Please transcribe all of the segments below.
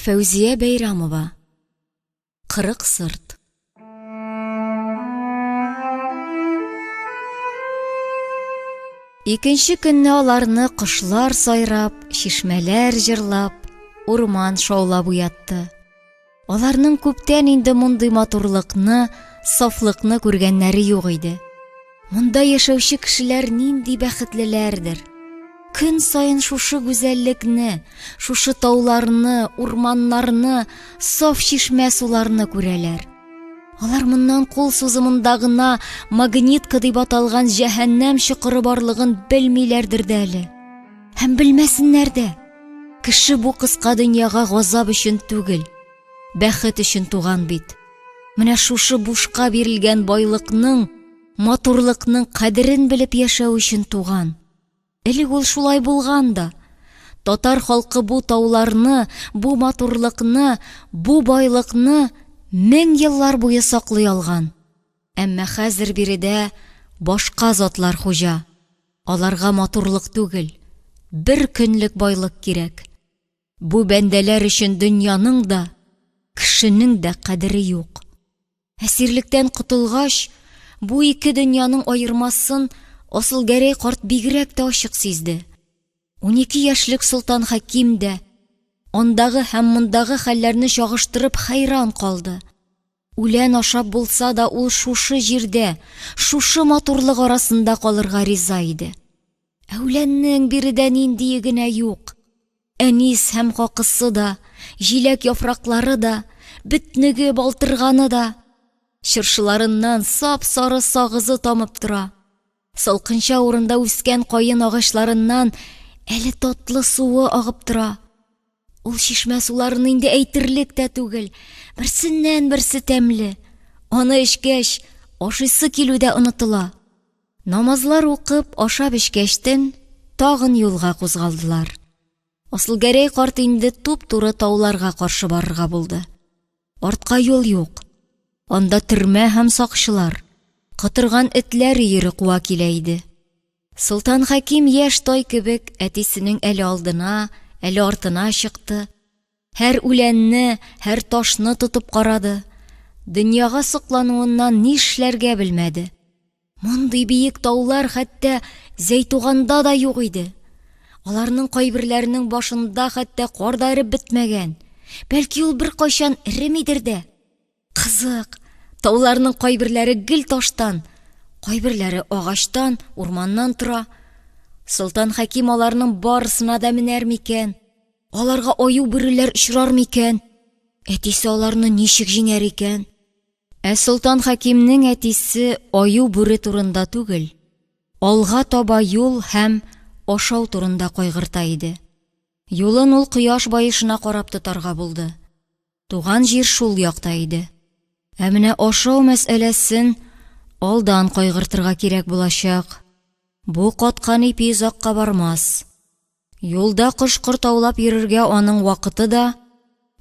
Фәүзия Бәйрамова. Кырык сырт. Икенче көнне аларны кошлар сайрап, шишмәләр җырлап, урман шаулап уятты. Аларның күптән инде мондый матурлыкны, сафлыкны күргәннәре юк иде. Монда яшәүче кешеләр нинди бәхетлеләрдер. Көн сайын шушы гүзәллекне, шушы тауларны, урманнарны, саф шишмә суларны күрәләр. Алар моннан кул сузымында гына магнитка дип аталган җәһәннәм чокыры барлыгын белмиләрдер дә әле. Һәм белмәсеннәр дә. Кеше бу кыска дөньяга газап өчен түгел, бәхет өчен туган бит. Менә шушы бушка бирелгән байлыкның, матурлыкның кадерен белеп яшәү өчен туган. Элек ул шулай булган да. Татар халкы бу тауларны, бу матурлыкны, бу байлыкны 1000 еллар буе саклый алган. Әмма хәзер биредә башка затлар хуҗа. Аларга матурлык түгел, бер көнлек байлык кирәк. Бу бәндәләр өчен дөньяның да, кешенең дә кадере юк. Әсирлектән котылгач, бу ике дөньяның аермасын Асыл Гәрәй карт бигрәк тә ачык сизде. 12 яшьлек Солтан Хәким дә андагы һәм мондагы хәлләрне чагыштырып хайран калды. Үлән ашап булса да ул шушы җирдә, шушы матурлык арасында калырга риза иде. Үләннең биредә нинди генә юк. Әнис һәм какысы да, җиләк яфраклары да, битнеге балтырганы да, чыршыларыннан сап-сары сагызы тамып тора. Салкынча урында үскән каен агачларыннан әле татлы суы агып тора. Ул шишмә суларны инде әйтерлек тә түгел, берсеннән берсе тәмле. Аны эчкәч, ашыйсы килүдә онытыла. Намазлар укып, ашап эчкәчтен тагын юлга кузгалдылар. Асыл Гәрәй карт инде туп-туры тауларга каршы барырга булды. Артка юл юк. Анда төрмә һәм сакчылар, кытырган этләр йөри куа килә иде. Солтан Хәким яшь тай кебек әтисенең әле алдына, әле артына чыкты. Һәр үләнне, һәр ташны тотып карады. Дөньяга соклануыннан ни эшләргә белмәде. Мондый биек таулар хәтта Зәйтуганда да юк иде. Аларның кайберләренең башында хәтта кар да эреп бетмәгән. Бәлки ул бер кайчан эремидер дә. Кызык, тауларның кайберләре гел таштан, кайберләре агачтан, урманнан тора. Солтан Хәким аларның барысына да менәр микән? Аларга аю бүреләр очрар микән? Әтисе аларны ничек җиңәр икән? Солтан Хәкимнең әтисе аю бүре турында түгел, алга таба юл һәм ашау турында кайгырта иде. Юлын ул кояш баешына карап тотарга булды. Туган җир шул якта иде. Менә ашау мәсьәләсен алдан кайгыртырга кирәк булачак. Бу каткан ипи озакка бармас. Юлда кош-корт аулап йөрергә аның вакыты да,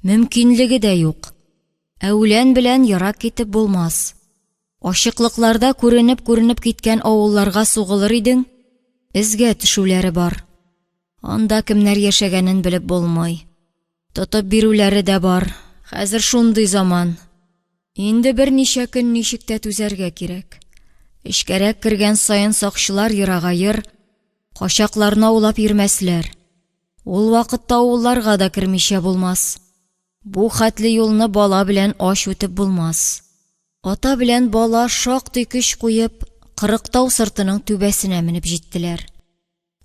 мөмкинлеге дә юк. Үлән белән ярак китеп булмас. Ашыклыкларда күренеп киткән авылларга сугылыр идең, изгә төшүләре бар. Анда кемнәр яшәгәнен белеп булмый. Тотып бирүләре дә бар. Хәзер шундый заман. Инде берничә көн ничек тә түзәргә кирәк. Эчкәрәк кергән саен сакчылар ерагайыр, качакларны аулап йөрмәсләр. Ул вакытта авылларга да кермичә булмас. Бу хәтле юлны бала белән аш үтеп булмас. Ата белән бала шактый көч куеп, Кырыктау сыртының түбәсенә менеп җиттеләр.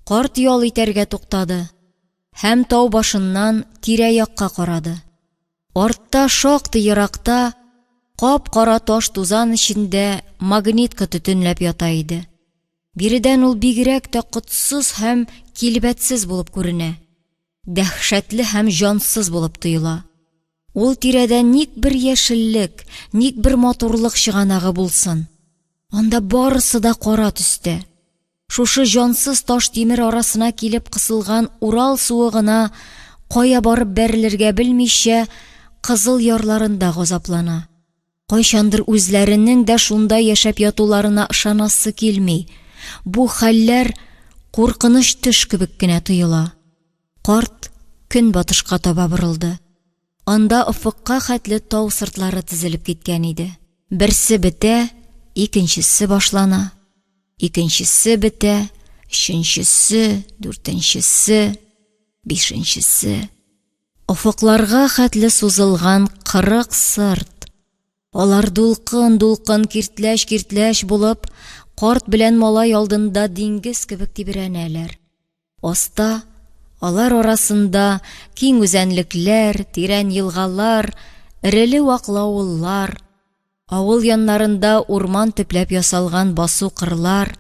Карт ял итәргә туктады һәм тау башыннан тирә-якка карады. Артта шактый еракта кап-кара таш тузан эчендә магнитка төтенләп ята иде. Биредән ул бигрәк тә котсыз һәм килбәтсез булып күренә. Дәһшәтле һәм җансыз булып тоела. Ул тирәдә ник бер яшеллек, ник бер матурлык чыганагы булсын. Анда барысы да кара төстә. Шушы җансыз таш тимер арасына килеп кысылган Урал суы гына кая барып бәрелергә белмичә кызыл ярларында газаплана. Кайчандыр үзләренең дә шунда яшәп ятуларына ышанасы килми. Бу хәлләр куркыныч төш кебек кенә тоела. Карт көнбатышка таба борылды. Анда офыкка хәтле тау сыртлары тезелеп киткән иде. Берсе бетә, икенчесе башлана. Икенчесе бетә, өченчесе, дүртенчесе, бишенчесе. Офыкларга хәтле сузылган 40 сырт. Алар дулкын-дулкын, киртләш булып, карт белән малай алдында диңгез кебек тибрәнәләр. Аста алар арасында киң үзәнлекләр, тирән елгалар, иреле-ваклы авыллар, авыл яннарында урман төпләп ясалган басу кырлар.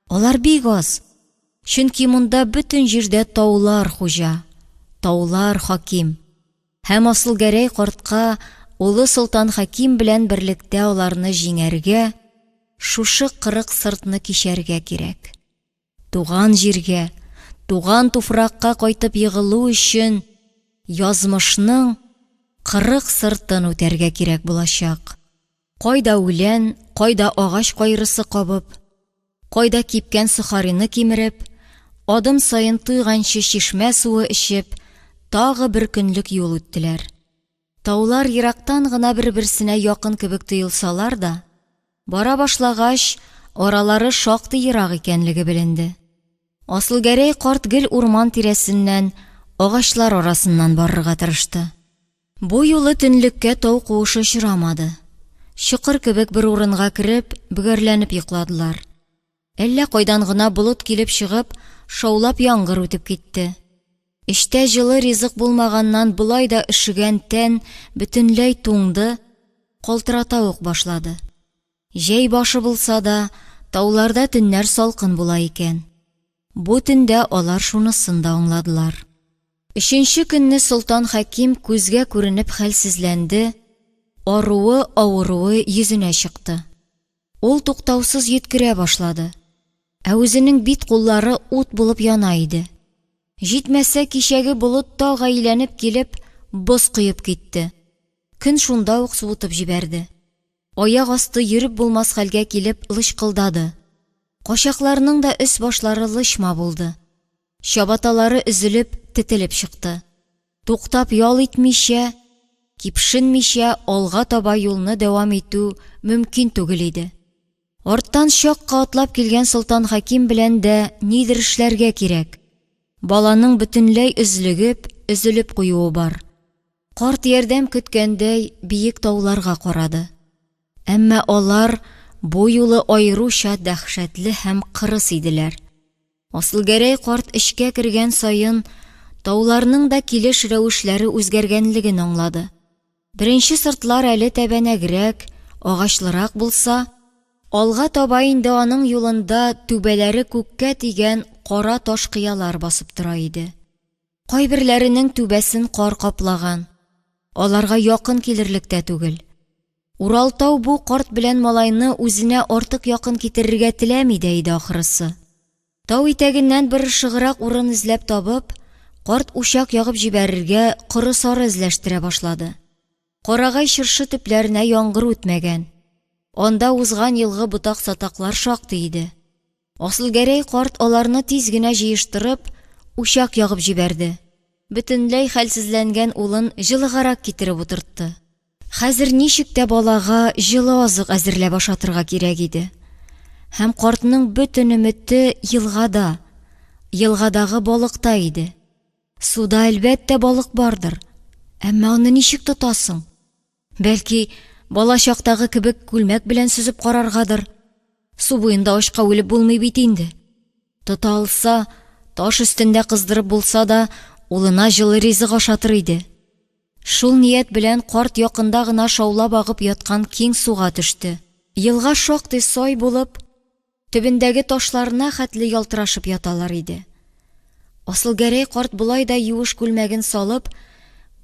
Алар бик аз, чөнки монда бөтен җирдә таулар хуҗа, таулар хаким. Һәм Асылгәрәй картка улы Солтан Хаким белән берлектә аларны җиңәргә, шушы 40 сыртны кичәргә кирәк. Туган җиргә, туган туфракка кайтып егылу өчен язмышның 40 сыртын үтәргә кирәк булачак. Кайда үлән, кайда агач кайрысы кабып, кайда кипкән сухарины кимереп, адым сайын туйганчы чишмә суы эчеп, тагы бер көнлек юл үттеләр. Таулар ерактан гына бер-берсенә якын кебек тоелсалар да, бара башлагач, аралары шактый ерак икәнлеге беленде. Асылгәрәй карт гел урман тирәсеннән, агачлар арасыннан барырга тырышты. Бу юлы төнлеккә тау куышы очрамады. Чокыр кебек бер урынга кереп, бөгәрләнеп йокладылар. Әллә кайдан гына болыт килеп чыгып, шаулап яңгыр үтеп китте. Эштә җылы ризык булмаганнан булай да өшегән тән бөтенләй туңды, калтырата ук башлады. Җәй башы булса да, тауларда төннәр салкын була икән. Бу төндә алар шунысын да аңладылар. Өченче көнне Солтан Хаким күзгә күренеп хәлсезләнде, авыруы йөзенә чыкты. Ул туктаусыз йөткерә башлады. Ә үзенең бит куллары ут булып яна иде. Җитмәсә кичәге болыт тагы әйләнеп килеп, боз кыеп китте. Көн шунда ук суытып җибәрде. Аяк асты йөреп булмас хәлгә килеп лычкылдады. Кашакларның да өс башлары лычма булды. Чабаталары өзелеп, тетелеп чыкты. Туктап ял итмичә, кипшенмичә алга таба юлны дәвам итү мөмкин түгел иде. Арттан чакка атлап килгән Солтан Хаким белән дә нидер эшләргә кирәк. Баланың бөтенләй өзелеп куюы бар. Карт ярдәм көткәндәй биек тауларга карады. Әмма алар бу юлы айруча дәһшәтле һәм кырыс иделәр. Асылгәрәй карт эшкә кергән саен тауларның да килеш рәвешләре үзгәргәнлеген аңлады. Беренче сыртлар әле тәбәнәгрәк, агачлырак булса, алга таба инде аның юлында түбәләре күккә тигән кара таш кыялар басып тора иде. Кайберләренең түбәсен кар каплаган. Аларга якын килерлек тә түгел. Уралтау бу карт белән малайны үзенә артык якын китерергә теләми дә иде ахрысы. Тау итәгеннән бер шыграк урын эзләп табып, карт учак ягып җибәрергә коры сары эзләштерә башлады. Карагай чыршы төпләренә яңгыр үтмәгән. Анда узган елгы ботак-сатаклар шактый иде. Асылгәрәй карт аларны тиз генә җыештырып, учак ягып җибәрде. Бөтенләй хәлсезләнгән улын җылыгарак китереп утыртты. Хәзер ничек тә балага җылы азык әзерләп ашатырга кирәк иде. Һәм картның бөтен өмете елгадагы балыкта иде. Суда әлбәттә балык бардыр. Әмма аны ничек тотасың? Бәлки, бала чактагы кебек күлмәк белән сүзеп караргадыр. Су буенда ашка үлеп булмый бит инде. Тота алса, таш өстендә кыздырып булса да, улына җылы ризык ашатыр иде. Шул ният белән карт якында гына шаулап агып яткан киң суга төште. Елга шактый сай булып, төбендәге ташларына хәтле ялтырашып яталар иде. Асылгәрәй карт булай да юеш күлмәген салып,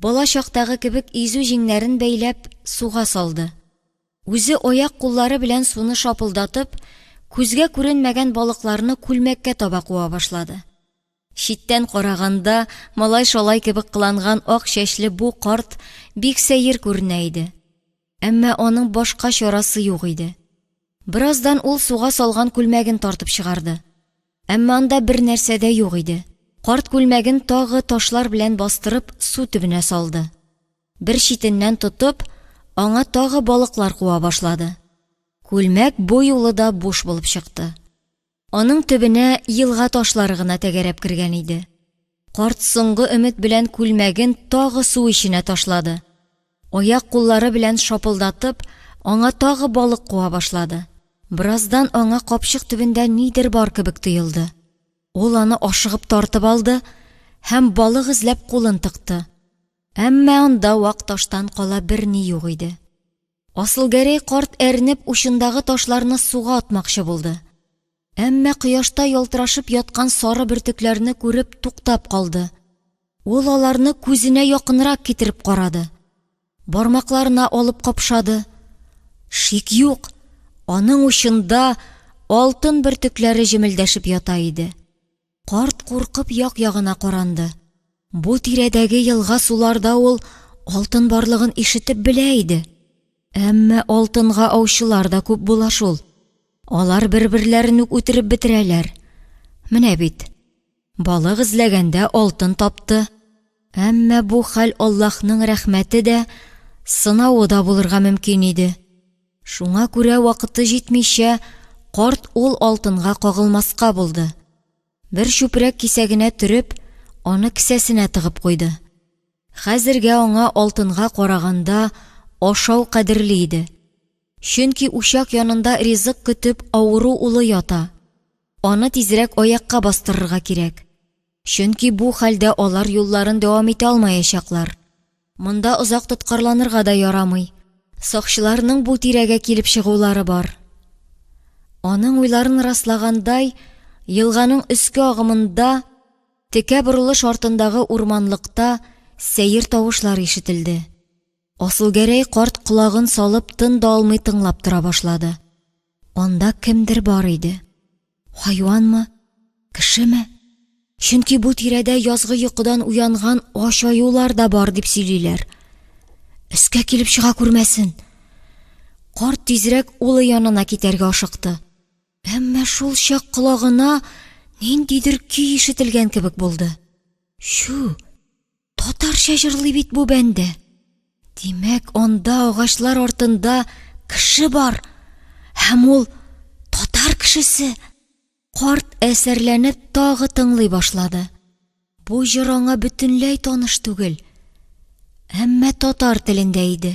бала чактагы кебек изү җиңнәрен бәйләп суга салды. Үзе аяк-куллары белән суны шапылдатып, күзгә күренмәгән балыкларны күлмәккә таба куа башлады. Читтән караганда малай шалай кебек кыланган ак чәчле бу карт бик сәер күренә иде. Әмма аның башка чарасы юк иде. Бераздан ул суга салган күлмәген тартып чыгарды. Әмма анда бер нәрсә дә юк иде. Карт күлмәген тагы ташлар белән бастырып су төбенә салды. Бер читеннән тотып, аңа тагы балыклар куа башлады. Күлмәк бу юлы да буш булып чыкты. Аның төбенә елга ташлары гына тәгәрәп кергән иде. Карт соңгы өмет белән күлмәген тагы су эченә ташлады. Аяк-куллары белән шапылдатып, аңа тагы балык куа башлады. Бераздан аңа капчык төбендә нидер бар кебек тоелды. Ул аны ашыгып тартып алды һәм балык эзләп кулын тыкты. Әмма анда вак таштан кала берни юк иде. Асылгәрәй карт әрнеп учындагы ташларны суга атмакчы булды. Әмма кояшта ялтырашып яткан сары бөртекләрне күреп туктап калды. Ул аларны күзенә якынрак китереп карады. Бармакларына алып капшады. Шик юк, аның учында алтын бөртекләре җемелдәшеп ята иде. Карт куркып як-ягына каранды. Бу тирәдәге елга суларда ул алтын барлыгын ишетеп белә иде. Әмма алтынга аучылар да күп була шул. Алар бер-берләрен үк үтереп бетерәләр. Менә бит, балык эзләгәндә алтын тапты. Әмма бу хәл Аллаһның рәхмәте дә, сынавы да булырга мөмкин иде. Шуңа күрә вакыты җитмичә, карт ул алтынга кагылмаска булды. Бер чүпрәк кисәгенә төреп, аны кесәсенә тыгып куйды. Хәзергә аңа алтынга караганда ашау кадерле иде. Чөнки учак янында ризык көтеп авыру улы ята. Аны тизрәк аякка бастырырга кирәк. Чөнки бу хәлдә алар юлларын дәвам итә алмаячаклар. Монда озак тоткарланырга да ярамый. Сакчыларның бу тирәгә килеп чыгулары бар. Аның уйларын раслагандай, елганың өске агымында, текә борылыш артындагы урманлыкта сәер тавышлар ишетелде. Асылгәрәй карт колагын салып тын да алмый тыңлап тора башлады. Анда кемдер бар иде. Хайванмы? Кешеме? Чөнки бу тирәдә язгы йокыдан уянган ач аюлар да бар дип сөйлиләр. Өскә килеп чыга күрмәсен. Карт тизрәк улы янына китәргә ашыкты. Әмма шул чак колагына ниндидер көй ишетелгән кебек булды. Шу, татарча җырлый бит бу бәндә. Димәк, анда агачлар артында кеше бар. Һәм ул татар кешесе. Карт әсәрләнеп тагы тыңлый башлады. Бу җыр аңа бөтенләй таныш түгел. Әмма татар телендә иде.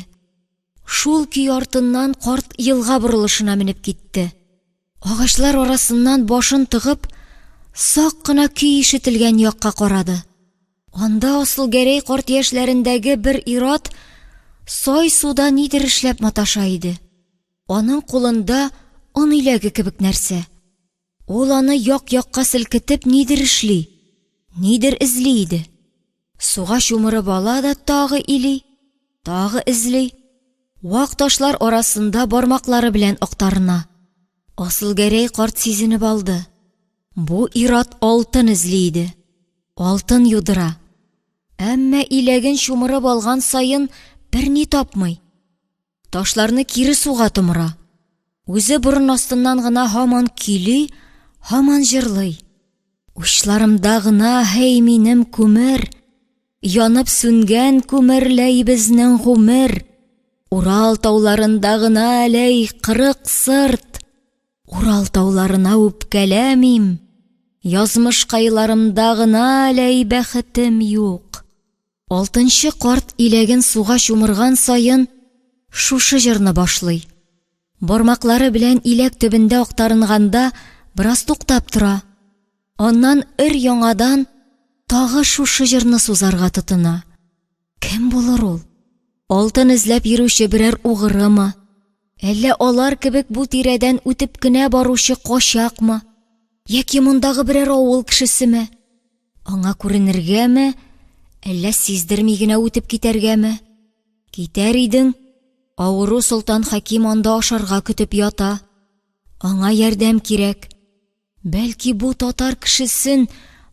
Шул көй артыннан карт елга борылышына менеп китте. Агачлар арасыннан башын тыгып, сак кына көй ишетелгән якка карады. Анда Асылгәрәй карт яшьләрендәге бер ират сай суда нидер эшләп маташа иде. Аның кулында он иләге кебек нәрсә. Ул аны як-якка селкетеп нидер эшли, нидер эзли иде. Суга чумырып ала да тагы или, тагы эзли. Вак ташлар арасында бармаклары белән актарына. Асылгәрәй карт сизенеп алды. Бу ират алтын эзли иде. Алтын юдыра. Әмма иләген чумырып алган сайын берни тапмый. Ташларны кире суга томыра. Үзе борын астыннан гына һаман кили, һаман җырлый. Учларымда гына һәй минем күмер, янып сүнгән күмерләй безнең гомер. Урал тауларында гына әләй кырык сырт. Урал тауларына үпкәләмим. Язмыш кайларымда гына әләй бәхетем юк. Алтынчы карт иләген суга чумырган сайын шушы җырны башлый. Бармаклары белән иләк төбендә актарынганда бераз туктап тора. Аннан яңадан тагы шушы җырны сузарга тотына. Кем булыр ул? Алтын эзләп йөрүче берәр угырымы? Әллә алар кебек бу тирәдән үтеп кенә баручы качакмы? Яки мондагы берәр авыл кешесеме? Аңа күренергәме? Әллә сиздерми генә үтеп китәргәме? Китәр идең, авыру Солтан Хәким анда ашарга көтеп ята. Аңа ярдәм кирәк. Бәлки бу татар кешесен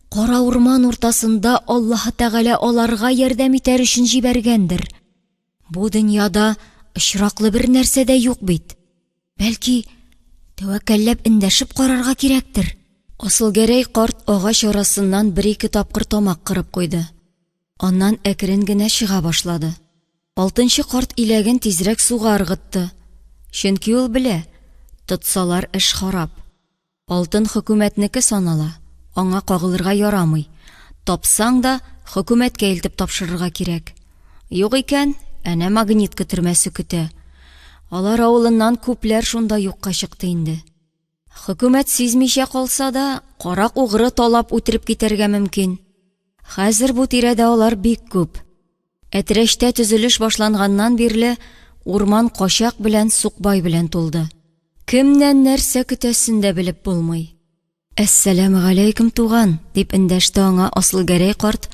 кара урман уртасында Аллаһ Тәгалә аларга ярдәм итәр өчен җибәргәндер. Бу дөньяда очраклы бер нәрсә дә юк бит. Бәлки тәвәккәлләп эндәшеп карарга кирәктер. Асылгәрәй карт агач арасыннан бер-ике тапкыр тамак кырып куйды. Аннан әкрен генә чыга башлады. Алтынчы карт иләген тизрәк суга ыргытты. Чөнки ул белә, тотсалар эш харап. Алтын хөкүмәтнеке санала, аңа кагылырга ярамый. Тапсаң да хөкүмәткә илтеп тапшырырга кирәк. Юк икән, әнә Магнитка төрмәсе көтә. Алар авылыннан күпләр шунда юкка чыкты инде. Хөкүмәт сизмичә калса да, карак угры талап үтереп китәргә мөмкин. Хәзер бу тирәдә алар бик күп. Әтрәштә төзелеш башланганнан бирле урман качак белән сукбай белән тулды. Кемнән нәрсә көтәсен дә белеп булмый. «Әссәләму галәйкүм, туган», дип эндәште аңа Асылгәрәй карт,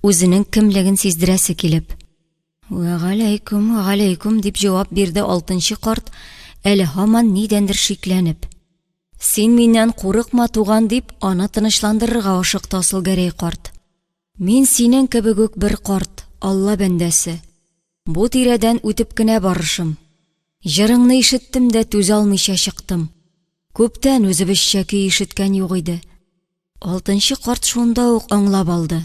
үзенең кемлеген сиздерәсе килеп. «Ва галәйкүм», дип җавап бирде алтынчы карт, әле һаман нидәндер шикләнеп. «Син миннән курыкма, туган», дип аны тынычландырырга ашыкты Асылгәрәй карт. «Мин синең кебек үк бер карт, Алла бәндәсе. Бу тирәдән үтеп кенә барышым. Җырыңны ишеттем дә түзә алмыйча чыктым. Күптән үзебезчә көй ишеткән юк иде». Алтынчы карт шунда ук аңлап алды.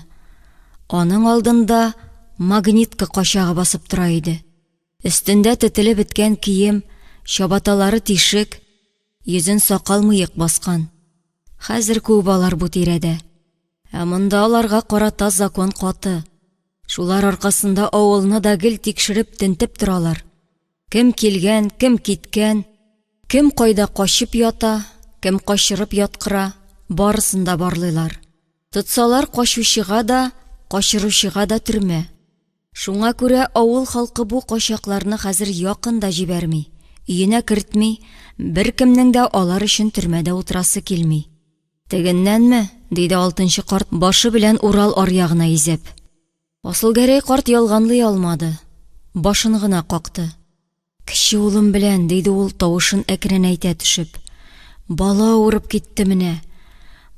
Аның алдында Магнитка качагы басып тора иде. Өстендә тетелеп беткән кием, чабаталары тишек, йөзен сакал-мыек баскан. Хәзер күп алар бу тирәдә. Ә монда аларга карата закон каты. Шулар аркасында авылны да гел тикшереп тентеп торалар. Кем килгән, кем киткән, кем кайда качып ята, кем качырып яткыра, барысын да барлыйлар. Тотсалар качучыга да, качыручыга да төрмә. Шуңа күрә авыл халкы бу качакларны хәзер якында җибәрми, өенә кертми, бер кемнең дә алар өчен төрмәдә утырасы килми. «Тегеннәнме?» диде алтынчы карт башы белән Урал аръягына изеп. Асылгәрәй карт ялганлый алмады, башын гына какты. «Кече улым белән», диде ул тавышын әкренәйтә төшеп. «Бала авырып китте менә.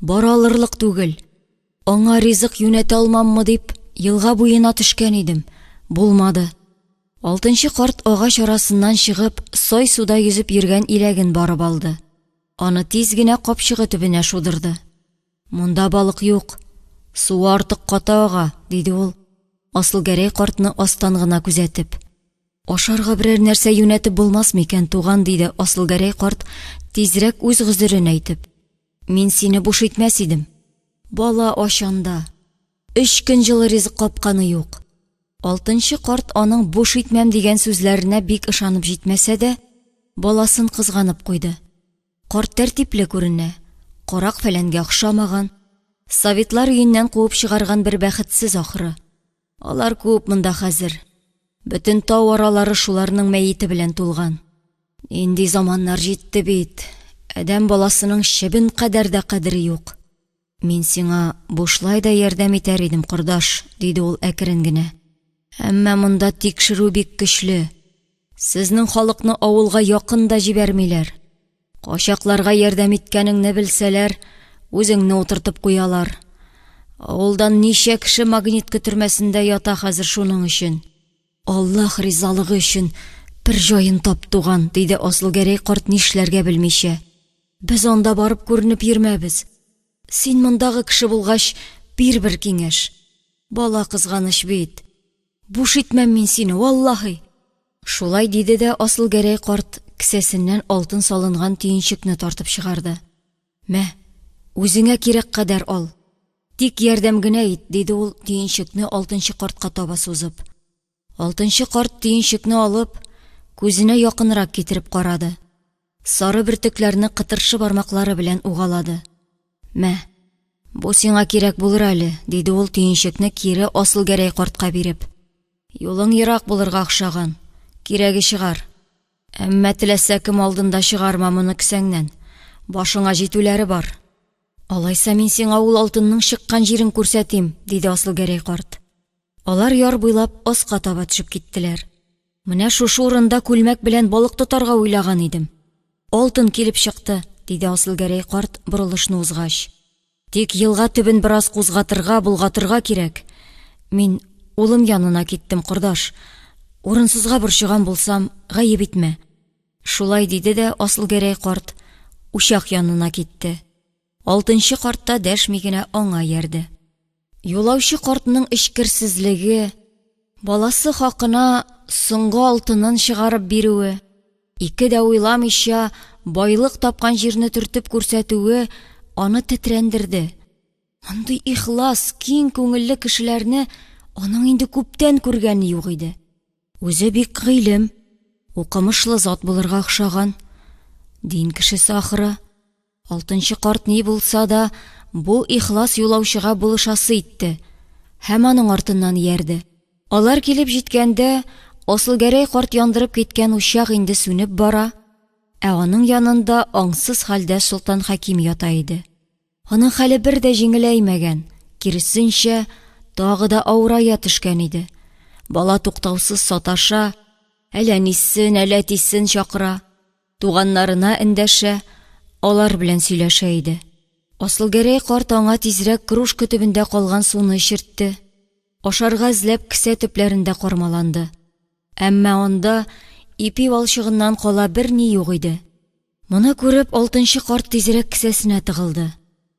Бара алырлык түгел. Аңа ризык юнәтә алмаммы дип, елга буена төшкән идем. Булмады». Алтынчы карт агач арасыннан чыгып, сай суда йөзеп йөргән иләген барып алды. Аны тиз генә капчыгы төбенә шудырды. «Монда балык юк. Су артык каты ага», диде ул, Асылгәрәй картны астан гына күзәтеп. «Ашарга берәр нәрсә юнәтеп булмас микән, туган?» диде Асылгәрәй карт, тизрәк үз гозерен әйтеп. «Мин сине буш итмәс идем. Бала ашанда. 3 көн җылы ризык капканы юк». Алтынчы карт аның буш итмәм дигән сүзләренә бик ышанып җитмәсә дә, баласын кызганып куйды. Карт тәртипле күренә, карак фәләнгә охшамаган. Советлар өеннән куып чыгарган бер бәхетсез ахры. Алар күп монда хәзер. Бөтен тау аралары шуларның мәете белән тулган. Инде заманнар җитте бит. Адәм баласының чебен кадәр дә кадере юк. «Мин сиңа бушлай да ярдәм итәр идем, кордаш», диде ул әкрен генә. «Әмма монда тикшерү бик көчле. Сезнең халыкны авылга якын да җибәрмиләр. Качакларга ярдәм иткәнеңне белсәләр, үзеңне утыртып куялар. Авылдан ничә кеше Магнитка төрмәсендә ята хәзер шуның өчен. Аллаһ ризалыгы өчен бер җаен тап, туган», диде Асылгәрәй карт нишләргә белмичә. «Без анда барып күренеп йөрмәбез. Син мондагы кеше булгач, бир бер киңәш. Бала кызганыч бит. Буш итмәм мин сине, валлаһи». Шулай диде дә Асылгәрәй карт кесәсеннән алтын салынган төенчекне тартып чыгарды. «Мә, үзеңә кирәк кадәр ал. Тик ярдәм генә ит», диде ул төенчекне алтынчы картка таба сузып. Алтынчы карт төенчекне алып, күзенә якынрак китереп карады. Сары бөртекләрне кытыршы бармаклары белән угалады. «Мә, бу сиңа кирәк булыр әле», диде ул төенчекне кире Асылгәрәй картка биреп. «Юлың ерак булырга охшаган. Кирәге чыгар. Әмма теләсә кем алдында чыгарма моны кесәңнән. Башыңа җитүләре бар». «Алайса мин сиңа ул алтынның чыккан җирен күрсәтим», диде Асылгәрәй карт. Алар яр буйлап аска таба төшеп киттеләр. «Менә шушы урында күлмәк белән балык тотарга уйлаган идем. Алтын килеп чыкты», диде Асылгәрәй карт борылышны узгач. «Тик елга төбен бераз кузгатырга, булгатырга кирәк. Мин улым янына киттем, кордаш. Урынсызга борчыган булсам, гаеп итмә». Шулай диде дә Асылгәрәй карт учак янына китте. Алтынчы картта дәшми генә аңа ярды. Юлаучы картның эчкерсезлеге, баласы хакына соңгы алтынын чыгарып бирүе, ике дә уйламыйча байлык тапкан җирне төртеп күрсәтүе аны тетрәндерде. Мондый ихлас, киң күңелле кешеләрне аның инде күптән күргәне юк иде. Үзе бик гыйлем, укымышлы зат булырга охшаган. Дин кешесе ахыры. Алтынчы карт ни булса да, бу ихлас юлаучыга булышасы итте. Һәм аның артыннан иярде. Алар килеп җиткәндә, Асылгәрәй карт яндырып киткән учак инде сүнеп бара, ә аның янында аңсыз хәлдә Солтан Хәким ята иде. Аның хәле бер дә җиңеләймәгән, киресенчә, тагы да авырая төшкән иде. Бала туктаусыз саташа, әлә ниссен, әлә тиссен чакыра, туганнарына эндәшә, алар белән сөйләшә иде. Асылгәрәй карт аңа тизрәк кружка төбендә калган суны эчертте. Ашарга эзләп кесә төпләрендә кармаланды. Әмма анда ипи балчыгыннан кала бер ни юк иде. Моны күреп, алтынчы карт тизрәк кесәсенә тыгылды.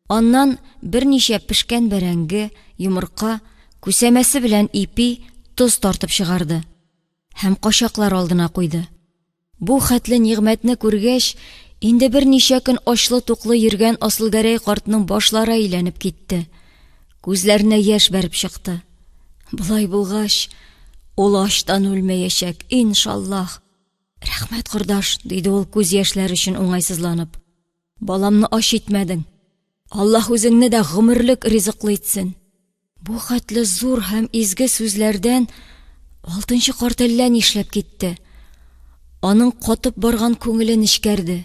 Аннан берничә пешкән бәрәңге, йомырка, күсәмәсе белән ипи, тоз тартып чыгарды һәм кашаклар алдына куйды. Бу хәтле нигъмәтне күргәч, инде берничә көн ачлы-туклы йөргән Асылгәрәй картның башлары әйләнеп китте. Күзләренә яшь бәреп чыкты. Булай булгач, ул аштан үлмәячәк, иншаллаһ. Рәхмәт, кордаш, диде ул күз яшьләре өчен уңайсызланып. Баламны аш итмәдең. Аллаһ үзеңне дә гомерлек ризыклы итсен. Бу хәтле зур һәм изге сүзләрдән алтынчы карт әллә нишләп китте. Аның катып барган күңеле нечкәрде.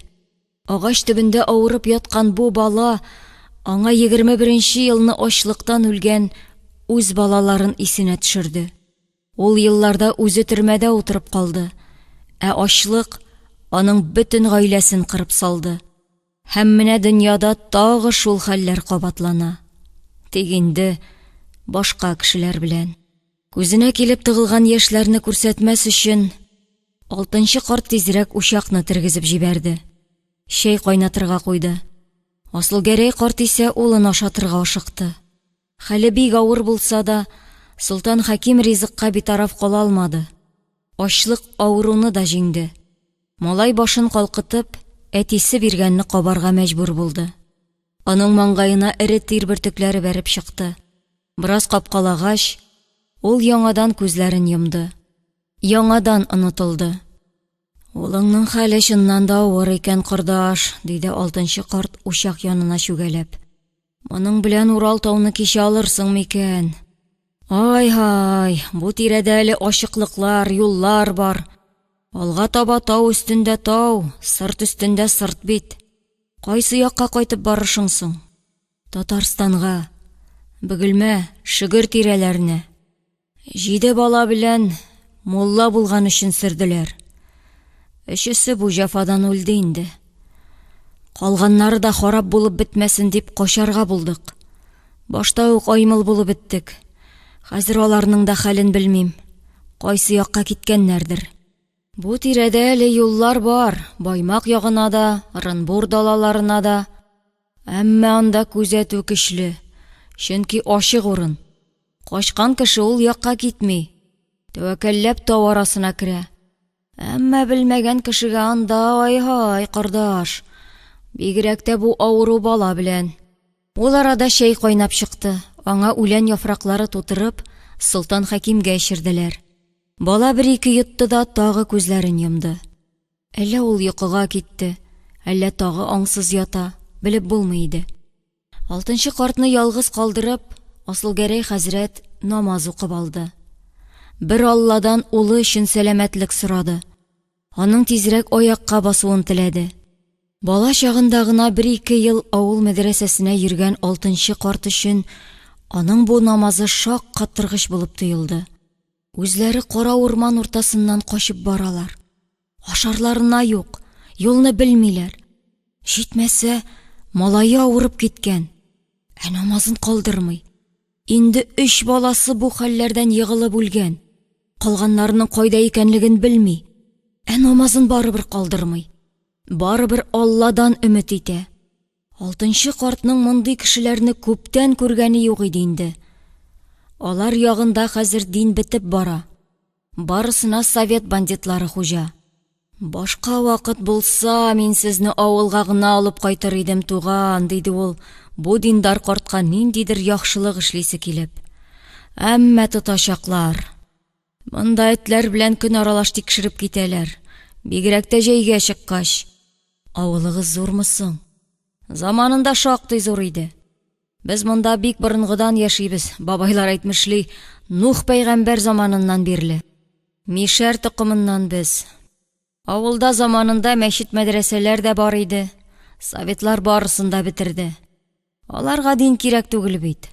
Агач төбендә авырып яткан бу бала аңа 21-нче елны ачлыктан үлгән үз балаларын исенә төшерде. Ул елларда үзе төрмәдә утырып калды, ә ачлык аның бөтен гаиләсен кырып салды. Һәм менә дөньяда тагы шул хәлләр кабатлана. Тик инде башка кешеләр белән. Күзенә килеп тыгылган яшьләрне күрсәтмәс өчен, алтынчы карт тизрәк учакны тергезеп җибәрде. Чәй кайнатырга куйды. Асылгәрәй карт исә улын ашатырга ашыкты. Хәле бик авыр булса да, Солтан Хәким ризыкка битараф кала алмады. Ачлык авыруны да җиңде. Малай башын калкытып, әтисе биргәнне кабарга мәҗбүр булды. Аның маңгаена эре тир бөртекләре бәреп чыкты. Бераз капкалагач, ул яңадан күзләрен йомды. Яңадан онытылды. Улыңның хәле чыннан да авыр икән, кордаш, диде алтынчы карт учак янына чүгәләп. Моның белән Урал тауны кичә алырсың микән? Ай-һай, бу тирәдә әле ачыклыклар, юллар бар. Алга таба тау өстендә тау, сырт өстендә сырт бит. Кайсы якка кайтып барышың соң? Татарстанга, Бөгелмә, Шыгыр тирәләренә. 7 бала белән мулла булган өчен сөрделәр. Өчесе бу җәфадан үлде инде. Калганнары да харап булып бетмәсен дип качарга булдык. Башта ук аймыл булып беттек. Хәзер аларның да хәлен белмим. Кайсы якка киткәннәрдер. Бу тирәдә әле юллар бар, Баймак ягына да, Рынбур далаларына да. Әмма анда күзәтү көчле, чөнки ачык урын. Качкан кеше ул якка китми. Тәвәккәлләп тау арасына керә. Әмма белмәгән кешегә анда ай-һай, кордаш. Бигрәк тә бу авыру бала белән. Ул арада чәй кайнап чыкты. Аңа үлән яфраклары тутырып, Солтан Хәкимгә эчерделәр. Бала бер-ике йотты да тагы күзләрен йомды. Әллә ул йокыга китте, әллә тагы аңсыз ята, белеп булмый иде. Алтынчы картны ялгыз калдырып, Асылгәрәй хәзрәт намаз укып алды. Бер Алладан улы өчен сәламәтлек сорады. Аның тизрәк аякка басуын теләде. Бала чагында гына 1-2 ел авыл мәдрәсәсенә йөргән алтынчы карт өчен аның бу намазы шак каттыргыч булып тоелды. Үзләре кара урман уртасыннан качып баралар. Ашарларына юк, юлны белмиләр. Җитмәсә, малае авырып киткән. Ә намазын калдырмый. Инде 3 баласы бу хәлләрдән егылып үлгән. Калганнарның кайда икәнлеген белми. Ә намазын барыбер калдырмый. Барыбер Алладан өмет итә. Алтынчы картның мондый кешеләрне күптән күргәне юк иде инде. Алар ягында хәзер дин бетеп бара. Барысына совет бандитлары хуҗа. Башка вакыт булса, мин сезне авылга гына алып кайтыр идем, туган, диде ул, бу диндар картка ниндидер яхшылык эшлисе килеп. Әмма тотачаклар. Монда этләр белән көн аралаш тикшереп китәләр. Бигрәк тә җәйгә чыккач. Авылыгыз зурмы соң? Заманында шактый зур иде. Без монда бик борынгыдан яшибез. Бабайлар әйтмешли, Нух пәйгамбәр заманыннан бирле. Мишәр токымыннан без. Авылда заманында мәчет мәдрәсәләр дә бар иде. Советлар барысын да бетерде. Аларга дин кирәк түгел бит.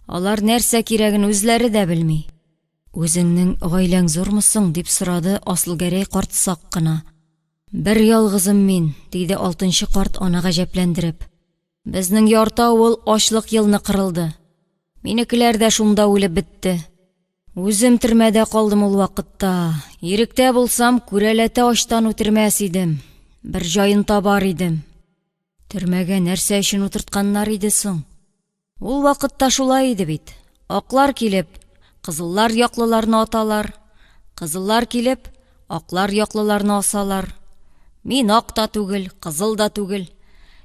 Алар нәрсә кирәген үзләре дә белми. Үзеңнең гаиләң зурмы соң? Дип сорады Асылгәрәй карт сак кына. Бер ялгызым мин, диде 6нчы карт аны гаҗәпләндереп. Безнең ярты авыл ачлык елны кырылды. Минекеләр дә шунда үлеп бетте. Үзем төрмәдә калдым ул вакытта. Иректә булсам, күрәләтә ачтан үтермәс идем. Бер җаен табар идем. Төрмәгә нәрсә өчен утыртканнар иде соң? Ул вакытта шулай иде бит. Аклар килеп, кызыллар яклыларны аталар. Кызыллар килеп, аклар яклыларны асалар. Мин ак та түгел, кызыл да түгел.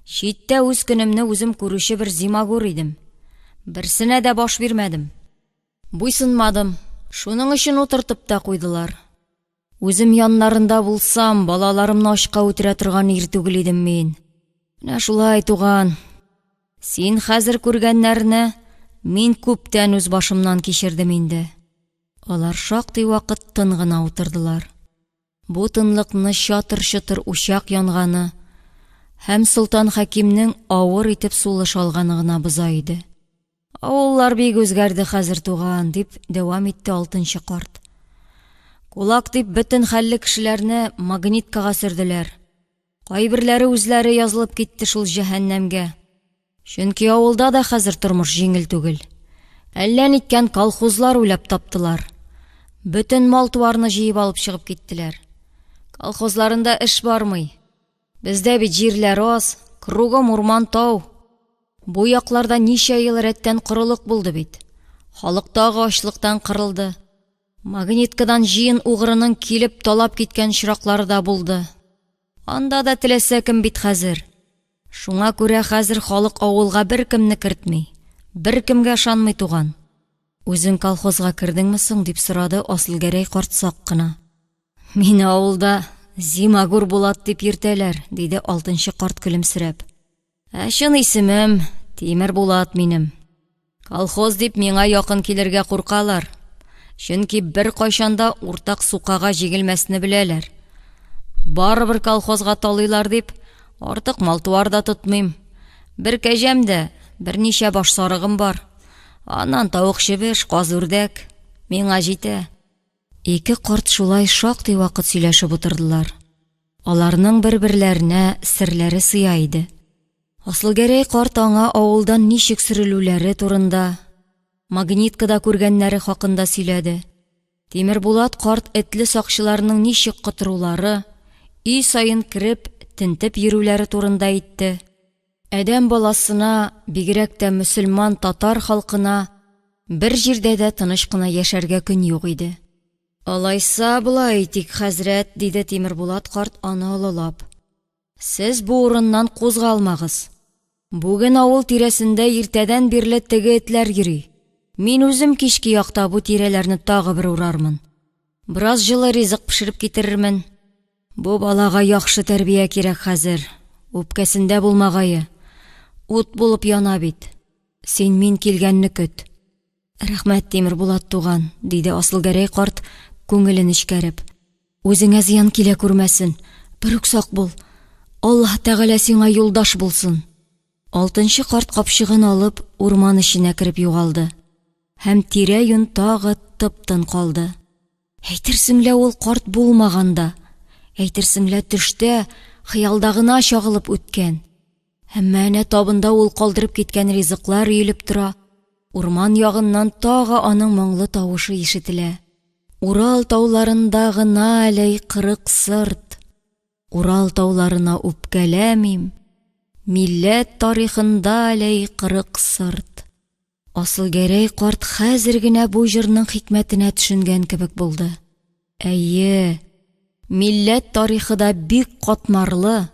Читтә үз көнемне үзем күрүче бер зимагур идем. Берсенә дә баш бирмәдем. Буйсынмадым. Шуның өчен утыртып та куйдылар. Үзем яннарында булсам, балаларымны ачка үтерә торган ир түгел идем мин. Менә шулай, туган. Син хәзер күргәннәрне мин күптән үз башымнан кичердем инде. Алар шактый вакыт тын гына утырдылар. Бу тынлыкны чатыр-чытыр учак янганы һәм Солтан Хәкимнең авыр итеп сулыш алганы гына боза иде. Авыллар бик үзгәрде хәзер, туган, дип дәвам итте 6нчы карт. Кулак дип бөтен хәлле кешеләрне магниткага сөрделәр. Кайберләре үзләре язылып китте шул җәһәннәмгә. Чөнки авылда да хәзер тормыш җиңел түгел. Әллә ниткән колхозлар уйлап таптылар. Бөтен мал-туарны җыеп алып чыгып киттеләр. Колхозларында эш бармый. Бездә бит җирләр аз, кругом урман тау. Бу якларда ничә ел рәттән корылык булды бит. Халык тагы ачлыктан кырылды. Магниткадан җыен угрының килеп талап киткән чираклары да булды. Анда да теләсә кем бит хәзер. Шуңа күрә хәзер халык авылга бер кемне кертми. Бер кемгә ышанмый, туган. Үзең колхозга кердеңме соң? Дип сорады Асылгәрәй карт сак кына. Мине авылда Зимагур Булат дип йөртәләр, диде 6нчы карт көлемсерәп. Чын исемем Тимер Булат минем. Колхоз дип миңа якын килергә куркалар. Чөнки бер кайчанда уртак сукага җигелмәсне беләләр. Барыбер колхозга талыйлар дип, артык мал-туар да тотмыйм. Бер кәҗәм дә, берничә баш сарыгым бар. Аннан тавык чебеш, каз-үрдәк миңа җитә. Ике карт шулай шактый вакыт сөйләшеп утырдылар. Аларның бер-берләренә серләре сыя иде. Асылгәрәй карт аңа авылдан ничек сөрелүләре турында, магниткада күргәннәре хакында сөйләде. Тимер Булат карт этле сакчыларның ничек котырулары, үй сайын кирип, тинтеп йөрүләре турында әйтте. Әдәм баласына, бигрәк тә мөселман татар халкына бер җирдә дә тыныч кына яшәргә көн юк иде. Алайса булай итик, хәзрәт, диде Тимер Булат карт аны олылап. Сез бу урыннан кузгалмагыз. Бүген авыл тирәсендә иртәдән бирле теге этләр йөри. Мин үзем кичке якта бу тирәләрне тагы бер урармын. Бераз җылы ризык пешереп китерермен. Бу балага яхшы тәрбия кирәк хәзер. Үпкәсендә булмагае. Ут булып яна бит. Син мин килгәнне көт. Рәхмәт, Тимер Булат туган, диде Асылгәрәй карт күңелен эчкәреп. Үзеңә зыян килә күрмәсен. Бер үк сак бул. Аллаһ Тәгалә сиңа юлдаш булсын. 6нчы карт капчыгын алып урман эченә кирип югалды. Һәм тирә-юн тагы тып-тын калды. Әйтерсеңлә ул карт булмаганда, әйтерсеңлә төштә хыялда гына чагылып үткән. Һәм әнә табында ул калдырып киткән ризыклар өелеп тора. Урман ягыннан тагы аның моңлы тавышы ишетелә. Урал тауларында гына әләй кырык сырт. Урал тауларына үпкәләмим. Милләт тарихында әләй кырык сырт. Асылгәрәй карт хәзер генә бу җырның хикмәтенә төшенгән кебек булды. Әйе, милләт тарихыда бик катмарлы,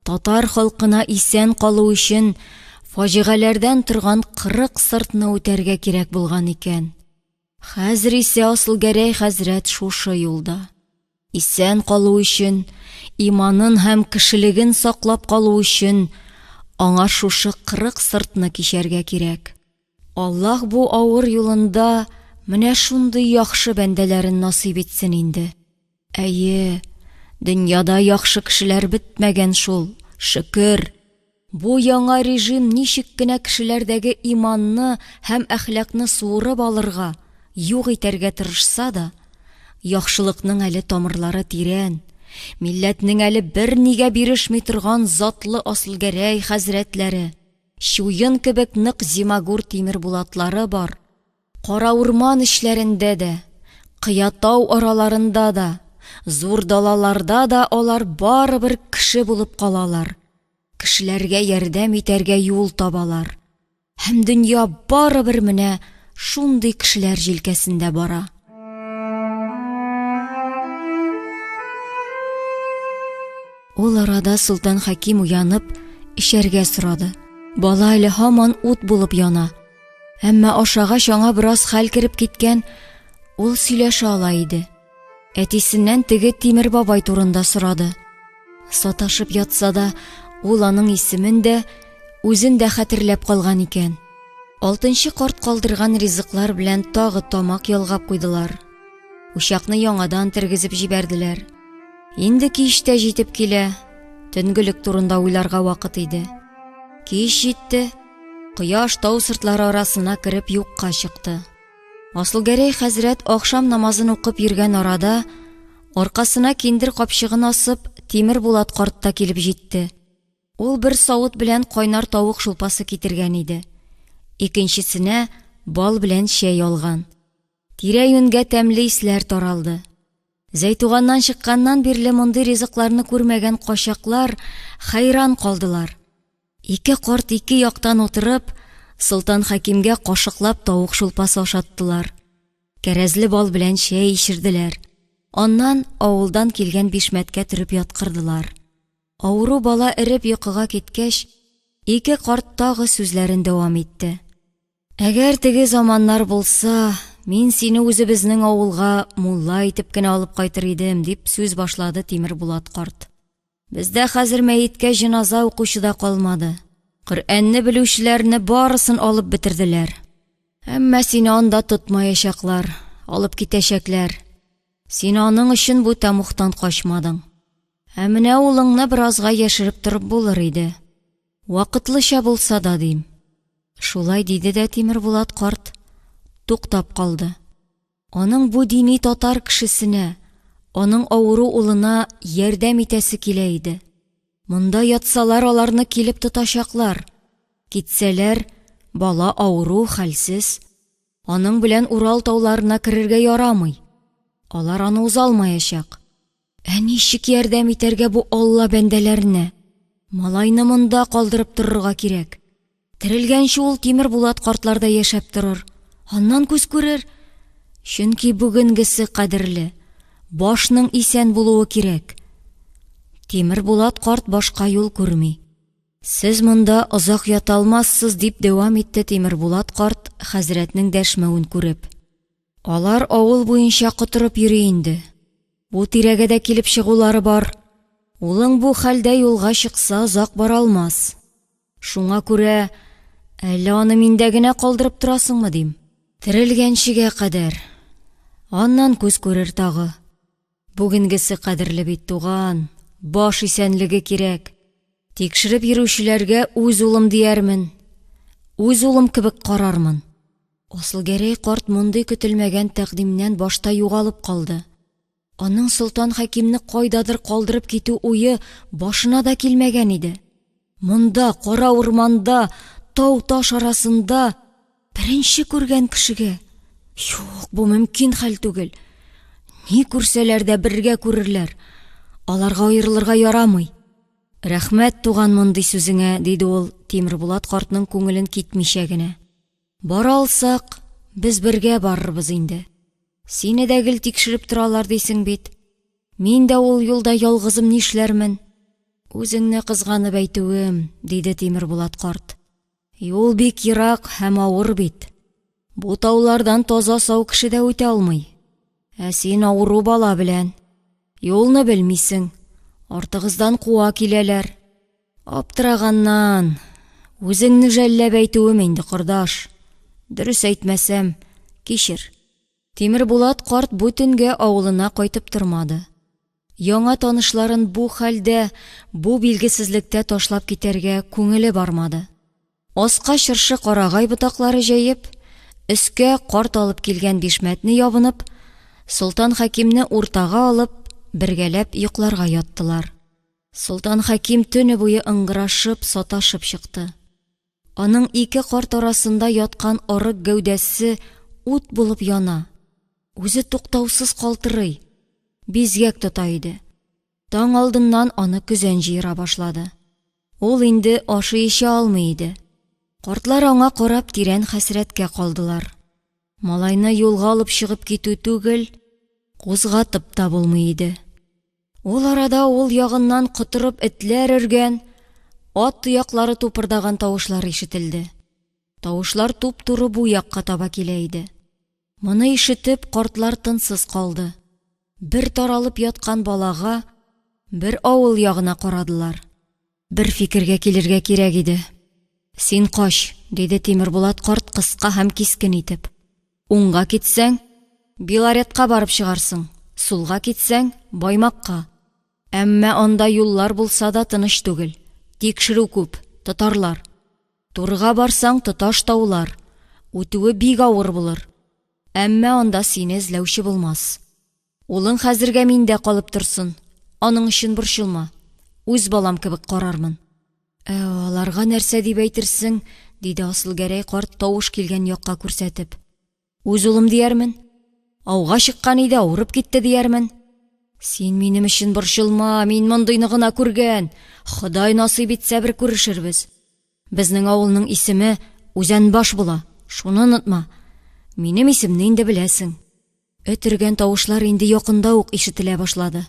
татар халкына исән калу өчен фаҗигаләрдән торган 40 сыртны үтәргә кирәк булган икән. Хәзер исә Асылгәрәй хәзрәт шушы юлда. Исән калу өчен, иманын һәм кешелеген саклап калу өчен аңа шушы 40 сыртны кичәргә кирәк. Аллаһ бу авыр юлында менә шундый яхшы бәндәләрен насыйп итсен инде. Әйе, дөньяда яхшы кешеләр бетмәгән шул, шөкер. Бу яңа режим ничек кенә кешеләрдәге иманны һәм әхлакны суырып алырга, юк итәргә тырышса да, яхшылыкның әле тамырлары тирән, милләтнең әле бернигә бирешми торган затлы Асылгәрәй хәзрәтләре, чуен кебек нык зимагур тимер булатлары бар. Кара урман эшләрендә дә, кыятау араларында да, зур далаларда да алар барыбер кеше булып калалар. Кешеләргә ярдәм итәргә юл табалар. Һәм дөнья барыбер менә шундый кешеләр җилкәсендә бара. Ул арада Солтан Хәким уянып, ишәргә сорады. Бала әле һаман ут булып яна. Әмма ашага шаңа бераз хәл кирип киткән, ул сөйләшә ала иде. Әтисеннән теге Тимер бабай турында сорады. Саташып ятса да, ул аның исемен дә, үзен дә хәтерләп калган икән. 6нчы карт калдырган ризыклар белән тагы тамак ялгап куйдылар. Учакны яңадан тергезеп җибәрделәр. Инде кич тә җитеп килә, төнгөлек турында уйларга вакыт иде. Кич җитте, кояш тау сыртлары арасына кереп юкка чыкты. Асылгәрәй хәзрәт ахшам намазын укып йөргән арада, аркасына киндер капчыгын асып, Тимер Булат карт та килеп җитте. Ул бер савыт белән кайнар тавык шулпасы китергән иде. Икенчесенә бал белән чәй алган. Тирә-юньгә тәмле исләр таралды. Зәйтуганнан чыкканнан бирле мондый ризыкларны күрмәгән качаклар хайран калдылар. Ике карт ике яктан утырып, Солтан Хәкимгә кашыклап тавык шулпасы ашаттылар. Кәрәзле бал белән чәй ишерделәр. Аннан авылдан килгән бишмәткә төреп яткырдылар. Авыру бала эреп йокыга киткәч, ике карт тагы сүзләрен дәвам итте. Әгәр теге заманнар булса, мин сине үзебезнең авылга мулла итеп кенә алып кайтыр идем, дип сүз башлады Тимер Булат карт. Бездә хәзер мәеткә җиназа укучы да калмады. Коръәнне белүчеләрне барысын алып бетерделәр. Әмма сине анда тотмаячаклар, алып китәчәкләр. Син аның өчен бу тәмухтан качмадың. Ә менә улыңны биразга яшереп торып булыр иде. Вакытлыча булса да дим. Шулай диде дә Тимер Булат карт туктап калды. Аның бу дини татар кешесенә, аның авыру улына ярдәм итәсе килә иде. Монда ятсалар аларны килеп тотачаклар. Китсәләр, бала авыру, хәлсез. Аның белән Урал тауларына керергә ярамый. Алар аны узалмаячак. Ә ничек ярдәм итәргә бу Алла бәндәләренә? Малайны монда калдырып торырга кирәк. Терелгәнче ул Тимер Булат картларда яшәп торыр. Аннан күз күрер. Чөнки бүгенгесе кадерле. Башның исән булуы кирәк. Тимер Булат карт башка юл күрми. Сез монда озак ята алмассыз, дип дәвам итте Тимер Булат карт хәзрәтнең дәшмәвен күреп. Алар авыл буенча котырып йөри инде. Бу тирәгә дә килеп чыгулары бар. Улың бу хәлдә юлга чыкса озак бара алмас. Шуңа күрә, әллә аны миндә генә калдырып торасыңмы дим. Терелгәнчегә кадәр. Аннан күз күрер тагы. Бүгенгесе кадерле бит туган. Баш исәнлеге кирәк. Тикшереп йөрүчеләргә үз улым диярмен. Үз улым кебек карармын. Асылгәрәй карт мондый көтелмәгән тәкъдимнән башта югалып калды. Аның Солтан Хәкимне кайдадыр калдырып китү уе башына да килмәгән иде. Монда, кара урманда, тау-таш арасында беренче күргән кешегә. Юк, бу мөмкин хәл түгел. Ни күрсәләр дә бергә күрерләр. Аларга аерылырга ярамый. Рәхмәт туган мондый сүзеңә, диде ул Тимер Булат картның күңелен китмичә генә. Бара алсак, без бергә барырбыз инде. Сине дә гел тикшереп торалар дисең бит. Мин дә ул юлда ялгызым нишләрмен? Үзеңне кызганып әйтүем, диде Тимербулат карт. Юл бик ерак һәм авыр бит. Бу таулардан таза сау кеше дә үтә алмый. Син авыру бала белән. Юлны белмисең. Артыгыздан куа киләләр. Аптыраганнан, үзеңне жәлләп әйтүем инде, кордаш. Дөрес әйтмәсәм, кичер. Тимербулат карт бүтенгә авылына кайтып тормады. Яңа танышларын бу хәлдә, бу билгесезлектә ташлап китәргә күңеле бармады. Аска чыршы карагай ботаклары җәеп, өскә карт алып килгән бишмәтне ябынып, Солтан Хәкимне уртага алып, бергәләп йокларга яттылар. Солтан Хәким төне буе ыңгырашып, саташып чыкты. Аның ике карт арасында яткан арык гәүдәсе ут булып яна. Үзе туктаусыз калтырый, бизгәк тота иде. Таң алдыннан аны көзән җыера башлады. Ул инде ашый-эчә алмый иде. Картлар аңа карап тирән хәсрәткә калдылар. Малайны юлга алып чыгып китү түгел, кузгатып та булмый иде. Ул арада ул ягыннан котырып этләр өргән, ат тояклары тупырдаган тавышлар ишетелде. Тавышлар туп-туры бу якка таба килә иде. Моны ишетеп картлар тынсыз калды. Бер таралып яткан балага, бер авыл ягына карадылар. Бер фикергә килергә кирәк иде. Син кач, диде Тимербулат карт кыска һәм кискен итеп. Уңга китсәң, Белоретка барып чыгарсың. Сулга китсәң, Баймакка. Әмма анда юллар булса да тыныч түгел. Тикшерү күп, тотарлар. Турыга барсаң, тоташ таулар. Үтүе бик авыр булыр. Әмма анда сине эзләүче булмас. Улың хәзергә миндә калып торсын. Аның өчен борчылма. Үз балам кебек карармын. Аларга нәрсә дип әйтерсең, диде Асылгәрәй карт тавыш килгән якка күрсәтеп. Үз улым диярмен. Ауга чыккан иде, авырып китте диярмен. Син минем өчен борчылма, мин мондыйны гына күргән. Ходай насыйп итсә бер күрешербез. Безнең авылның исеме Үзәнбаш була. Шуны онытма. Минем исемне инде беләсең. Өтергән тавышлар инде якында ук ишетелә башлады.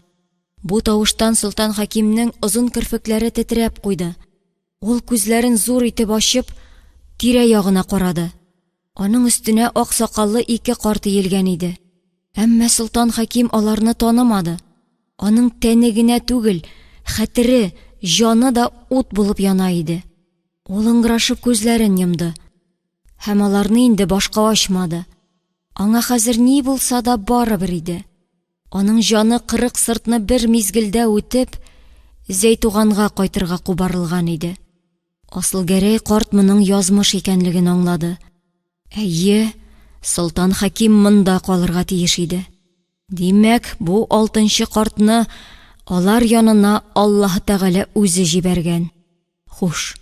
Бу тавыштан Солтан Хәкимнең озын кирпекләре тетрәп куйды. Ул күзләрен зур итеп ачып, тирә-ягына карады. Аның өстенә ак сакаллы ике карт иелгән иде. Әмма Солтан Хәким аларны танымады. Аның тәне генә түгел, хәтере, җаны да ут булып яна иде. Ул ыңгырашып күзләрен йомды. Һәм аларны инде башка ачмады. Аңа хәзер ни булса да барыбер иде. Аның җаны кырык сыртны бер мизгелдә үтеп, Зәйтуганга кайтырга кубарылган иде. Асылгәрәй карт моның язмыш икәнлеген аңлады. Әйе, Солтан Хәким монда калырга тиеш иде. Димәк, бу 6нчы картны алар янына Аллаһ Тәгалә үзе җибәргән. Хуш,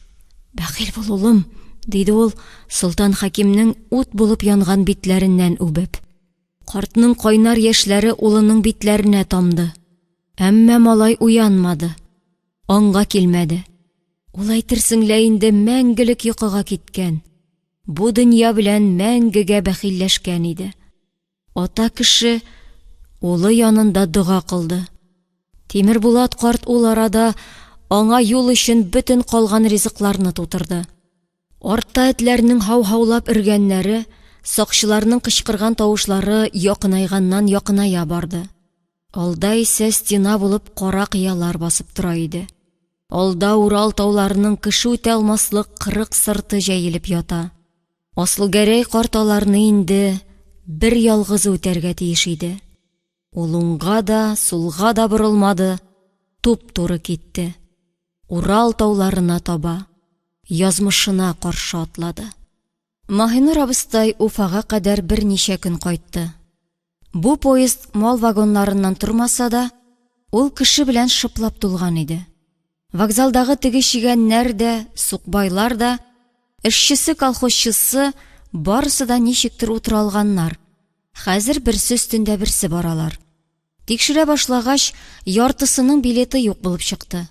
бәхил бул улым, диде ул Солтан Хәкимнең ут булып янган битләреннән үбеп. Картның кайнар яшьләре улының битләренә тамды. Әмма малай уянмады. Аңга килмәде. Ул әйтерсең лә инде мәңгелек йокыга киткән. Бу дөнья белән мәңгегә бәхилләшкән иде. Ата кеше улы янында дуга кылды. Тимербулат карт ул арада аңа юл өчен бөтен калган ризыкларны тутырды. Артта этләрнең һау-һаулап өргәннәре, сакчыларның кычкырган тавышлары якынайганнан якыная барды. Алда исә стена булып кара кыялар басып тора иде. Алда Урал тауларының кеше үтә алмаслык кырык сырты җәелеп ята. Асылгәрәй карт аларны инде бер ялгыз үтәргә тиеш иде. Ул уңга да, сулга да борылмады, туп-туры китте. Урал тауларына таба, язмышына каршы атлады. Маһинур абыстай Уфага кадәр берничә көн кайтты. Бу поезд мал вагоннарыннан тормаса да, ул кеше белән шыплап тулган иде. Вокзалдагы теге чигәннәр дә, сукбайлар да, эшчесе, колхозчысы барысы да ничектер утыра алганнар. Хәзер берсе өстендә берсе баралар. Тикшерә башлагач, яртысының билеты юк булып чыкты.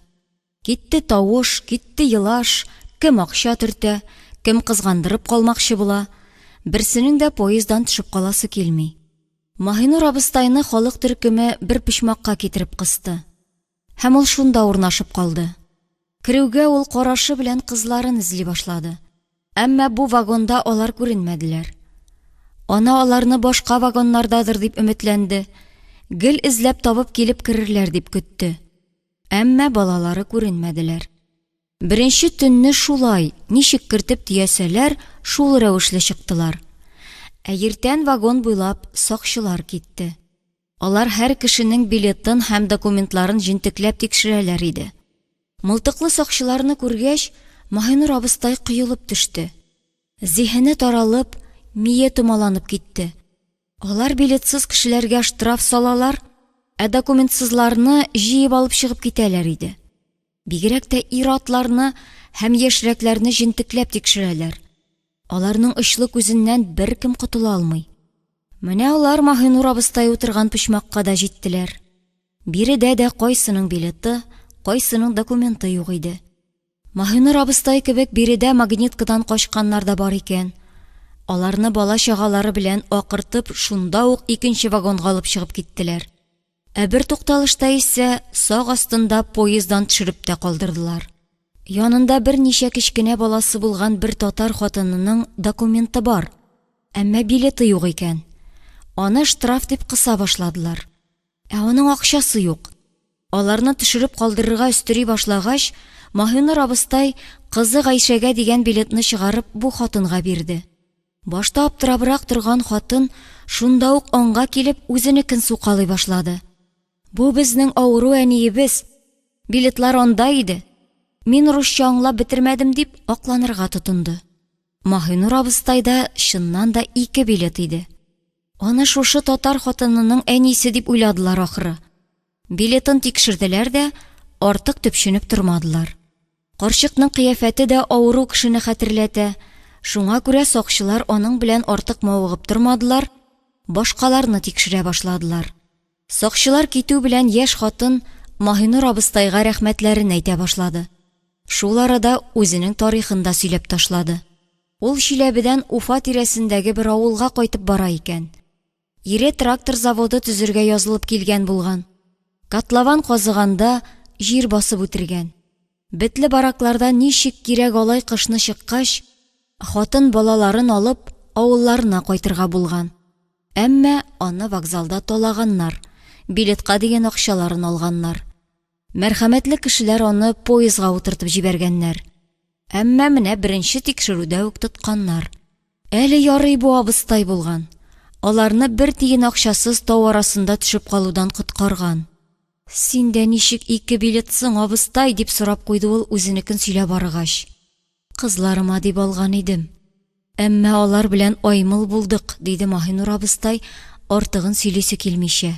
Китте тавыш, китте елаш, кем акча төртә, кем кызгандырып калмакчы була. Берсенең дә поезддан төшеп каласы килми. Маһинур абыстайны халык төркеме бер почмакка китереп кысты. Һәм ул шунда урнашып калды. Кирәүгә ул карашы белән кызларын эзли башлады. Әмма бу вагонда алар күренмәделәр. Ана аларны башка вагоннардадыр дип өметләнде. Гел эзләп табып килеп керерләр дип көтте. Әмма балалары күренмәделәр. Беренче төнне шулай, ничек кертеп тиясәләр, шул рәвешле чыктылар. Ертән вагон буйлап сакчылар китте. Алар һәр кешенең билетын һәм документларын җентекләп тикшерәләр иде. Мылтыклы сакчыларны күргәч, Маһинур абыстай кыелып төште. Зиһене таралып, мие томаланып китте. Алар билетсыз кешеләргә штраф салалар, документсызларны җыеп алып чыгып китәләр иде. Бигрәк тә ир-атларны һәм яшьрәкләрне җентекләп тикшерәләр. Аларның очлы күзеннән беркем котыла алмый. Менә алар Маһинур абыстай утырган почмакка да җиттеләр. Биредә дә кайсының билеты, кайсының документы юк иде. Маһинур абыстай кебек биредә магниткадан качканнар да бар икән. Аларны бала-чагалары белән акыртып шунда ук икенче вагонга алып чыгып киттеләр. Бер тукталышта исә сак астында поезддан төшереп тә калдырдылар. Янында берничә кечкенә баласы булган бер татар хатынының документы бар, әмма билеты юк икән. Аны штраф дип кыса башладылар. Аның акчасы юк. Аларны төшереп калдырырга өстери башлагач, Маһинур абыстай кызы Гайшәгә дигән билетны чыгарып бу хатынга бирде. Башта аптырабрак торган хатын шунда ук аңга килеп үзенекен сукалый башлады. Бу безнең авыру әниебез. Билетлар анда иде. Мин русча аңлап бетермәдем дип акланырга тотынды. Маһинур абыстайда чыннан да 2 билет иде. Аны шушы татар хатынының әнисе дип уйладылар ахыры. Билетын тикшерделәр дә, артык төпченеп тормадылар. Карчыкның кыяфәте дә авыру кешене хәтерләтә. Шуңа күрә сакчылар аның белән артык мавыгып тормадылар, башкаларны тикшерә башладылар. Сакчылар китү белән яшь хатын Маһинур абыстайга рәхмәтләрен әйтә башлады. Шул арада үзенең тарихын да сөйләп ташлады. Ул Чиләбедән Уфа тирәсендәге бер авылга кайтып бара икән. Ире трактор заводы төзергә язылып килгән булган. Котлован казыганда җир басып үтергән. Бетле баракларда ничек кирәк алай кышны чыккач, хатын балаларын алып авылларына кайтырга булган. Әмма аны вокзалда талаганнар, билетка дигән акчаларын алганнар. Мәрхәмәтле кешеләр аны поездга утыртып җибәргәннәр. Әмма менә беренче тикшерүдә үк тотканнар. Әле ярый бу абыстай булган. Аларны бер тиен акчасыз тау арасында төшеп калудан коткарган. Синдә ничек 2 билетсың, абыстай, дип сорап куйды ул үзенекен сөйләп баргач. Кызларыма дип алган идем. Әмма алар белән аймыл булдык, диде Маһинур абыстай, артыгын сөйлисе килмичә.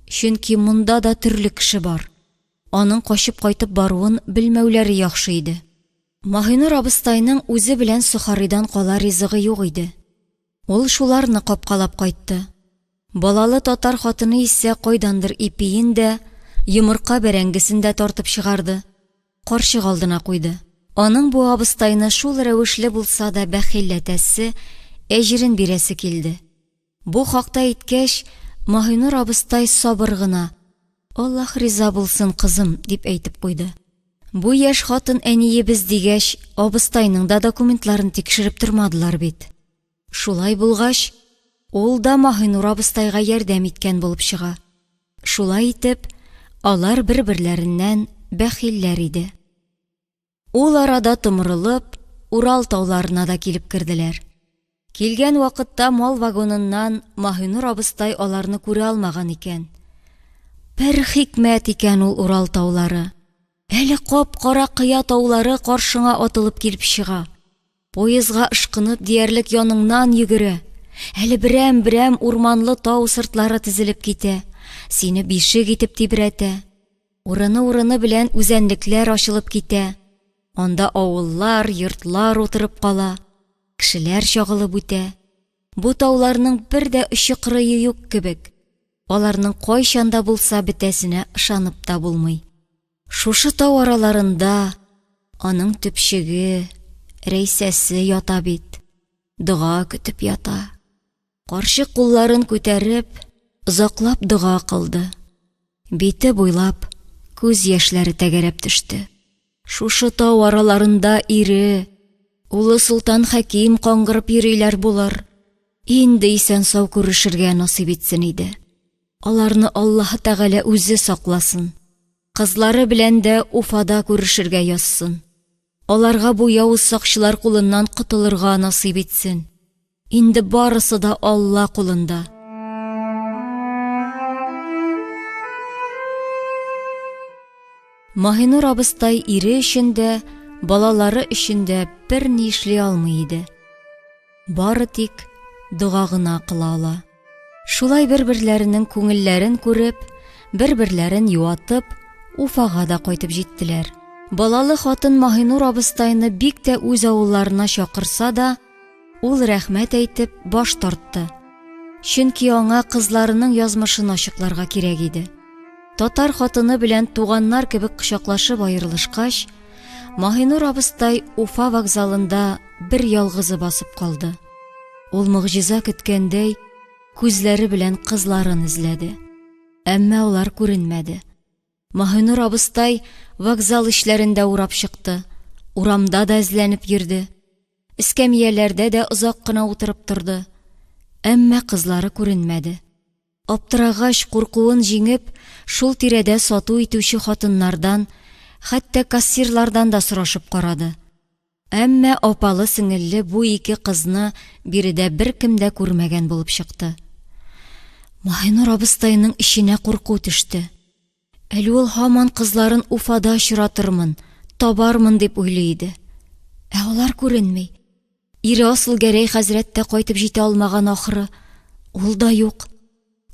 Чөнки монда да төрле кеше бар. Аның качып кайтып баруын белмәүләре яхшы иде. Маһинур абыстайның үзе белән Сухарыйдан кала ризыгы юк иде. Ул шуларны капкалап кайтты. Балалы татар хатыны исә кайдандыр ипиен дә, йомырка бәрәңгесен дә тартып чыгарды. Карчык алдына куйды. Аның бу абыстайны шул рәвешле булса да бәхилләтәсе, әҗерен бирәсе килде. Бу хакта әйткәч, Маһинур абыстай сабыр гына: "Аллаһ риза булсын, кызым", дип әйтеп куйды. Бу яшь хатын әниебез дигәч, абыстайның да документларын тикшереп тормадылар бит. Шулай булгач, ул да Маһинур абыстайга ярдәм иткән булып чыга. Шулай итеп, алар бер-берләреннән бәхилләр иде. Ул арада тымырылып, Урал тауларына да килеп керделәр. Килгән вакытта мал вагоныннан Маһинур абыстай аларны күрә алмаган икән. Бер хикмәт икән ул Урал таулары. Әле кап-кара кыя таулары каршыңа атылып килеп чыга. Поездга ышкынып диярлек яныңнан йөгерә. Әле берәм-берәм урманлы тау сыртлары тезелеп китә. Сине бишек итеп тибрәтә. Урыны белән үзәнлекләр ачылып китә. Анда авыллар, йортлар утырып кала. Кешеләр чагылып үтә. Бу тауларның бер дә очы-кырые юк кебек. Аларның кайчанда булса бетәсенә ышанып та булмый. Шушы тау араларында аның төпчеге, рәйсәсе ята бит. Дуга көтеп ята. Карчык кулларын күтәреп, озаклап дуга кылды. Бите буйлап күз яшьләре тәгәрәп төште. Шушы тау араларында ире, улы Солтан Хәким каңгырып йөриләр булыр. Инде исән сау күрешергә насыйп итсен иде. Аларны Аллаһ Тәгалә үзе сакласын. Кызлары белән дә Уфада күрешергә язсын. Аларга бу явыз сакчылар кулыннан котылырга насыйп итсен. Инде барысы да Алла кулында. Маһинур абыстай ире өчендә, балалары өчендә бер ни эшли алмый иде. Бары тик дуга гына кыла ала. Шулай бер-берләренең күңелләрен күреп, бер-берләрен юатып, Уфага да кайтып җиттеләр. Балалы хатын Маһинур абыстайны бик тә үз авылларына чакырса да, ул рәхмәт әйтеп баш тартты. Чөнки аңа кызларының язмышын ачыкларга кирәк иде. Татар хатыны белән туганнар кебек кочаклашып аерылышкач, Маһинур абыстай Уфа вокзалында бер ялгызы басып калды. Ул мөгъҗиза көткәндәй күзләре белән кызларын эзләде. Әмма алар күренмәде. Маһинур абыстай вокзал эшләрендә урап чыкты. Урамда да эзләнеп йөрде. Эскәмияләрдә дә озак кына утырып торды. Әмма кызлары күренмәде. Аптырагач, куркуын җиңеп, шул тирәдә сату итүче хатыннардан, хәтта кассирлардан да сорашып карады. Әмма апалы сеңелле бу ике кызны биредә беркем дә күрмәгән булып чыкты. Маһинур абыстайның ишенә курку төште. Әле ул һаман кызларын Уфада очратырмын, табармын дип уйлый иде. Ә алар күренми. Ире асыл Гәрәй хәзрәт тә кайтып җитә алмаган ахыры. Ул да юк.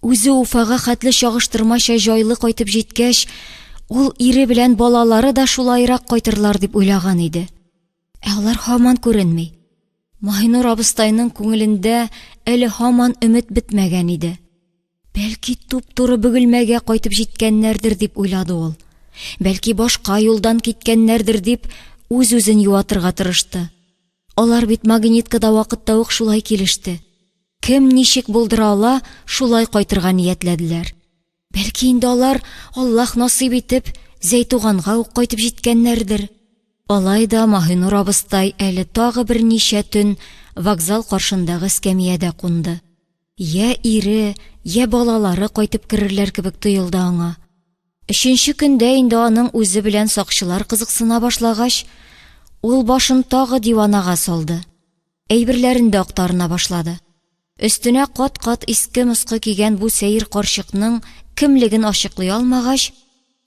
Үзе Уфага хәтле чагыштырмача җайлы кайтып җиткәч, ул ире белән балалары да шулайрак кайтырлар дип уйлаган иде. Ә алар һаман күренми. Маһинур абыстайның күңелендә әле һаман өмет бетмәгән иде. Бәлки туп-туры бөгелмәгә кайтып җиткәннәрдер дип уйлады ул. Бәлки башка юлдан киткәннәрдер дип үз-үзен юатырга тырышты. Алар бит магниткада вакытта ук шулай килеште. Кем ничек булдыра ала, шулай кайтырга ниятләделәр. Бәлки инде алар Аллаһ насыйп итеп Зәйтуганга ук кайтып җиткәннәрдер. Алай да Маһинур абыстай әле тагы бер ничә төн вокзал каршындагы эскәмиядә кунды. Я ире, я балалары кайтып керерләр кебек тоелды аңа. Өченче көндә инде аның үзе белән сакчылар кызыксына башлагач, ул башын тагы диванага салды. Әйберләрен дә актарына башлады. Өстенә кат-кат иске-мыскы кигән бу сәер карчыкның кемлеген ачыклый алмагач,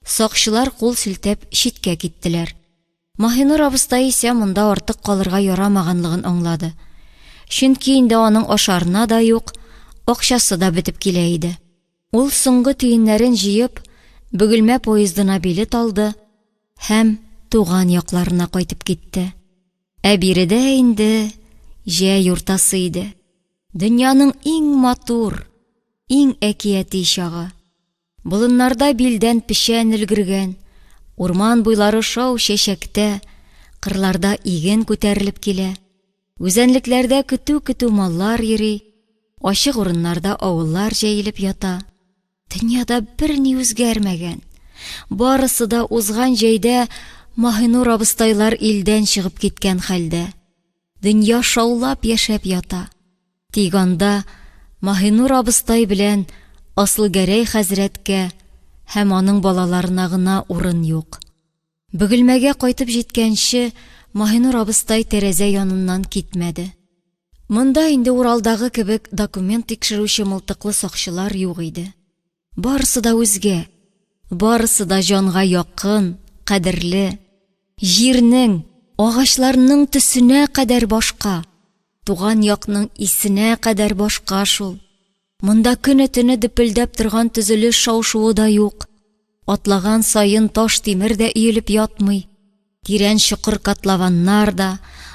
сакчылар кул силтәп читкә киттеләр. Маһинур абыстай исә монда артык калырга ярамаганлыгын аңлады. Чөнки инде аның ашарына да юк, акчасы да бетеп килә иде. Ул соңгы тиеннәрен җыеп, бөгелмә поездына билет алды һәм туган якларына кайтып китте. Ә биредә инде җәй уртасы иде. Дөньяның иң матур, иң әкияти чагы. Болыннарда билдән печән өлгергән, урман буйлары шау чәчәктә, кырларда иген күтәрелеп килә. Үзәнлекләрдә көтү-көтү маллар йөри, ачык урыннарда авыллар җәелеп ята. Дөньяда бер ни үзгәрмәгән. Барысы да узган җәйдә Маһинур абыстайлар илдән чыгып киткән хәлдә. Дөнья шаулап яшәп ята. Тик анда Маһинур абыстай белән Асыл Гәрәй хәзрәткә һәм аның балаларына гына урын юк. Бөгелмәгә кайтып җиткәнче Маһинур абыстай тәрәзә яныннан китмәде. Монда инде Уралдагы кебек документ тикшерүче мылтыклы сакчылар юк иде. Барысы да үзгә, барысы да җанга якын, кадерле. Җирнең, агачларның төсенә кадәр башка, туган якның исенә кадәр башка шул. Монда көне-төне дөпелдәп торган төзелеш шау-шуы да юк. Атлаган сайын таш тимер дә өелеп ятмый. Тирән чокыр котлованнар да,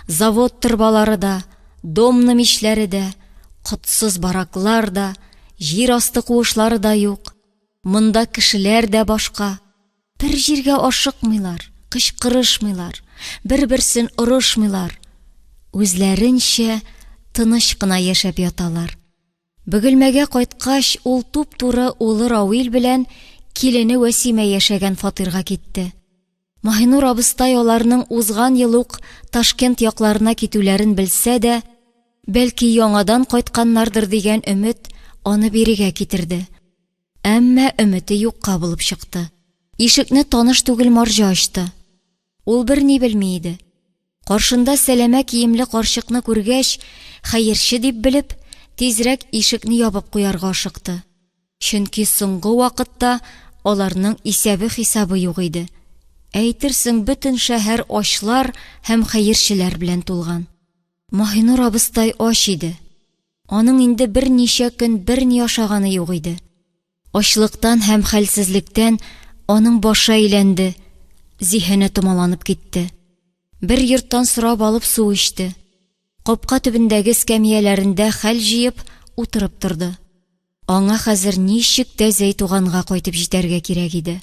завод торбалары да, домны мичләре дә, котсыз бараклар да, җир асты куышлары да юк. Монда кешеләр дә башка. Бер җиргә ашыкмыйлар, кычкырышмыйлар, бер-берсен орышмыйлар. Үзләренчә тыныч кына яшәп яталар. Бөгелмәгә кайткач, ул туп-туры улы Рауил белән килене Вәсимә яшәгән фатирга китте. Маһинур абыстай аларның узган ел ук Ташкент якларына китүләрен белсә дә, бәлки яңадан кайтканнардыр дигән өмет аны бирегә китерде. Әмма өмете юкка булып чыкты. Ишекне таныш түгел Марҗа ачты. Ул берни белми иде. Каршында сәләмә киемле карчыкны күргәч, хәерче дип белеп, тизрәк ишекне ябып куярга ашыкты. Чөнки соңгы вакытта аларның исәбе-хисабы юк иде. Әйтерсең, бөтен шәһәр ачлар һәм хәерчеләр белән тулган. Маһинур абыстай ач иде. Аның инде берничә көн берни ашаганы юк иде. Ачлыктан һәм хәлсезлектән аның башы әйләнде, зиһене томаланып китте. Бер йорттан сорап алып су эчте. Капка төбендәге эскәмияләрендә хәл җыеп утырып торды. Аңа хәзер ничек тә Зәйтуганга кайтып җитәргә кирәк иде.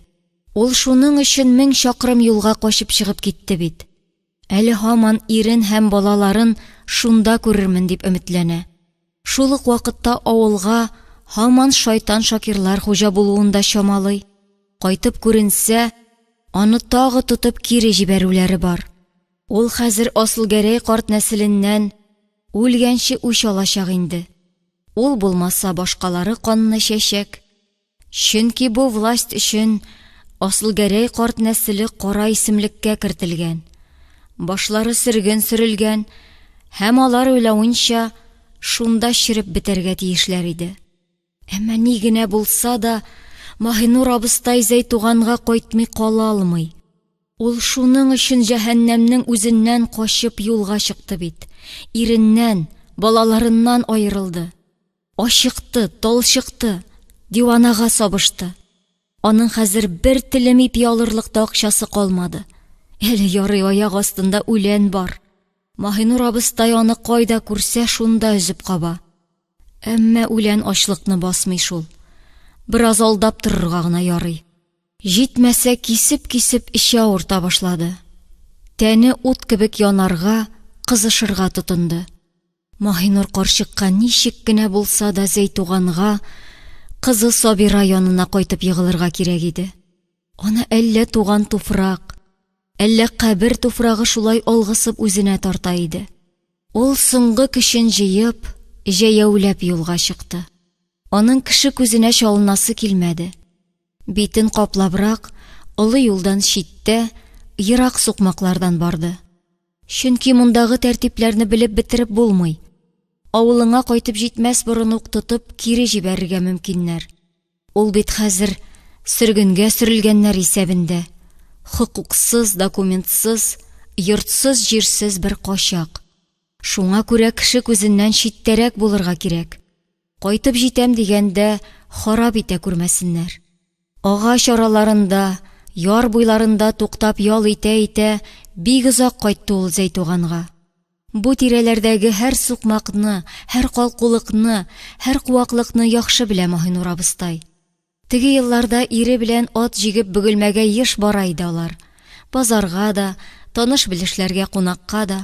Ул шуның өчен 1000 чакрым юлга качып чыгып китте бит. Әле һаман ирен һәм балаларын шунда күрермен дип өметләнә. Шул ук вакытта авылга һаман шайтан Шакирлар хуҗа булуында чамалый. Кайтып күренсә, аны тагы тотып кире җибәрүләре бар. Ул хәзер Асылгәрәй карт нәселеннән үлгәнче үч алачак инде. Ул булмаса башкалары канны чәчәк. Чөнки бу власть өчен Асылгәрәй карт нәселе кара исемлеккә кертелгән. Башлары сөргөн сөрелгән һәм алар уйлавынча шунда чиреп бетәргә тиешләр иде. Әмма ни генә булса да, Маһинур абыстай Зәйтуганга кайтмый кала алмый. Ул шуның өчен җәһәннәмнең үзеннән качып юлга чыкты бит. Иреннән, балаларыннан аерылды. Ашыкты, талчыкты, диванага сабышты. Аның хәзер бер телем ипи алырлык та акчасы калмады. Әле ярый аяк астында үлән бар. Маһинур абыстай аны кайда күрсә шунда өзеп каба. Әмма үлән ачлыкны басмый шул. Бераз алдап торырга гына ярый. Җитмәсә кисеп-кисеп эче авырта башлады. Тәне ут кебек янарга, кызышырга тотынды. Маһинур карчыкка ничек кенә булса да Зәйтуганга, кызы Сабира янына кайтып егылырга кирәк иде. Аны әллә туган туфрак, әллә кабер туфрагы шулай алгысып үзенә тарта иде. Ул соңгы көчен җыеп, җәяүләп юлга чыкты. Аның кеше күзенә чалынасы килмәде. Битен каплабрак, олы юлдан читтә, ерак сукмаклардан барды. Чөнки мондагы тәртипләрне белеп бетереп булмый. Авылыңа кайтып җитмәс борын ук тотып кире җибәрергә мөмкиннәр. Ул бит хәзер сөргөнгә сөрелгәннәр исәбендә. Хокуксыз, документсыз, йортсыз, җирсез бер качак. Шуңа күрә кеше күзеннән читтәрәк булырга кирәк. Кайтып җитәм дигәндә харап итә күрмәсеннәр. Агач араларында, яр буйларында туктап ял итә-итә, бик озак кайтты ул Зәйтуганга. Бу тирәләрдәге һәр сукмакны, һәр калкулыкны, һәр куаклыкны яхшы белә Маһинур абыстай. Теге елларда ире белән ат җигеп Бөгелмәгә еш бара иде алар. Базарга да, таныш белешләргә кунакка да.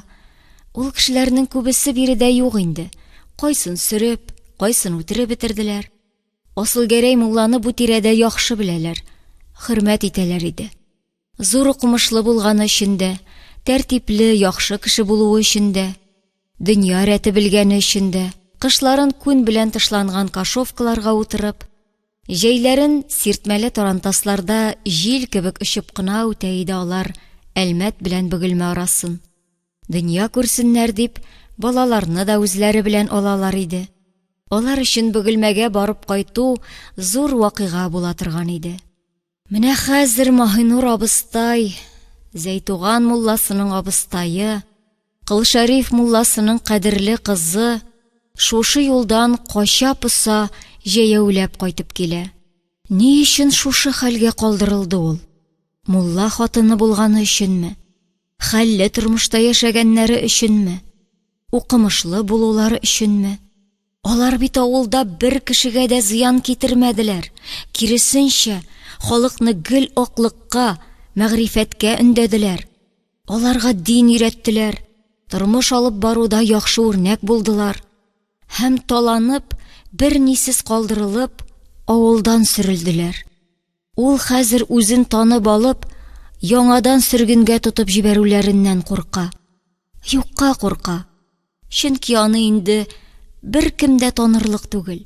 Ул кешеләрнең күбесе биредә юк инде. Кайсын сөреп, кайсын үтереп бетерделәр. Асылгәрәй мулланы бу тирәдә яхшы беләләр, хөрмәт итәләр иде. Зур укымышлы булганы өчен дә, тәртипле, яхшы кеше булуы өчен дә, дөнья рәте белгәне өчен дә, кышларын күн белән тышланган кашовкаларга утырып, җәйләрен сиртмәле тарантасларда җил кебек очып кына үтә иде алар Әлмәт белән Бөгелмә арасын. Дөнья күрсеннәр дип, балаларны да үзләре белән алалар иде. Алар өчен Бөгелмәгә барып кайту зур вакыйга була торган иде. Менә хәзер Маһинур абыстай, Зәйтуган мулласының абыстайы, Кылшариф мулласының кадерле кызы шушы юлдан кача-поса җәяүләп кайтып килә. Ни өчен шушы хәлгә калдырылды ул? Мулла хатыны булганы өченме? Хәлле тормышта яшәгәннәре өченме? Укымышлы булулары өченме? Алар бит авылда бер кешегә дә зыян китермәделәр. Киресенчә, халыкны гел аклыкка, мәгърифәткә өндәделәр. Аларга дин өйрәттеләр. Тормыш алып баруда яхшы үрнәк булдылар. Һәм таланып, бернисез калдырылып, авылдан сөрелделәр. Ул хәзер үзен танып алып, яңадан сөргенгә тотып җибәрүләреннән курка. Юкка курка. Чөнки аны инде беркем дә танырлык түгел.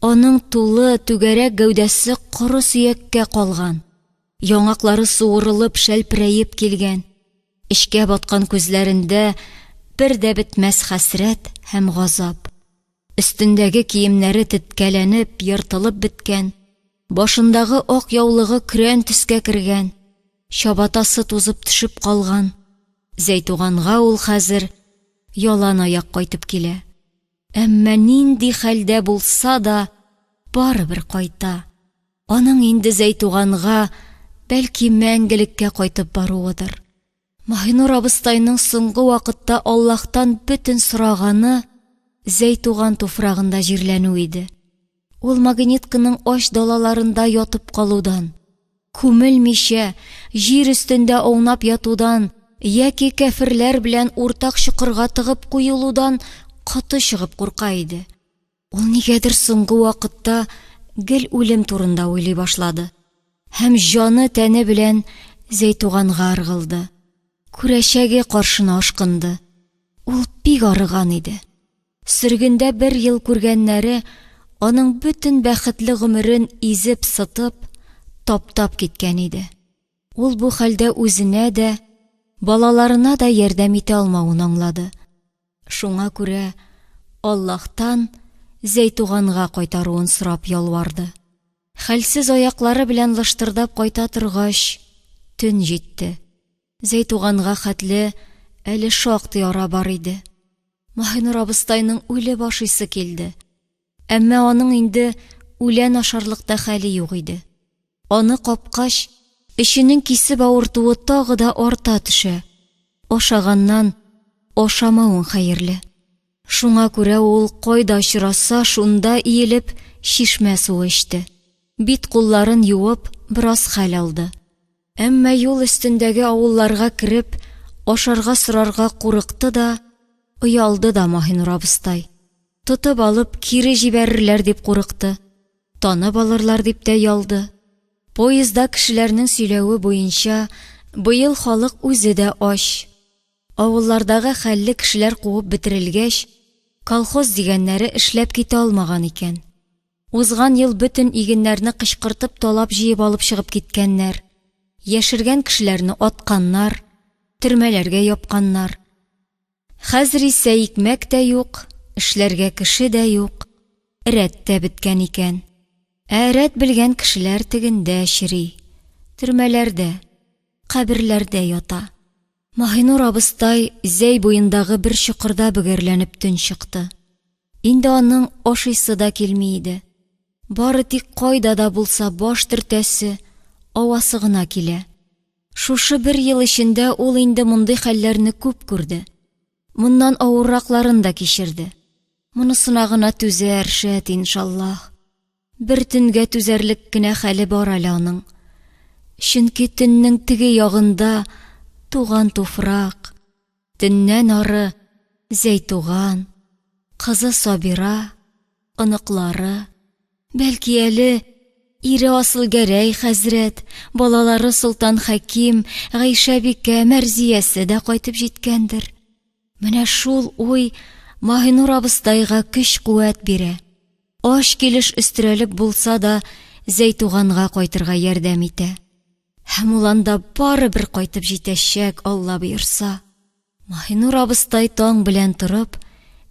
Аның тулы түгәрәк гәүдәсе коры сөяккә калган. Яңаклары суырылып, шәлпрәеп килгән. Эчкә баткан күзләрендә бер дә бетмәс хәсрәт һәм газап. Өстендәге киемнәре теткәләнеп, йыртылып беткән. Башындагы ак яулыгы көрән төскә кергән. Чабатасы тузып төшеп калган. Зәйтуганга ул хәзер ялан аяк кайтып килә. Әмма нинди хәлдә булса да, барыбер кайта. Аның инде Зәйтуганга бәлки мәңгелеккә кайтып баруыдыр. Маһинур абыстайның соңгы вакытта Аллаһтан бөтен сораганы Зәйтуган туфрагында җирләнү иде. Ул магнитканың аш далаларында ятып калудан, күмелмичә җир өстендә аунап ятудан яки кәфирләр белән уртак чокырга тыгып куелудан каты чыгып курка иде. Ул нигәдер соңгы вакытта гел үлем турында уйлый башлады. Һәм җаны тәне белән Зәйтуганга ыргылды. Күрәчәге каршына ашкынды. Ул бик арыган иде. Сөргендә 1 ел күргәннәре аның бөтен бәхетле гомерен изеп сытып, таптап киткән иде. Ул бу хәлдә үзенә дә, балаларына да ярдәм итә алмавын аңлады. Шуңа күрә Аллаһтан Зәйтуганга кайтаруын сорап ялварды. Хәлсез аяклары белән лыштырдап кайта торгач, төн җитте. Зәйтуганга хәтле әле шактый ара бар иде. Маһинур абыстайның үле башыйсы килде. Әмма аның инде үлән ашарлыкта хәле юк иде. Аны капкач, эшенең кисеп авыртуы тагы да арта төшә. Ашаганнан ашамавың хәерле. Шуңа күрә ул кайда очраса, шунда иелеп чишмә суы эчте. Бит кулларын юып, бераз хәл алды. Әмма юл өстендәге авылларга кереп, ашарга сорарга курыкты да, уялды да Маһинур абыстай. Тотып алып кире җибәрерләр дип курыкты. Танып алырлар дип тә ялды. Поездда кешеләрнең сөйләве буенча, быел халык үзе дә аш. Авыллардагы хәлле кешеләр куып бетерелгәч, колхоз дигәннәре эшләп китә алмаган икән. Узган ел бөтен игеннәрне кычкыртып талап җыеп алып чыгып киткәннәр. Яшергән кешеләрне атканнар, төрмәләргә япканнар. Хәзер исә икмәк тә юк, эшләргә кеше дә юк, рәт тә беткән икән. Рәт белгән кешеләр тегендә чери, төрмәләрдә, каберләрдә ята. Маһинур абыстай зәй буендагы бер чокырда бөгәрләнеп төн чыкты. Инде аның ашыйсы да килми иде. Бары тик кайда да булса баш төртәсе, авасы гына килә. Шушы 1 ел эчендә ул инде мондый хәлләрне күп күрде. Моннан авырракларын да кичерде. Монысына гына түзәр шәт иншаллаһ. Бер төнгә түзәрлек кенә хәле бар әле аның. Чөнки төннең теге ягында туган туфрак, төннән ары Зәйтуган, кызы Сабира, оныклары, бәлки әле ире Асылгәрәй хәзрәт, балалары Солтан Хәким, Гайшә бикә, Мәрзиясе дә кайтып җиткәндер. Менә шул уй Маһинур абыстайга көч-куәт бирә. Аш килеш өстерәлеп булса да Зәйтуганга кайтырга ярдәм итә. Һәм ул анда барыбер кайтып җитәчәк, Алла боерса. Маһинур абыстай таң белән торып,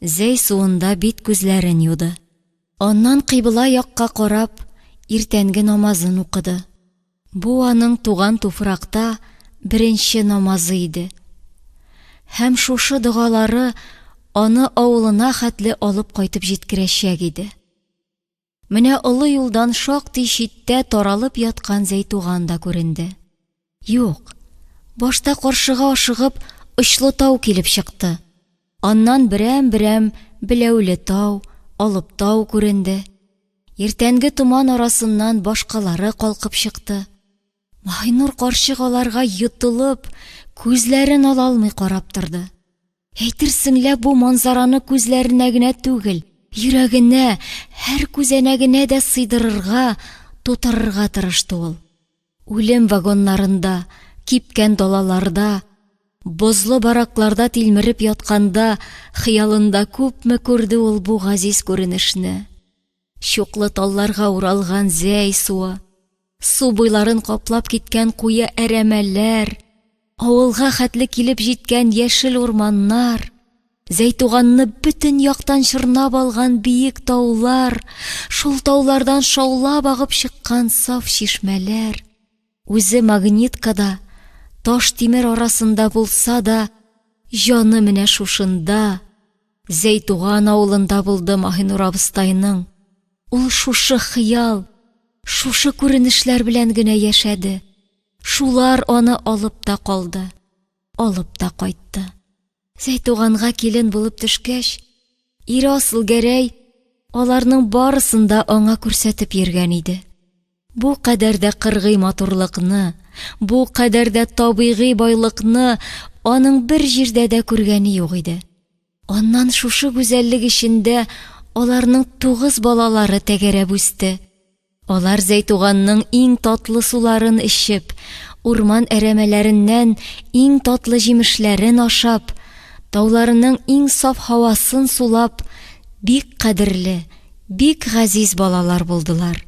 зәй суында бит күзләрен юды. Аннан кыйбла якка карап, иртәнге намазын укыды. Бу аның туган туфракта беренче намазы иде. Һәм шушы дугалары аны авылына хәтле алып кайтып җиткерәчәк иде. Менә олы юлдан шактый читтә таралып яткан Зәйтуган да күренде. Юк, башта каршыга ашыгып Очлы тау килеп чыкты. Аннан берәм-берәм Беләүле тау, Алып тау күренде. Иртәнге туман арасыннан башкалары калкып чыкты. Маһинур карчык аларга йотылып, күзләрен ала алмый карап торды. Әйтерсең лә бу манзараны күзләренә генә түгел, йөрәгенә, һәр күзәнәгенә дә сыйдырырга, тутырырга тырышты ул. Үлем вагоннарында, кипкән далаларда, бозлы баракларда тилмереп ятканда, хыялында күпме күрде ул бу газиз күренешне. Чуклы талларга уралган зәй суы, су буйларын каплап киткән куе әрәмәләр, авылга хәтле килеп җиткән яшел урманнар, Зәйтуганны бөтен яктан чорнап алган биек таулар, шул таулардан шаулап агып чыккан саф чишмәләр. Үзе магниткада, таш тимер арасында булса да, җаны менә шушында, Зәйтуган авылында булды Маһинур абыстайның. Ул шушы хыял, шушы күренешләр белән генә яшәде. Шулар аны алып та калды, алып та кайтты. Зәйтуганга килен булып төшкәч, ире асыл Гәрәй аларның барысын да аңа күрсәтеп йөргән иде. Бу кадәр дә кыргый матурлыкны, бу кадәр дә табигый байлыкны аның бер җирдә дә күргәне юк иде. Аннан шушы гүзәллек эчендә аларның 9 балалары тәгәрәп үсте. Алар Зәйтуганның иң татлы суларын эчеп, урман әрәмәләреннән иң татлы җимешләрен ашап, тауларының иң саф һавасын сулап, бик кадерле, бик газиз балалар булдылар.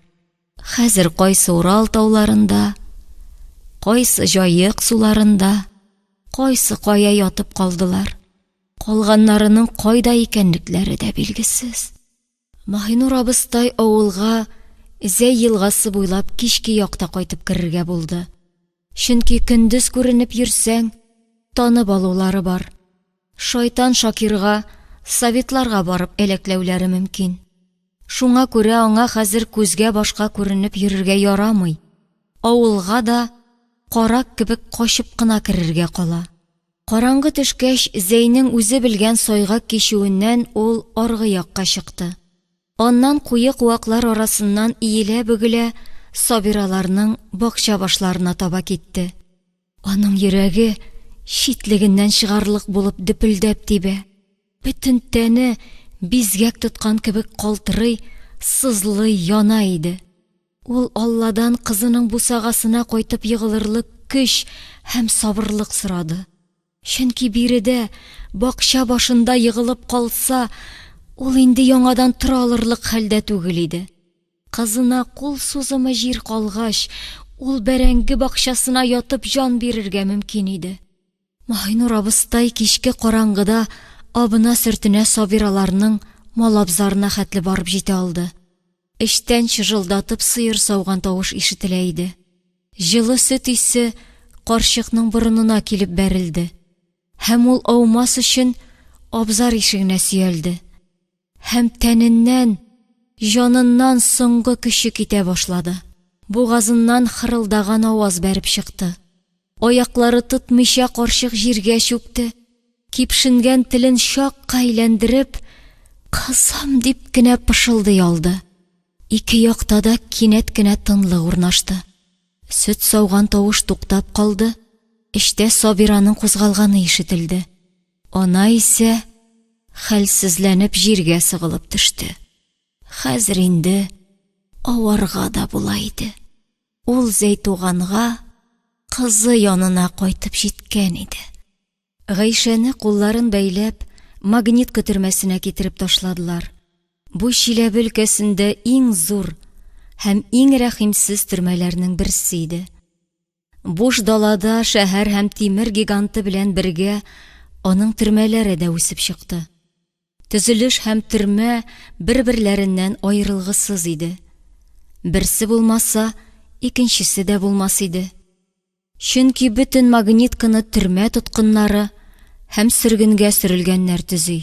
Хәзер кайсы Урал тауларында, кайсы Җаек суларында, кайсы кая ятып калдылар. Калганнарының кайда икәнлекләре дә билгесез. Маһинур абыстай авылга Зәй елгасы буйлап кичке якта кайтып керергә булды. Чөнки көндез күренеп йөрсәң, танып алулары бар. Шайтан Шакирга, советларга барып эләкләүләре мөмкин. Шуңа күрә аңа хәзер күзгә башка күренеп йөрергә ярамый. Авылга да карак кебек качып кына керергә кала. Караңгы төшкәч, Зәйнең үзе белгән сайга кичүеннән ул аргы якка чыкты. Аннан куе куаклар арасыннан иелә-бөгелә Сабираларның бакча башларына таба китте. Аның йөрәге читлегеннән чыгарлык булып дөпелдәп тибә. Бөтен тәне бизгәк тоткан кебек калтырый, сызлый, яна иде. Ул Алладан кызының бусагасына кайтып егылырлык көч һәм сабырлык сорады. Чөнки биредә бакча башында егылып калса, ул инде яңадан тора алырлык хәлдә түгел иде. Кызына кул сузымы җир калгач, ул бәрәңге бакчасына ятып җан бирергә мөмкин иде. Маһинур абыстай кичке караңгыда абына сөртенә Сабираларның малабзарына хәтле барып җитә алды. Эштән чыжылдатып сыер сауган тавыш ишетелә иде. Җылы сөт исе карчыкның борынына килеп бәрелде. Һәм ул аумас өчен абзар ишегенә сөялде. Һәм тәненнән, җаныннан соңгы көче китә башлады. Бугазыннан хырылдаган аваз бәреп чыкты. Аяклары тотмыйча карчык җиргә чүкте. Кипшенгән телен чакка әйләндереп, «Кызым» дип кенә пышылдый алды. Ике якта да кинәт кенә тынлык урнашты. Сөт сауган тавыш туктап калды. Эштә Сабираның кузгалганы ишетелде. Ана исә хәлсезләнеп җиргә сыгылып төште. Хәзер инде аварга да була иде. Ул Зәйтуганга кызы янына кайтып җиткән иде. Гайшәне кулларын бәйләп, магнит көтөрмәсенә китереп ташладылар. Бу Чиләбе өлкәсендә иң зур һәм иң рәхимсез төрмәләрнең берсе иде. Буш далада шәһәр һәм тимер гиганты белән бергә аның төрмәләре дә үсеп чыкты. Төзелеш һәм төрмә бер-берләреннән аерылгысыз иде. Берсе булмаса, икенчесе дә булмас иде. Чөнки бөтен магнитканы төрмә тоткыннары һәм сөргенгә сөрелгәннәр төзи.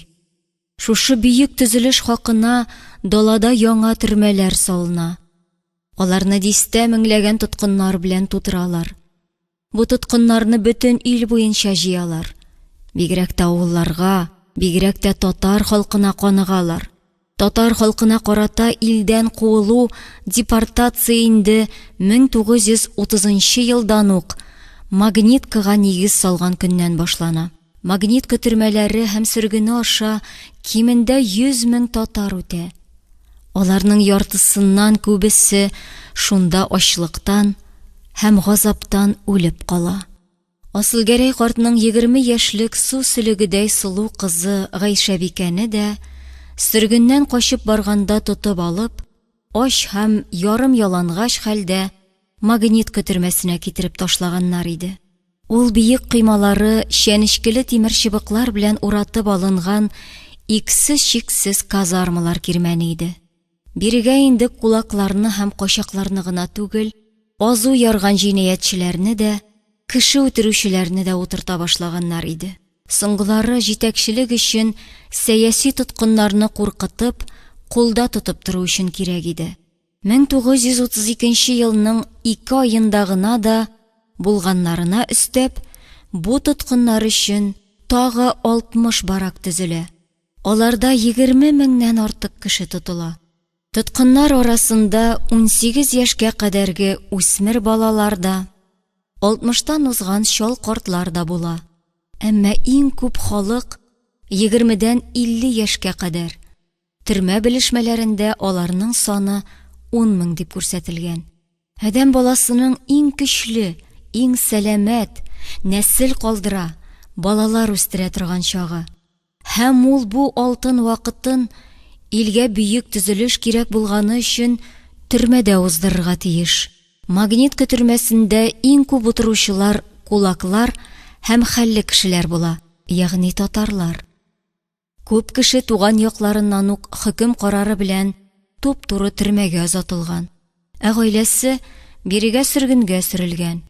Шушы биек төзелеш хакына далада яңа төрмәләр салына. Аларны дистә меңләгән тоткыннар белән тутыралар. Бу тоткыннарны бөтен ил буенча җыялар. Бигрәк тә авылларга, бигрәк тә татар халкына каныгалар. Татар халкына карата илдән куылу, депортация инде 1930 елдан ук магниткага нигез салган көннән башлана. Магнит көтөрмәләре һәм сөргене аша кимендә 100 000 татар үтә. Аларның яртысыннан күбесе шунда ачлыктан һәм газаптан үлеп кала. Асылгәрәй картның 20 яшьлек су сөлегедәй сылу кызы Гайшәбикәне дә сөргеннән качып барганда тотып алып, аш һәм ярым ялангач хәлдә магнит көтөрмәсенә китереп ташлаганнар иде. Ул биек кыймалары шәнечкеле тимер чыбыклар белән уратып алынган иксез-чиксез казармалар кирмәне иде. Бирегә инде кулакларны һәм качакларны гына түгел, азу ярган җинаятьчеләрне дә, кеше үтерүчеләрне дә утырта башлаганнар иде. Соңгылары җитәкчелек өчен сәяси тоткыннарны куркытып, кулда тотып тору өчен кирәк иде. 1932 елның 2 аенда гына да булганнарына өстәп, бу тоткыннар өчен тагы 60 барак төзелә. Аларда 20 меңнән артык кеше тотыла. Тоткыннар арасында 18 яшькә кадәрге үсмер балалар да, 60тан узган шал картлар да була. Әмма иң күп халык 20дән 50 яшькә кадәр. Төрмә белешмәләрендә аларның саны 10 мең дип күрсәтелгән. Адәм баласының иң көчле, иң сәламәт, нәсел калдыра, балалар үстерә торган чагы. Һәм ул бу алтын вакытын илгә бөек төзелеш кирәк булганы өчен төрмәдә уздырырга тиеш. Магнит көтөрмәсендә иң күп утыручылар кулаклар һәм хәлле кешеләр була, ягъни татарлар. Күп кеше туган якларыннан ук хөкем карары белән туп-туры төрмәгә озатылган. Гаиләсе бирегә сөргенгә сөрелгән.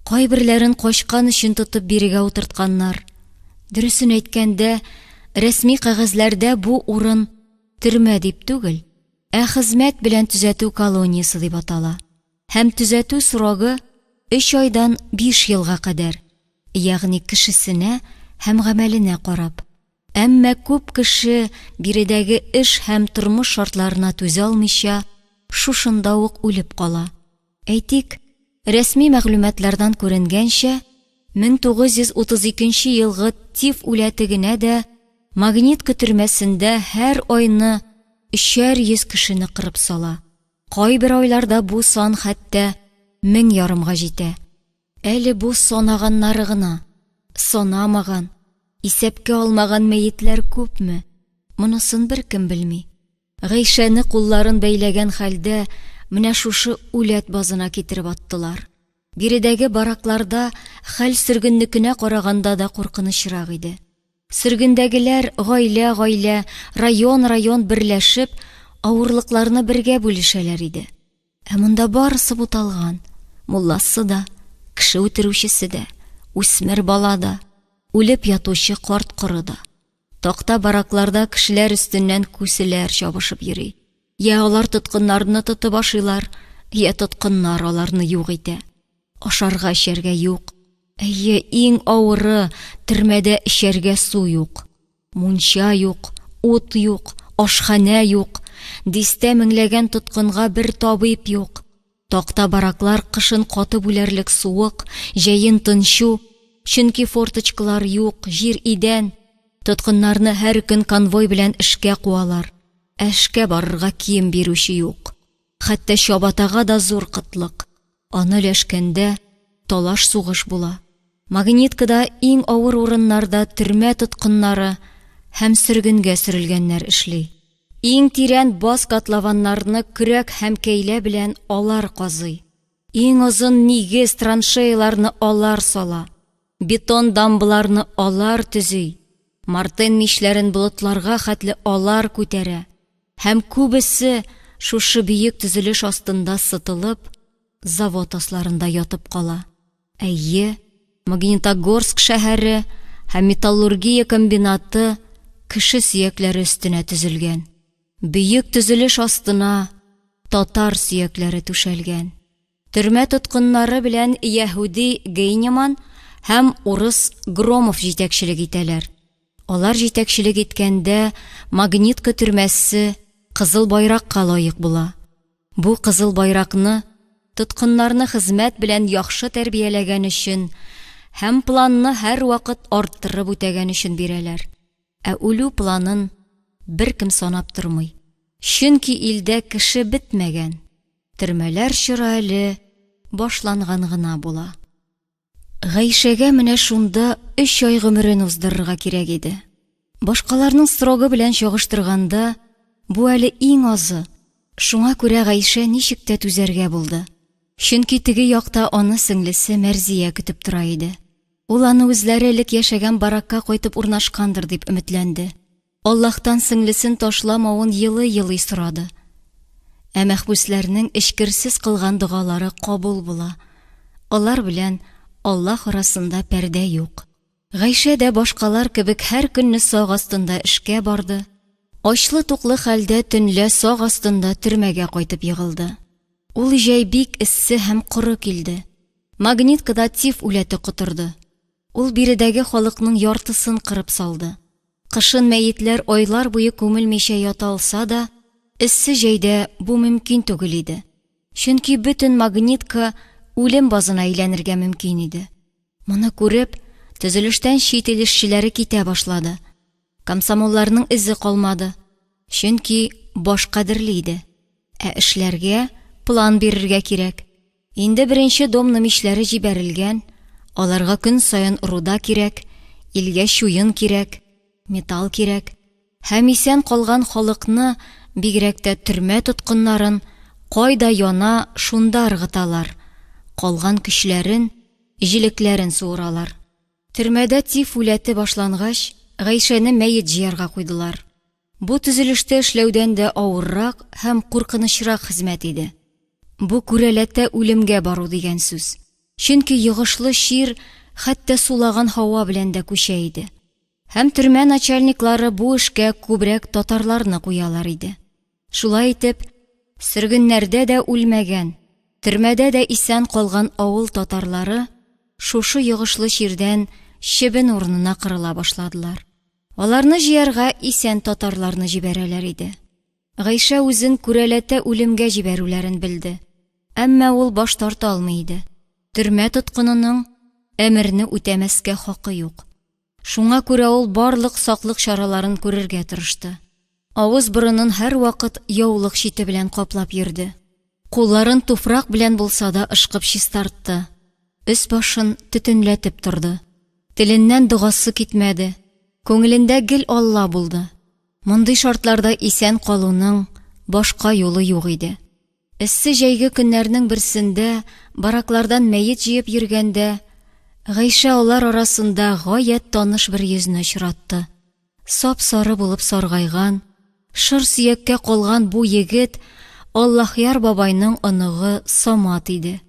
Кайберләрен качкан өчен тотып бирегә утыртканнар. Дөресен әйткәндә, рәсми кагазьләрдә бу урын төрмә дип түгел, хезмәт белән төзәтү колониясе дип атала. Һәм төзәтү срогы 3 айдан 5 елга кадәр, ягъни кешесенә һәм гамәленә карап. Әмма күп кеше биредәге эш һәм тормыш шартларына түзә алмыйча, шушында ук үлеп кала. Әйтик, рәсми мәгълүматлардан күренгәнчә, 1932 елгы тиф үләте генә дә магнит көтөрмәсендә һәр айны 300 кешене кырып сала. Кайбер айларда бу сан хәтта 1000 ярымга җитә. Әле бу санаганнары гына, санамаган, исәпкә алмаган мәетләр күпме? Монысын беркем белми. Гайшәне кулларын бәйләгән хәлдә менә шушы үләт базына китереп аттылар. Биредәге баракларда хәл сөргеннекенә караганда да куркынычрак иде. Сөргендәгеләр гаилә, район берләшеп авырлыкларны бергә бүлешәләр иде. Ә монда барысы буталган. Мулласы да, кеше үтерүчесе дә, үсмер бала да, үлеп ятучы карт-коры да. Такта баракларда кешеләр өстеннән күселәр чабышып йөри. Я алар тоткыннарны тотып ашыйлар, я тоткыннар аларны юк итә. Ашарга эчәргә юк. Әйе, иң авыры, төрмәдә эчәргә су юк. Мунча юк, ут юк, ашханә юк. Дистә меңләгән тоткынга бер табип юк. Такта бараклар кышын катып үләрлек суык, җәен тынчу, чөнки форточкалар юк, җир идән. Тоткыннарны һәр көн конвой белән эшкә куалар. Эшкә барырга кием бирүче юк. Хәтта чабатага да зур кытлык. Аны ләшкәндә талаш сугыш була. Магниткада иң авыр урыннарда төрмә тоткыннары һәм сөргенгә сөрелгәннәр эшли. Иң тирән баз катлаваннарны көрәк һәм кәйлә белән алар казый. Иң озын нигез траншеяларны алар сала. Бетон дамбаларны алар төзи. Мартын мишләрен болытларга хәтле алар күтәрә. Һәм күбесе шушы биек төзелеш астында сытылып, завод асларында ятып кала. Әйе, Магнитогорск шәһәре һәм металлургия комбинаты кеше сөякләре өстенә төзелгән. Биек төзелеш астына татар сөякләре түшәлгән. Төрмә тоткыннары белән Яһуди Гейнеман һәм урыс Громов җитәкчелек итәләр. Алар җитәкчелек иткәндә магнит көтөрмәсе кызыл байракка лаек була. Бу кызыл байракны тоткыннарны хезмәт белән яхшы тәрбияләгән өчен һәм планны һәр вакыт арттырып үтәгән өчен бирәләр. Ә үлү планын беркем санап тормый. Чөнки илдә кеше бетмәгән. Төрмәләр чоры әле башланган гына була. Гайшәгә менә шунда 3 ай гомерен уздырырга кирәк иде. Башкаларның срогы белән чагыштырганда, бу әле иң азы. Шуңа күрә Гайшә ничек тә түзәргә булды. Чөнки теге якта аны сеңлесе Мәрзия көтеп тора иде. Ул аны үзләре элек яшәгән баракка кайтып урнашкандыр дип өметләнде. Аллаһтан сеңлесен ташламавын йылый сорады. Ә мәхбүсләрнең эчкерсез кылган дугалары кабул була. Алар белән Аллаһ арасында пәрдә юк. Гайшә дә башкалар кебек һәр көнне саг астында эшкә барды. Ачлы-туклы хәлдә төнлә саг астында төрмәгә кайтып егылды. Ул җәй бик эссе һәм коры килде. Магниткада тиф үләте котырды. Ул биредәге халыкның яртысын кырып салды. Кышын мәетләр айлар буе күмелмичә ята алса да, эссе җәйдә бу мөмкин түгел иде. Чөнки бөтен Магнитка үлем базына әйләнергә мөмкин иде. Моны күреп, төзелештән чит ил эшчеләре китә башлады. Комсомолларның эзе калмады. Чөнки баш кадерле иде. Ә эшләргә план бирергә кирәк. Инде беренче домны мишләре җибәрелгән, аларга көн саен руда кирәк, илгә чуен кирәк, металл кирәк. Һәм исән калган халыкны, бигрәк тә төрмә тоткыннарын, кайда яна, шунда ыргыталар. Калган көчләрен, җилекләрен суыралар. Төрмәдә тиф үләте башлангач, Гайшәне мәйет җыярга куйдылар. Бу төзелештә эшләүдән дә авыррак һәм куркынычрак хезмәт иде. Бу күрәләтә үлемгә бару дигән сүз. Чөнки йогышлы чир хәтта сулаган һава белән дә күчә иде. Һәм төрмә начальниклары бу эшкә күбрәк татарларны куялар иде. Шулай итеп, сөргеннәрдә дә үлмәгән, төрмәдә дә исән калган авыл татарлары шушы йогышлы чирдән чебен урынына кырыла башладылар. Аларны җыярга исән татарларны җибәрәләр иде. Гайшә үзен күрәләтә үлемгә җибәрүләрен белде. Әмма ул баш тарта алмый иде. Төрмә тоткынының әмерне үтәмәскә хакы юк. Шуңа күрә ул барлык саклык чараларын күрергә тырышты. Авыз борынын һәр вакыт яулык чите белән каплап йөрде. Кулларын туфрак белән булса да ышкып чистартты. Өс башын төтенләтеп торды. Теленнән дугасы китмәде. Күңелендә гел Алла булды. Мондый шартларда исән калуның башка юлы юк иде. Эссе җәйге көннәрнең берсендә бараклардан мәйет җыеп йөргәндә, Гайшә алар арасында гаять таныш бер йөзне очратты. Сап-сары булып саргайган, шыр сөяккә калган бу егет Аллаһяр бабайның оныгы Самат иде.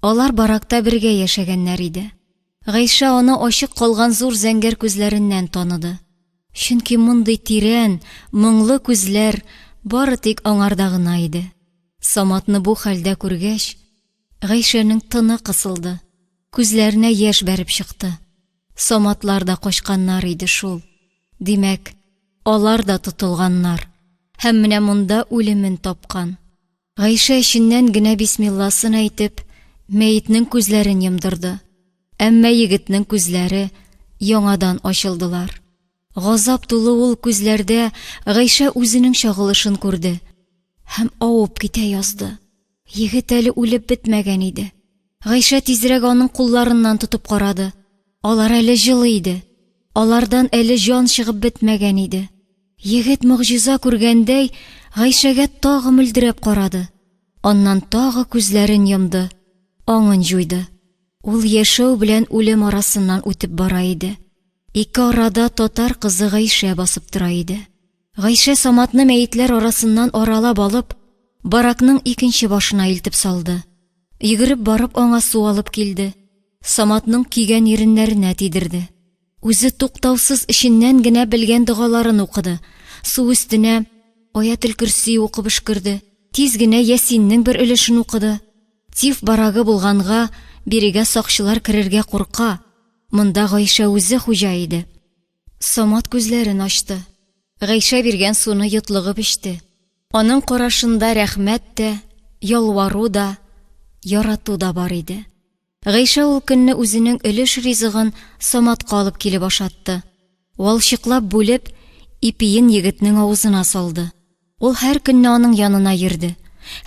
Алар баракта бергә яшәгәннәр иде. Гайшә аны ачык калган зур зәңгәр күзләреннән таныды. Чөнки мондый тирән, моңлы күзләр бары тик аңарда гына иде. Саматны бу хәлдә күргәч, Гайшәнең тыны кысылды. Күзләренә яшь бәреп чыкты. Саматлар да качканнар иде шул. Димәк, алар да тотылганнар. Һәм менә монда үлемен тапкан. Гайшә эченнән генә бисмилласын әйтеп, мәетнең күзләрен йомдырды. Әмма егетнең күзләре яңадан ачылдылар. Газап тулы ул күзләрдә Гайшә үзенең чагылышын күрде. Һәм авып китә язды. Егет әле үлеп бетмәгән иде. Гайшә тизрәк аның кулларыннан тотып карады. Алар әле җылы иде. Алардан әле җан чыгып бетмәгән иде. Егет мөгъҗиза күргәндәй Гайшәгә тагы мөлдерәп карады. Аннан тагы күзләрен йомды. Аңын җуйды. Ул яшәү белән үлем арасыннан үтеп бара иде. Ике арада татар кызы Гайшә басып тора иде. Гайшә Саматны мәетләр арасыннан аралап алып, баракның икенче башына илтеп салды. Йөгереп барып аңа су алып килде. Саматның кигән иреннәренә тидерде. Үзе туктаусыз эченнән генә белгән дугаларын укыды. Су өстенә Аятел Көрси укып эшкерде. Тиз генә Ясинның бер өлешен укыды. Тиф барагы булганга, бирегә сакчылар керергә курка. Монда Гайшә үзе хуҗа иде. Самат күзләрен ачты. Гайшә биргән суны йотлыгып эчте. Аның карашында рәхмәт тә, ялвару да, ярату да бар иде. Гайша ул көнне үзенең өлеш ризыгын Саматка алып килеп ашатты. Валчыклап бүлеп, ипиен егетнең авызына салды. Ул һәр көнне аның янына йөрде.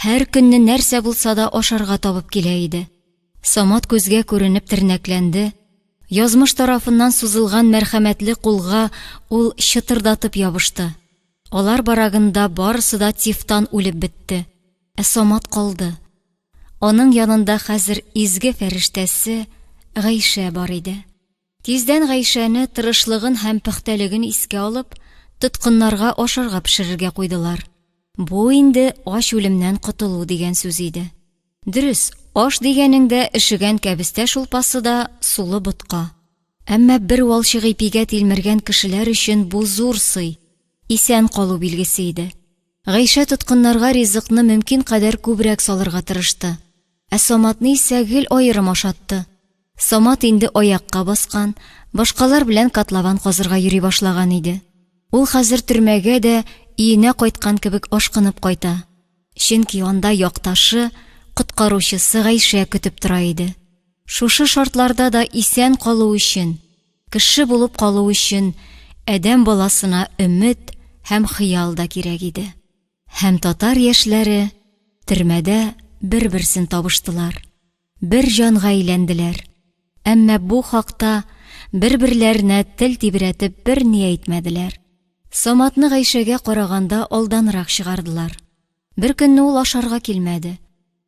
Һәр көнне нәрсә булса да ашарга табып килә иде. Самат күзгә күренеп тернәкләнде. Язмыш тарафыннан сузылган мәрхәмәтле кулга ул чытырдатып ябышты. Алар барагында барысы да тифтан үлеп бетте. Самат калды. Аның янында хәзер изге фәрештәсе Гайша бар иде. Тиздән Гайшаны тырышлыгын һәм пөхтәлеген искә алып, тоткыннарга ашарга пешерергә куйдылар. Бу инде аш үлемнән котылу дигән сүз иде. Дөрес, аш дигәнең дә эшегән кәбестә шулпасы да сулы ботка. Әмма бер валчык ипигә тилмергән кешеләр өчен бу зур сый, исән калу билгесе иде. Гайша тоткыннарга ризыкны мөмкин кадәр күбрәк салырга тырышты. Саматны исә гел аерым ашатты. Самат инде аякка баскан, башкалар белән котлован казырга йөри башлаган иде. Ул хәзер төрмәгә дә иенә кайткан кебек ашкынып кайта. Чөнки анда якташы, коткаручысы Гайша көтеп тора иде. Шушы шартларда да исән калу өчен, кеше булып калу өчен адәм баласына өмет һәм хыял да кирәк иде. Һәм татар яшьләре төрмәдә бер-берсен табыштылар. Бер җанга әйләнделәр. Әмма бу хакта бер-берләренә тел тибрәтеп берни әйтмәделәр. Саматны Гайшәгә караганда алданрак чыгардылар. Бер көнне ул ашарга килмәде.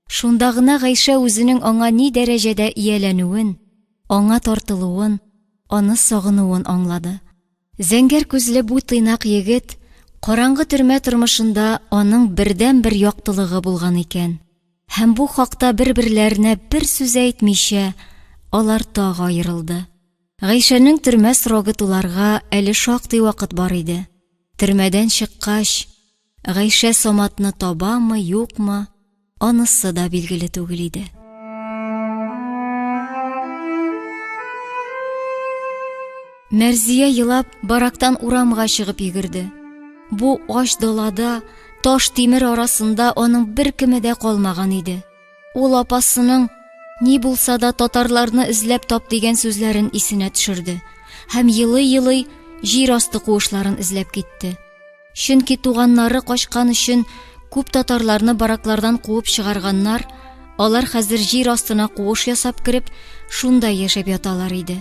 Шунда гына Гайша үзенең аңа ни дәрәҗәдә ияләнүен, аңа тартылуын, аны сагынуын аңлады. Зәңгәр күзле бу тыйнак егет караңгы төрмә тормышында аның бердән-бер яктылыгы булган икән. Һәм бу хакта бер-берләренә бер сүз әйтмичә, алар тагы аерылды. Гайшаның төрмә срогы туларга әле шактый вакыт бар иде. Төрмәдән чыккач, Гайша Саматны табамы, юкмы, анысы да билгеле түгел иде. Мәрзия елап барактан урамга чыгып йөгерде. Бу аш далада, таш тимер арасында аның бер кеме дә калмаган иде. Ул апасының ни булса да татарларны эзләп тап дигән сүзләрен исенә төшерде. Һәм елый-елый җир асты куышларын эзләп китте. Чөнки туганнары качкан өчен күп татарларны бараклардан куып чыгарганнар, алар хәзер җир астына куыш ясап кирип, шунда яшәп яталар иде.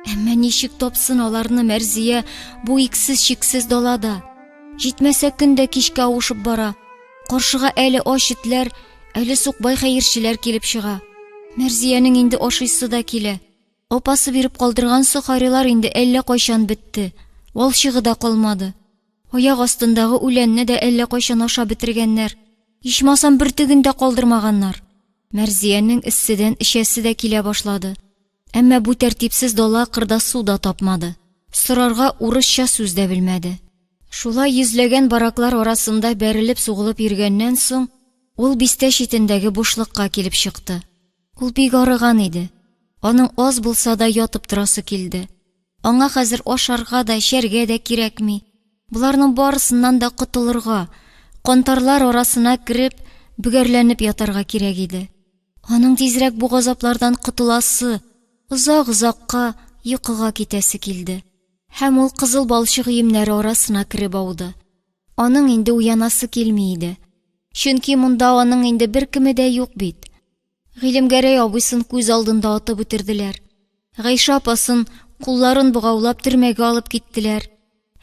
Әмма ничек тапсын аларны Мәрзия бу иксез-чиксез далада? Җитмәсә көндә кичкә авышып бара. Каршыга әле аш итләр, әле сукбай хәерчеләр килеп чыга. Мәрзиянең инде ашыйсы да килә. Апасы биреп калдырган сухарилар инде әллә кайчан бетте. Валчыгы да калмады. Аяк астындагы үләнне дә әллә кайчан ашап бетергәннәр. Ичмасам бөртеген дә калдырмаганнар. Мәрзиянең эсседән эчәсе дә килә башлады. Әмма бу тәртипсез дала кырда су да тапмады. Сорарга урысча сүз дә белмәде. Шулай йөзләгән бараклар арасында бәрелеп сугылып йөргәннән соң, ул бистә читендәге бушлыкка килеп чыкты. Ул бик арыган иде. Аның аз булса да ятып торасы килде. Аңа хәзер ашарга да, эчәргә дә кирәкми. Буларның барысыннан да котылырга, кантарлар арасына кирип, бүгәрләнеп ятарга кирәк иде. Аның тизрәк бу газаплардан котыласы, озак-озакка йокыга китәсе килде. Һәм ул кызыл балчык йемнәре арасына кирип ауды. Аның инде уянасы килми иде. Чөнки монда аның инде бер кеме дә юк бит. Гыйлемгәрәй абыйсын күз алдында атып үтерделәр. Гайша апасын кулларын бугаулап төрмәгә алып киттеләр.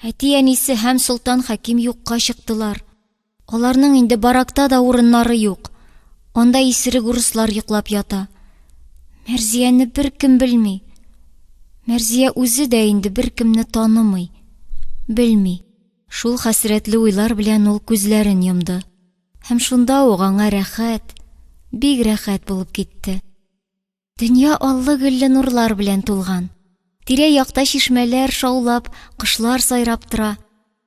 Әти-әнисе һәм Солтан Хәким юкка чыктылар. Аларның инде баракта да урыннары юк. Анда исерек урыслар йоклап ята. Мәрзияне бер кем белми. Мәрзия үзе дә инде бер кемне танымый, белми. Шул хәсрәтле уйлар белән ул күзләрен йомды. Һәм шунда ук аңа рәхәт, бик рәхәт булып китте. Дөнья аллы-гөлле нурлар белән тулган. Тирә-якта чишмәләр шаулап, кошлар сайрап тора.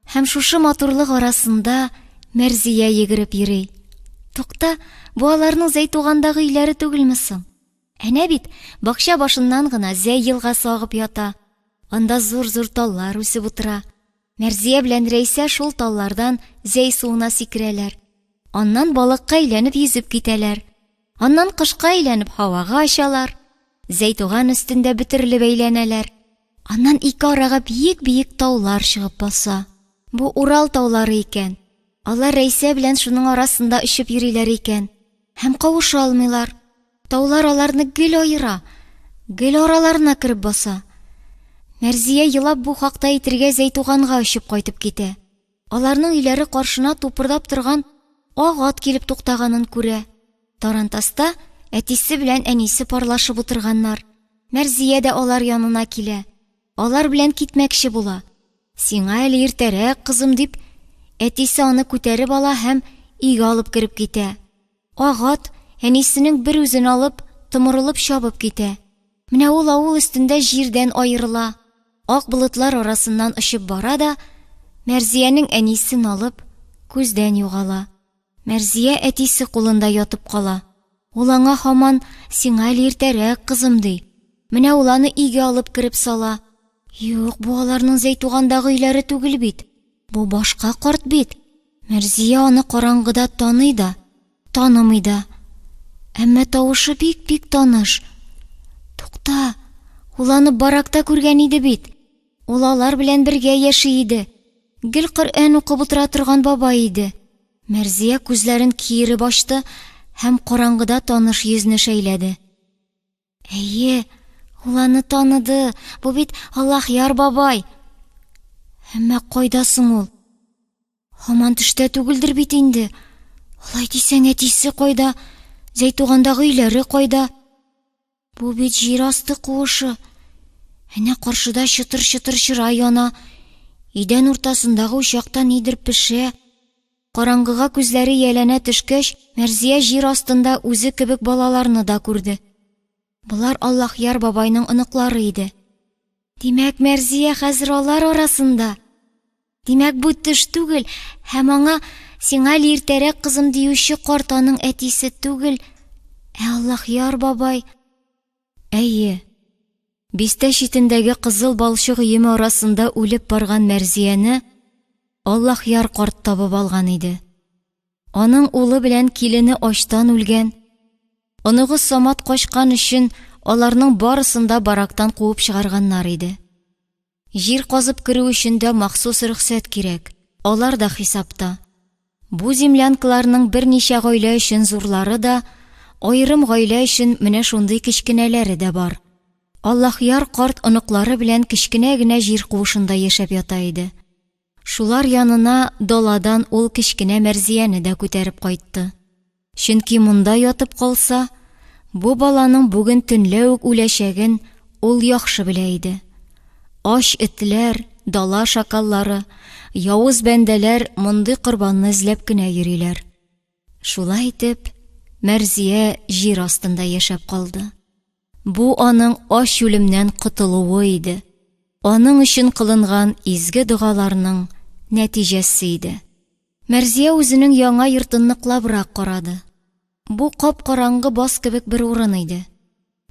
Һәм шушы матурлык арасында Мәрзия йөгереп йөри. Тукта, бу аларның Зәйтугандагы өйләре түгелме соң? Әнә бит, бакча башыннан гына Зәй елгасы агып ята. Анда зур-зур таллар үсеп утыра. Мәрзия белән Рәйсә шул таллардан Зәй суына сикерәләр. Аннан балыкка әйләнеп йөзеп китәләр. Аннан кышка әйләнеп һавага очалар. зәйтуган өстендә бөтерлеп әйләнәләр. Аннан ике арага биек-биек таулар чыгып баса. Бу Урал таулары икән. Алар Рәйсә белән шуның арасында очып йөриләр икән. Һәм кавыша алмыйлар. Таулар аларны гел аера, гел араларына кереп баса. Мәрзия елап бу хакта әйтергә Зәйтуганга очып кайтып китә. Аларның өйләре каршына тупырдап торган ак ат килеп туктаганын күрә. Тарантаста әтисе белән әнисе парлашып утырганнар. Мәрзия дә алар янына килә. Алар белән китмәкче була. Сиңа әле иртәрәк, кызым, дип, әтисе аны күтәреп ала һәм өйгә алып кереп китә. Ак ат әнисенең бер үзен алып, тымырылып чабып китә. Менә ул авыл өстендә җирдән аерыла. Ак болытлар арасыннан очып бара да, Мәрзиянең әнисен алып, күздән югала. Мәрзия әтисе кулында ятып кала. Ул аңа һаман сиңа әле иртәрәк, кызым, ди. Менә ул аны өйгә алып кереп сала. Юк, бу аларның Зәйтугандагы өйләре түгел бит. Бу башка карт бит. Мәрзия аны караңгыда таный да, танымый да. Әмма тавышы бик таныш. Тукта, ул аны баракта күргән иде бит. Ул алар белән бергә яши иде. Гел Коръән укып утыра торган бабай иде. Мәрзия күзләрен киереп ачты һәм караңгыда таныш йөзне шәйләде. Әйе, ул аны таныды. Бу бит Аллаһъяр бабай. Әмма кайда соң ул? Һаман төштә түгелдер бит инде. Алай дисәң, әтисе кайда? Зәйтугандагы өйләре кайда? Бу бит җир асты куышы. Әнә каршыда чытыр-чытыр чырай яна. Идән уртасындагы учакта нидер пешә. Караңгыга күзләре яләнә төшкәч, Мәрзия җир астында үзе кебек балаларны да күрде. Булар Аллаһъяр бабайның оныклары иде. Димәк, Мәрзия хәзер алар арасында. Димәк, бу төш түгел, һәм аңа сиңа әле иртәрәк, кызым, диюче карт аның әтисе түгел, Аллаһъяр бабай. Әйе. Бистә читендәге кызыл балчык өеме арасында үлеп барган Мәрзияне Аллаһъяр карт табып алган иде. Аның улы белән килене ачтан үлгән. Оныгы Самат качкан өчен аларның барысын да барактан куып чыгарганнар иде. Җир казып керү өчен дә махсус рөхсәт кирәк. Алар да хисапта. Бу землянкаларның берничә гаилә өчен зурлары да, айрым гаилә өчен менә шундый кичкенәләре дә бар. Аллаһъяр карт оныклары белән кичкенә генә җир куышында яшәп ята иде. Шулар янына даладан ул кичкенә Мәрзияне дә күтәреп кайтты. Чөнки монда ятып калса, бу баланың бүген төнлә үк үләчәген ул яхшы белә иде. Аш этләр, дала шакаллары, явыз бәндәләр мондый корбанны эзләп кенә йөриләр. Шулай итеп, Мәрзия җир астында яшәп калды. Бу аның аш үлемнән котылуы иде. Аның өчен кылынган изге дугаларның нәтиҗәсе иде. Мәрзия үзенең яңа йортын ныклабрак карады. Бу кап-караңгы баз кебек бер урын иде.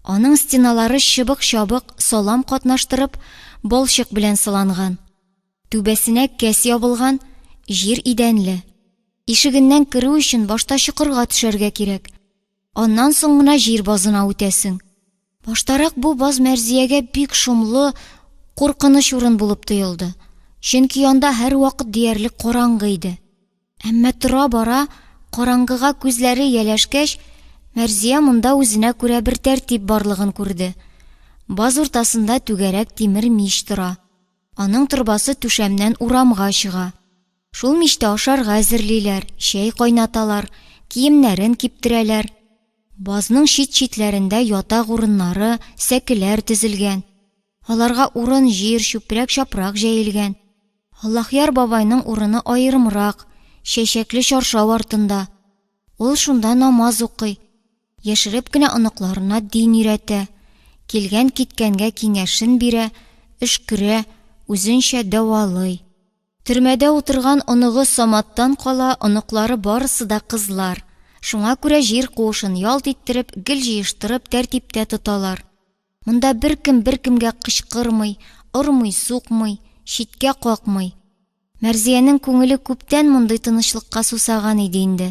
Аның стеналары чыбык-чабык салам катнаштырып, балчык белән сыланган. Түбәсенә кәс ябылган, җир идәнле. Ишегеннән керү өчен башта чокырга төшәргә кирәк. Аннан соң гына җир базына үтәсең. Баштарак бу баз Мәрзиягә бик шомлы, куркыныч урын булып тоелды. Чөнки анда һәр вакыт диярлек караңгы иде. Әмма тора бара, караңгыга күзләре яләшкәч, Мәрзия монда үзенә күрә бер тәртип барлыгын күрде. Баз уртасында түгәрәк тимер мич тора. Аның торбасы түшәмнән урамга чыга. Шул мичтә ашарга әзерлиләр, чәй кайнаталар, киемнәрен киптерәләр. Базның чит-читләрендә ятак урыннары, сәкеләр тезелгән. Аларга урын җир, чүпрәк-чапрак җәелгән. Аллаһъяр бабайның урыны аерымрак, чәчәкле чаршау артында. Ул шунда намаз укый. Яшереп кенә оныкларына дин өйрәтә. Килгән-киткәнгә киңәшен бирә, эшкерә, үзенчә дәвалый. Төрмәдә утырган оныгы Саматтан кала, оныклары барысы да кызлар. Шуңа күрә җир куышын ялт иттереп, гел җыештырып тәртиптә тоталар. Монда беркемгә кычкырмый, ырмый, сукмый, читкә какмый. Мәрзиянең күңеле күптән мондый тынычлыкка сусаган иде инде.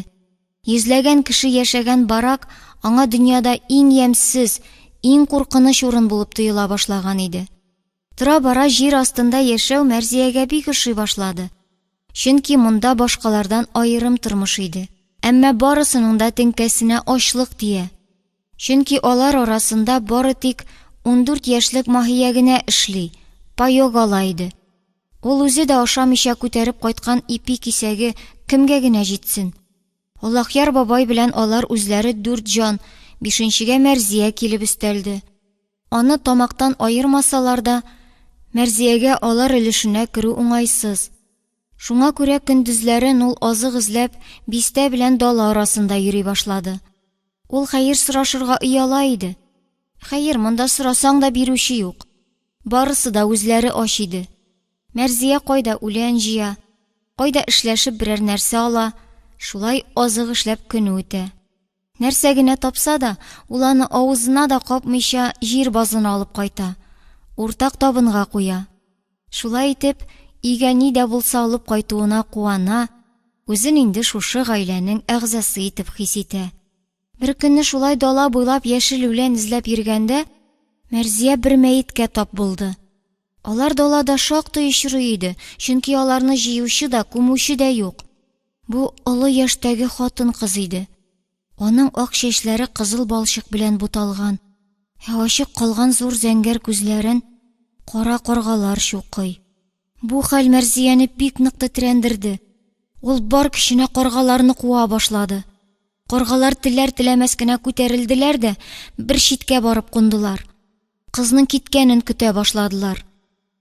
Йөзләгән кеше яшәгән барак аңа дөньяда иң ямьсез, иң куркыныч урын булып тоела башлаган иде. Тора-бара җир астында яшәү Мәрзиягә бик ошый башлады. Чөнки монда башкалардан аерым тормыш иде. Әмма барысының да теңкәсенә ачлык тия. Чөнки алар арасында бары тик 14 яшьлек Маһия генә эшли, паёк ала иде. Ул үзе дә ашамыйча күтәреп кайткан ипи кисәге кемгә генә җитсен. Аллаһъяр бабай белән алар үзләре 4 җан, 5нчегә Мәрзия килеп өстәлде. Аны тамактан аермасалар да, Мәрзиягә алар өлешенә керү уңайсыз. Шуңа күрә көндезләрен ул азык эзләп бистә белән дала арасында йөри башлады. Ул хәер сорашырга ояла иде. Хәер, монда сорасаң да бирүче юк. Барысы да үзләре аш иде. Мәрзия кайда үлән җыя, кайда эшләшеп берәр нәрсә ала, шулай азык эшләп көн үтә. Нәрсә генә тапса да, ул аны авызына да капмыйча җир базына алып кайта. Уртак табынга куя. Шулай итеп, өйгә ни дә булса алып кайтуына куана, үзен инде шушы гаиләнең әгъзасы итеп хис итә. Бер көнне шулай дала буйлап яшел үлән эзләп йөргәндә, Мәрзия бер мәеткә тап булды. Алар далада шактый очрый иде, чөнки аларны җыючы да, күмүче дә юк. Бу олы яшьтәге хатын-кыз иде. Аның ак чәчләре кызыл балчык белән буталган. Ачык калган зур зәңгәр күзләрен кара каргалар чукый. Бу хәл Мәрзияне бик нык тетрәндерде. Ул бар көченә каргаларны куа башлады. Каргалар теләр-теләмәс кенә күтәрелделәр дә бер читкә барып кундылар. Кызның киткәнен көтә башладылар.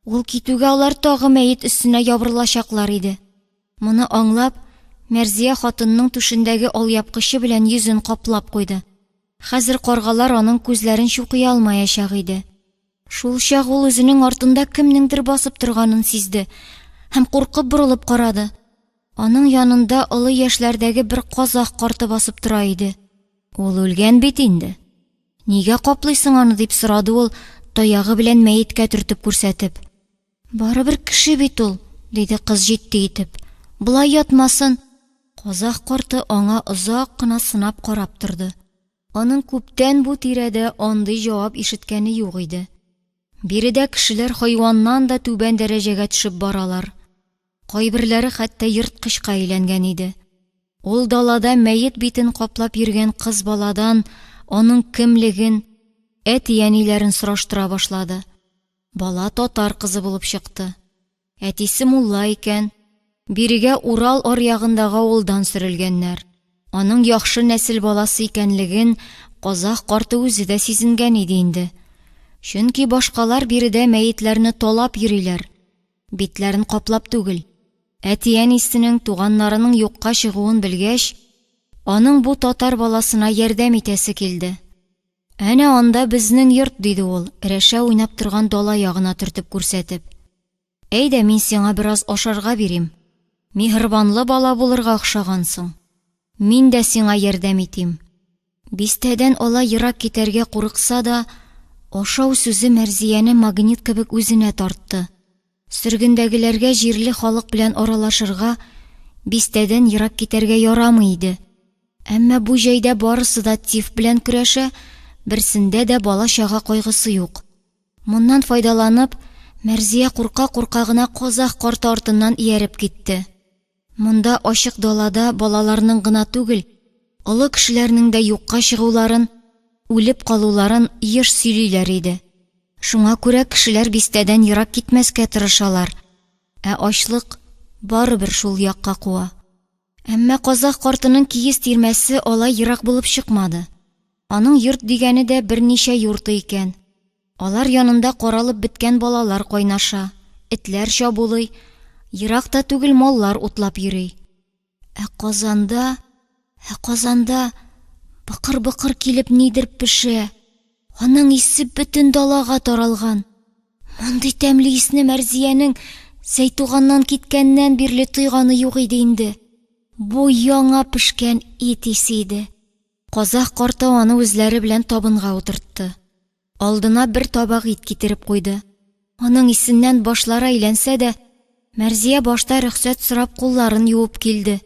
Ул китүгә алар тагы мәет өстенә ябырылачаклар иде. Моны аңлап, Мәрзия хатынның түшендәге алъяпкычы белән йөзен каплап куйды. Хәзер каргалар аның күзләрен чукый алмаячак иде. Шул чак ул үзенең артында кемнеңдер басып торганын сизде һәм куркып борылып карады. Аның янында олы яшьләрдәге бер казах карты басып тора иде. Ул үлгән бит инде. Нигә каплыйсың аны дип сорады ул, таягы белән мәеткә төртеп күрсәтеп. Барыбер кеше бит ул, диде кыз җитди итеп. Булай ятмасын. Казах карты аңа озак кына сынап карап торды. Аның күптән бу тирәдә андый җавап ишеткәне юк иде. Биредә кешеләр хайваннан да түбән дәрәҗәгә төшеп баралар. Кайберләре хәтта йырткычка әйләнгән иде. Ул далада мәет битен каплап йөргән кыз баладан аның кемлеген, әти-әниләрен сораштыра башлады. Бала татар кызы булып чыкты. Әтисе мулла икән. Бирегә Урал аръягындагы авылдан сөрелгәннәр. Аның яхшы нәсел баласы икәнлеген казах карты үзе дә сизенгән иде инде. Чөнки башкалар биредә мәетләрне талап йөриләр. Битләрен каплап түгел. Әти-әнисенең туганнарының юкка чыгуын белгәч, аның бу татар баласына ярдәм итәсе килде. Әнә анда безнең йорт, диде ул, рәшә уйнап торган дала ягына төртеп күрсәтеп. Әйдә, мин сиңа бераз ашарга бирим. Миһербанлы бала булырга охшагансың. Мин дә сиңа ярдәм итим. Бистәдән ала ерак китәргә курыкса да, ашау сүзе Мәрзияне магнит кебек үзенә тартты. Сөргендәгеләргә җирле халык белән аралашырга, бистәдән ерак китәргә ярамый иде. Әмма бу җәйдә барысы да тиф белән көрәшә, берсендә дә бала-чага кайгысы юк. Моннан файдаланып, Мәрзия курка-курка гына казах карты артыннан ияреп китте. Монда ачык далада балаларның гына түгел, олы кешеләрнең дә юкка чыгуларын, үлеп калуларын еш сөйлиләр иде. Шуңа күрә кешеләр бистәдән ерак китмәскә тырышалар, ә ачлык барыбер шул якка куа. Әмма казах картының киез тирмәсе алай ерак булып чыкмады. Аның йорт дигәне дә берничә йорты икән. Алар янында каралып беткән балалар кайнаша, этләр чабулый, еракта түгел маллар утлап йөри. Ә Казанда быкыр-быкыр килеп нидер пешә. Аның исе бөтен далага таралган. Мондый тәмле исне Мәрзиянең Зәйтуганнан киткәннән бирле тойганы юк иде инде. Бу яңа пешкән ит исе иде. Казах карты аны үзләре белән табынга утыртты. Алдына бер табак ит китереп куйды. Аның исеннән башлары әйләнсә дә, Мәрзия башта рөхсәт сорап кулларын юып килде.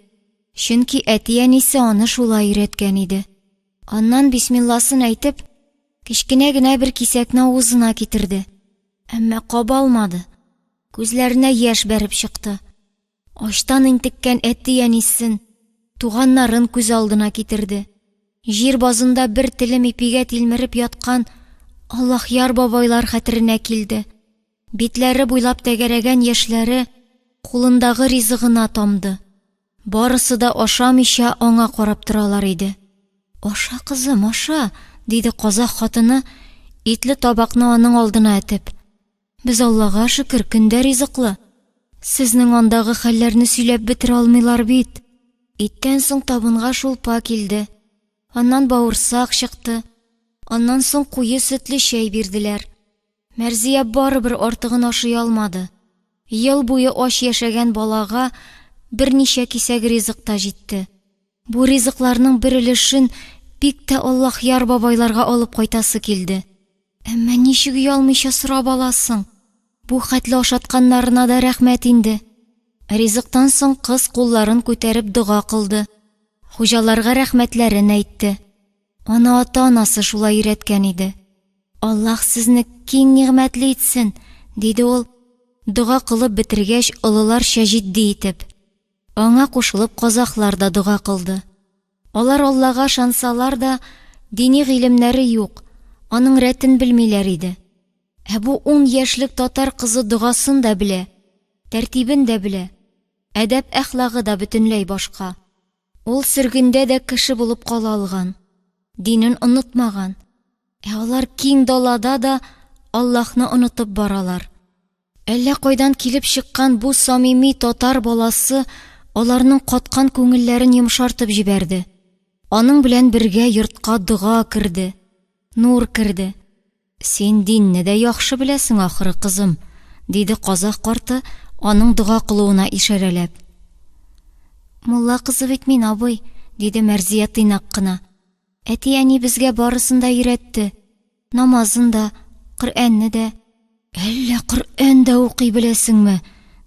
Чөнки әти-әнисе аны шулай өйрәткән иде. Аннан бисмилласын әйтеп, Кечкенә генә бер кисәкне авызына китерде. Әмма каба алмады. Күзләренә яшь бәреп чыкты. Аштан интеккән әти әнисен, туганнарын күз алдына китерде. Җир базында бер телем ипигә тилмереп яткан Аллаһъяр бабайлар хәтеренә килде. Битләре буйлап тәгәрәгән яшьләре кулындагы ризыгына тамды. Барысы да ашамыйча аңа карап торалар иде. "Аша, кызым, аша", диде казак хатыны, итле табакны аның алдына әтеп. "Без Аллага шөкер, көндә ризыклы. Сезнең андагы хәлләрне сөйләп бетерә алмыйлар бит." Иттән соң табынга шулпа килде. Аннан бавырсак чыкты. Аннан соң куе сөтле чәй бирделәр. Мәрзия барыбер артыгын ашый алмады. Ел буе аш яшәгән балага берничә кисәк ризык та җитте. Бу ризыкларның бер өлешен бик тә Аллаһъяр бабайларга алып кайтасы килде. Әмма ничек уялмыйча сорап аласың? Бу хәтле ашатканнарына да рәхмәт инде. Ризыктан соң кыз кулларын күтәреп дуга кылды. Хуҗаларга рәхмәтләрен әйтте. Аны ата-анасы шулай өйрәткән иде. "Аллаһ сезне киң нигъмәтле итсен", диде ул, дуга кылып бетергәч, олыларча җитди итеп. Аңа кушылып казаклар да дуга кылды. Алар Аллага шансалар да, дини гыйлемнәре юк, аның рәтен белмиләр иде. Бу 10 яшьлек татар кызы дугасын да белә, тәртибен дә белә, әдәп-әхлагы да бөтенләй башка. Ул сөргендә дә кеше булып кала алган, динен онытмаган. Алар киң далада да Аллаһны онытып баралар. Әллә кайдан килеп чыккан бу самими татар баласы аларның каткан күңелләрен йомшартып җибәрде. Аның белән бергә йортка дуга керде, нур керде. "Син динне дә яхшы беләсең ахыры, кызым", диде казак карты, аның дуга кылуына ишарәләп. "Мулла кызы бит мин, абый", диде Мәрзия тыйнак кына. "Әти-әни безгә барысын да өйрәтте. Намазын да, Коръәнне дә." "Әллә Коръән дә укый беләсеңме?"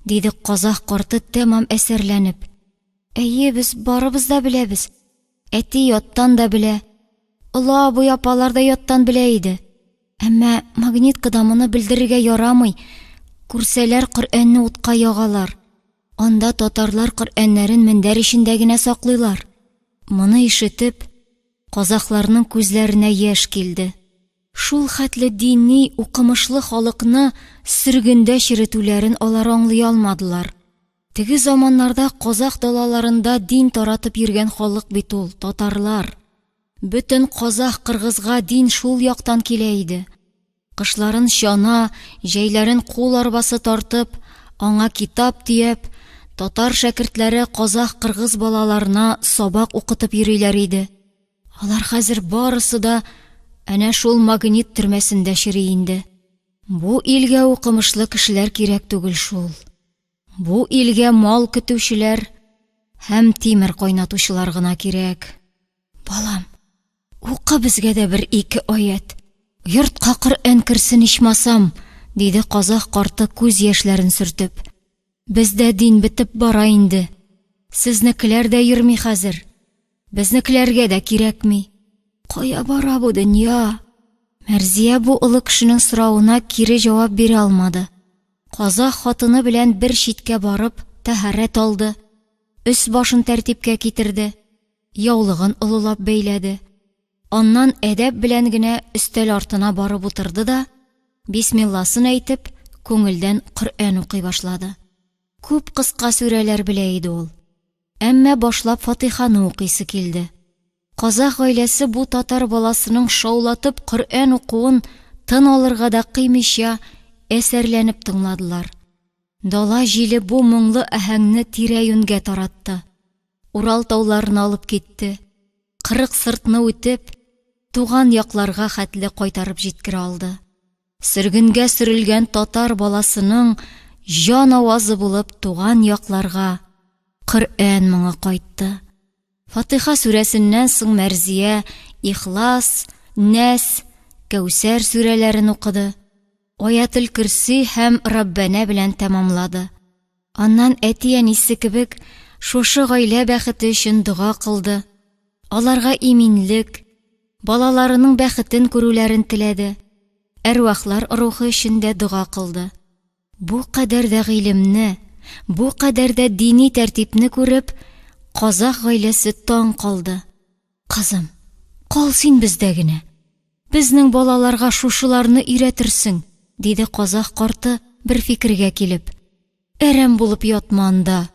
диде казак карты тәмам әсәрләнеп. "Әйе, без барыбыз да беләбез. Әти яттан да белә. Олы абый апалар да яттан белә иде. Әмма магниткада моны белдерергә ярамый. Күрсәләр Коръәнне утка ягалар. Анда татарлар Коръәннәрен мендәр ишендә генә саклыйлар." Моны ишетеп, казакларның күзләренә яшь килде. Шул хәтле дини, укымышлы халыкны сөргендә черетүләрен алар аңлый алмадылар. Теге заманнарда казак далаларында дин таратып йөргән халык бит ул, татарлар. Бөтен казак кыргызга дин шул яктан килә иде. Кышларын чана, җәйләрен кул арбасы тартып, аңа китап тиеп, татар шәкертләре казак кыргыз балаларына сабак укытып йөриләр иде. Алар хәзер барысы да әнә шул магнит төрмәсендә чыри инде. Бу илгә укымышлы кешеләр кирәк түгел шул. Бу илгә мал көтүчеләр һәм тимер кайнатучылар гына кирәк. "Балам, укы безгә дә бер 2 аят. Йортка Коръән керсен ичмасам", диде казак карты күз яшьләрен сөртеп. "Бездә дин бетеп бара инде. Сезнекеләр дә йөрми хәзер. Безнекеләргә дә кирәкми. Кая бара бу дөнья?" Мәрзия бу олы кешенең соравына кире җавап бирә алмады. Казак хатыны белән бер читкә барып, тәһарәт алды. Өс башын тәртипкә китерде. Яулыгын олылап бәйләде. Аннан әдәп белән генә өстәл артына барып утырды да, бисмилласын әйтеп, күңелдән Коръән укый башлады. Күп кыска сүрәләр белә иде ул. Әмма башлап Фатиханы укыйсы килде. Казак гаиләсе бу татар баласының шаулатып Коръән укуын тын алырга да кыймыйча әсәрләнеп тыңладылар. Дала җиле бу моңлы әһәңне тирә-юньгә таратты. Урал тауларына алып китте. 40 сыртны үтеп, туган якларга хәтле кайтарып җиткерә алды. Сөргенгә сөрелгән татар баласының җан авазы булып туган якларга Коръән моңы кайтты. Фатиха сүрәсеннән соң Мәрзия Ихлас, Нәс, Кәүсәр сүрәләрен укыды. Аятел Көрси һәм Раббана белән тәмамлады. Аннан әти-әнисе кебек шушы гаилә бәхете өчен дуга кылды. Аларга иминлек, балаларының бәхетен күрүләрен теләде. Әрвахлар рухы өчен дә дуа кылды. Бу кадәр дә гыйлемне, бу кадәр дә дини тәртипне күреп, Казах гаиләсе таң калды. Кызым, кал син бездә генә. Безнең балаларга шушыларны өйрәтерсең, диде Казах карты бер фикергә килеп. Әрәм булып ятма анда.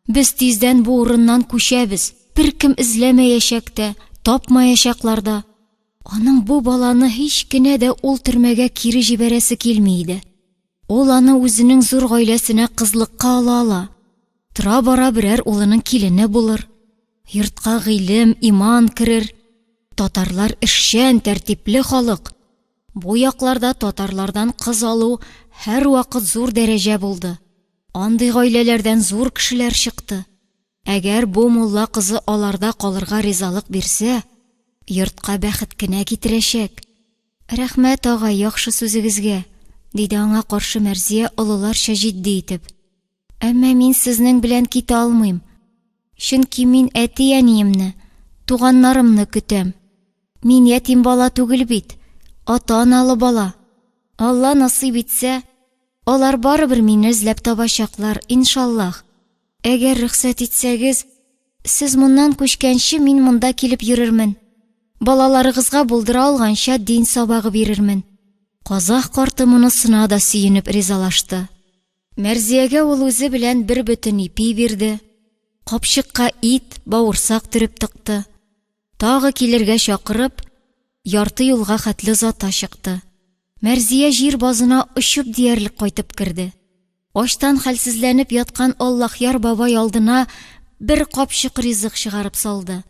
Без тиздән бу урыннан күчәбез. Беркем эзләмәячәк тә, тапмаячаклар да. Аның бу баланы һич кенә дә ул төрмәгә кире җибәрәсе килми иде. Ул аны үзенең зур гаиләсенә кызлыкка ала. Тора-бара берәр улының килене булыр. Йортка гыйлем, иман керер. Татарлар эшчән, тәртипле халык. Бу якларда татарлардан кыз алу һәр вакыт зур дәрәҗә булды. Андый гаиләләрдән зур кешеләр чыкты. Әгәр бу мулла кызы аларда калырга ризалык бирсә, йортка бәхет кенә китерәчәк. Рәхмәт агай, яхшы сүзегезгә, диде аңа каршы Мәрзия олыларча җитди итеп. Әмма мин сезнең белән китә алмыйм. Чөнки мин әти-әниемне, туганнарымны көтәм. Мин ятим бала түгел бит, ата-аналы бала. Алла насыйп итсә, алар барыбер мине эзләп табачаклар, иншаллах. Әгәр рөхсәт итсәгез, сез моннан күчкәнче мин монда килеп йөрермен. Балаларыгызга булдыра алганча дин сабагы бирермен. Казах карты монысына да сөенеп ризалашты. Мәрзиягә ул үзе белән бер бөтен ипи бирде. Капчыкка ит, бавырсак төреп тыкты. Тагы килергә чакырып, ярты юлга хәтле зата чыкты. Мәрзия җир базына очып диярлек кайтып керде. Аштан хәлсезләнеп яткан Аллаһяр бабай алдына бер капчык ризык чыгарып салды.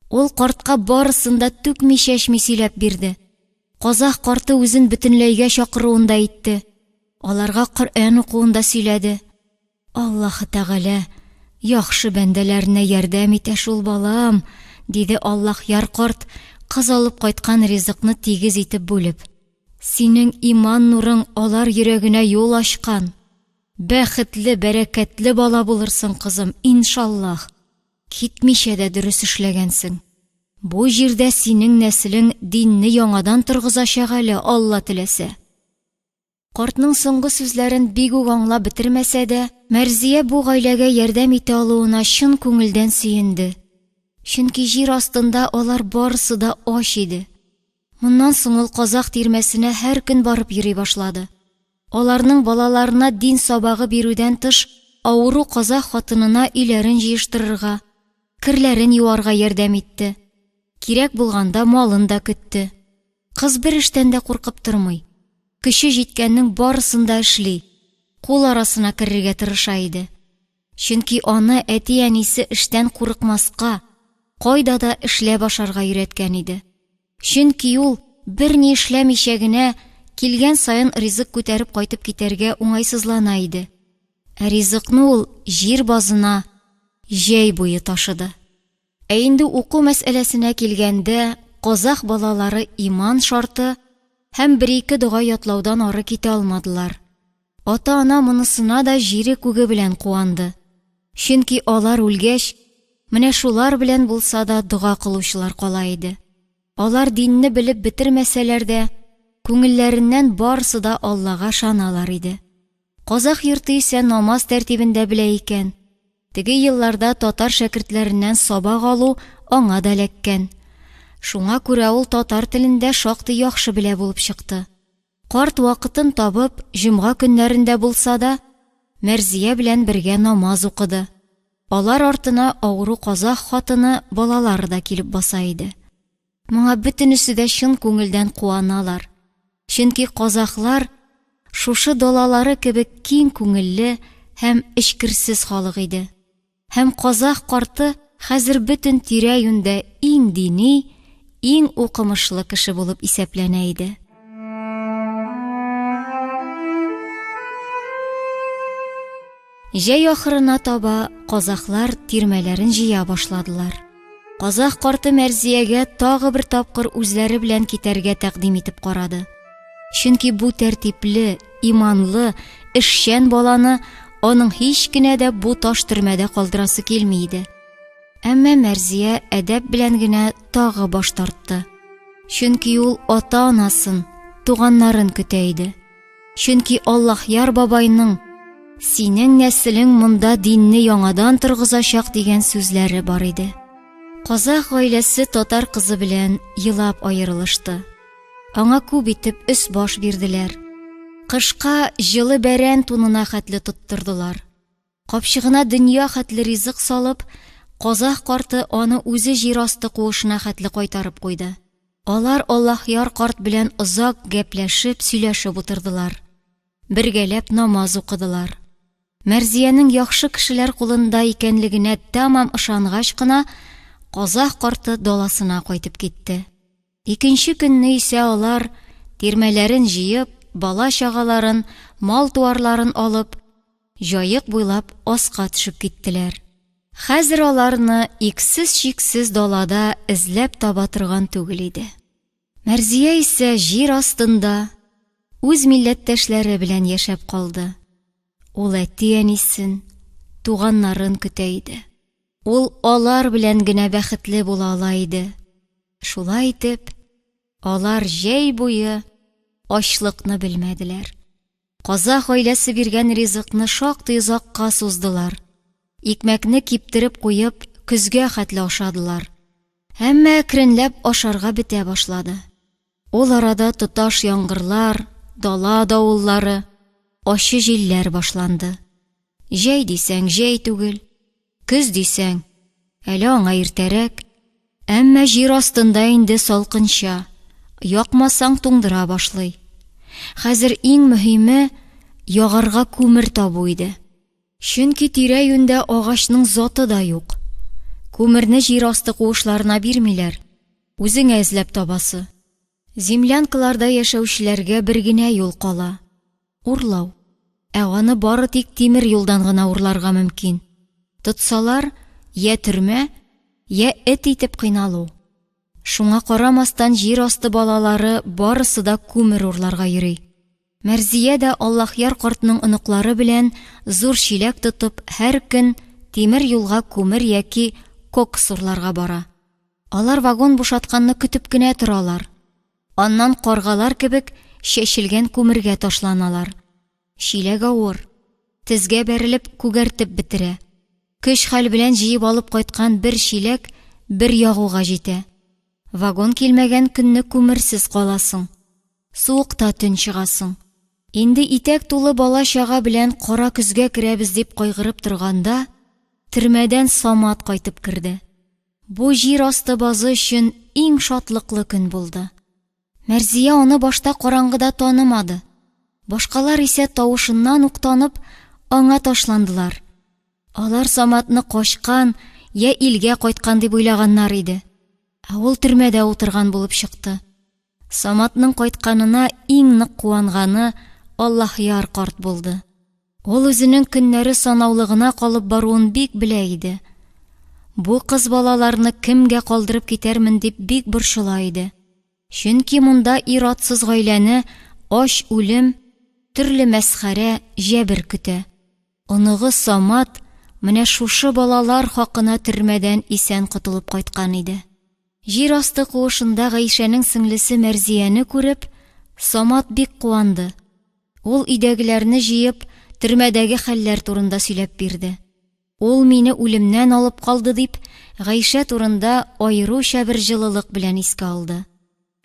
Ул картка барысын да түкми-чәчми сөйләп бирде. Казах карты үзен бөтенләйгә чакыруында итте. Аларга Коръән укуында сөйләде. Аллаһы Тәгалә яхшы бәндәләренә ярдәм итә шул балам, диде Аллаһяр карт, кыз алып кайткан ризыкны тигез итеп бүлеп. Синең иман нурың алар йөрәгенә юл ачкан. Бәхетле, бәрәкәтле бала булырсың, кызым, иншаллах. Китмичә дә дөрес эшләгәнсең. Бу җирдә синең нәселең динне яңадан торгызачак әле, Алла теләсә. Картның соңгы сүзләрен бик үк аңлап бетермәсә дә, Мәрзия бу гаиләгә ярдәм итә алуына чын күңелдән сөенде. Чөнки җир астында алар барысы да ач иде. Моннан соң ул Казах тирмәсенә һәр көн барып йөри башлады. Аларның балаларына дин сабагы бирүдән тыш, авыру Казах хатынына өйләрен җыештырырга, кирләрен юарга ярдәм итте. Кирәк булганда малын да көтте. Кыз бер эштән дә куркып тормый. Кеше җиткәннең барысын да эшли. Кул арасына керергә тырыша иде. Чөнки аны әти-әнисе эштән курыкмаска, кайда да эшләп ашарга өйрәткән иде. Чөнки ул берни эшләмичә генә килгән саен ризык күтәреп кайтып китәргә уңайсызлана иде. Ә ризыкны ул җир базына җәй буе ташыды. Ә инде уку мәсьәләсенә килгәндә, Казах балалары иман шарты һәм бер-ике дуга ятлаудан ары китә алмадылар. Ата-ана монысына да җире күге белән куанды. Чөнки алар үлгәч, менә шулар белән булса да дуга кылучылар кала иде. Алар динне белеп бетермәсәләр дә, күңелләреннән барысы да Аллага шаналар иде. Казах йорты исә намаз тәртибендә белә икән. Теге елларда татар шәкертләреннән сабак алу аңа да эләккән. Шуңа күрә ул татар телендә шактый яхшы белә булып чыкты. Карт вакытын табып, җомга көннәрендә булса да, Мәрзия белән бергә намаз укыды. Алар артына авыру Казах хатыны, балалары да килеп баса иде. Моңа бөтенесе дә чын күңелдән куаналар. Чөнки казахлар шушы далалары кебек киң күңелле һәм эчкерсез халык иде. Һәм Казах карты хәзер бөтен тирә-юньдә иң дини, иң укымышлы кеше булып исәпләнә иде. Җәй ахырына таба казахлар тирмәләрен җыя башладылар. Казах карты Мәрзиягә тагы бер тапкыр үзләре белән китәргә тәкъдим итеп карады. Чөнки бу тәртипле, иманлы, эшчән баланы аның һич кенә дә бу таш төрмәдә калдырасы килми иде. Әмма Мәрзия әдәп белән генә тагы баш тартты. Чөнки ул ата-анасын, туганнарын көтә иде. Чөнки Аллаһъяр бабайның "Синең нәселең монда динне яңадан торгызачак" дигән сүзләре бар иде. Казах гаиләсе татар кызы белән елап аерылышты. Аңа күп итеп өс-баш бирделәр. Кышка җылы бәрән тунына хәтле тоттырдылар. Капчыгына дөнья хәтле ризык салып, Казах карты аны үзе җир асты куышына хәтле кайтарып куйды. Алар Аллаһъяр карт белән озак гәпләшеп, сөйләшеп утырдылар. Бергәләп намаз укыдылар. Мәрзиянең яхшы кешеләр кулында икәнлегенә тәмам ышангач кына Казах карты даласына кайтып китте. Икенче көнне исә алар тирмәләрен җыеп, бала-чагаларын, мал-туарларын алып, җаек буйлап аска төшеп киттеләр. Хәзер аларны иксез-чиксез далада эзләп таба торган түгел иде. Мәрзия исә җир астында үз милләттәшләре белән яшәп калды. Ул әти-әнисен, туганнарын көтә иде. Ул алар белән генә бәхетле була ала иде. Шулай итеп, алар җәй буе ачлыкны белмәделәр. Казах гаиләсе биргән ризыкны шактый озакка суздылар. Икмәкне киптереп куеп, көзгә хәтле ашадылар. Әмма әкренләп ашарга бетә башлады. Ул арада тоташ яңгырлар, дала давыллары, ачы җилләр башланды. Җәй дисәң җәй түгел, көз дисәң әле аңа иртәрәк, әмма җир астында инде салкынча, якмасаң туңдыра башлый. Хәзер иң мөһиме ягарга күмер табу иде. Чөнки тирә-юньдә агачның заты да юк. Күмерне җир асты куышларына бирмиләр, үзеңә эзләп табасы. Землянкаларда яшәүчеләргә бер генә юл кала: урлау. Аны бары тик тимер юлдан гына урларга мөмкин. Тотсалар, я төрмә, я эт итеп кыйналу. Шуңа карамастан җир асты балалары барысы да күмер урларга йөри. Мәрзия дә Аллаһъяр картның оныклары белән зур чиләк тотып, һәр көн тимер юлга күмер яки кокс урларга бара. Алар вагон бушатканны көтеп кенә торалар. Аннан каргалар кебек чәчелгән күмергә ташланалар. Чиләк авыр, тезгә бәрелеп күгәртеп бетерә. Көч-хәл белән җыеп алып кайткан бер чиләк бер ягуга җитә. Вагон килмәгән көнне күмерсез каласың. Суыкта төн чыгасың. Инде итәк тулы бала-чага белән кара көзгә керәбез дип кайгырып торганда, төрмәдән Самат кайтып керде. Бу җир асты базы өчен иң шатлыклы көн булды. Мәрзия аны башта караңгыда танымады. Башкалар исә тавышыннан ук танып, аңа ташландылар. Алар Саматны качкан, я илгә кайткан дип уйлаганнар иде. Ул төрмәдә утырган булып чыкты. Саматның кайтканына иң нык куанганы Аллаһъяр карт булды. Ул үзенең көннәре санаулыгына калып баруын бик белә иде. Бу кыз балаларны кемгә калдырып китәрмен дип бик борчыла иде. Чөнки монда иратсыз гаиләне аш үлем, төрле мәсхәрә, җәбер көтә. Оныгы Самат менә шушы балалар хакына төрмәдән исән котылып кайткан иде. Җир асты куышында Гайшәнең сеңлесе Мәрзияне күреп, Самат бик куанды. Ул өйдәгеләрне җыеп, төрмәдәге хәлләр турында сөйләп бирде. Ул мине үлемнән алып калды дип, Гайшә турында аеруча бер җылылык белән искә алды.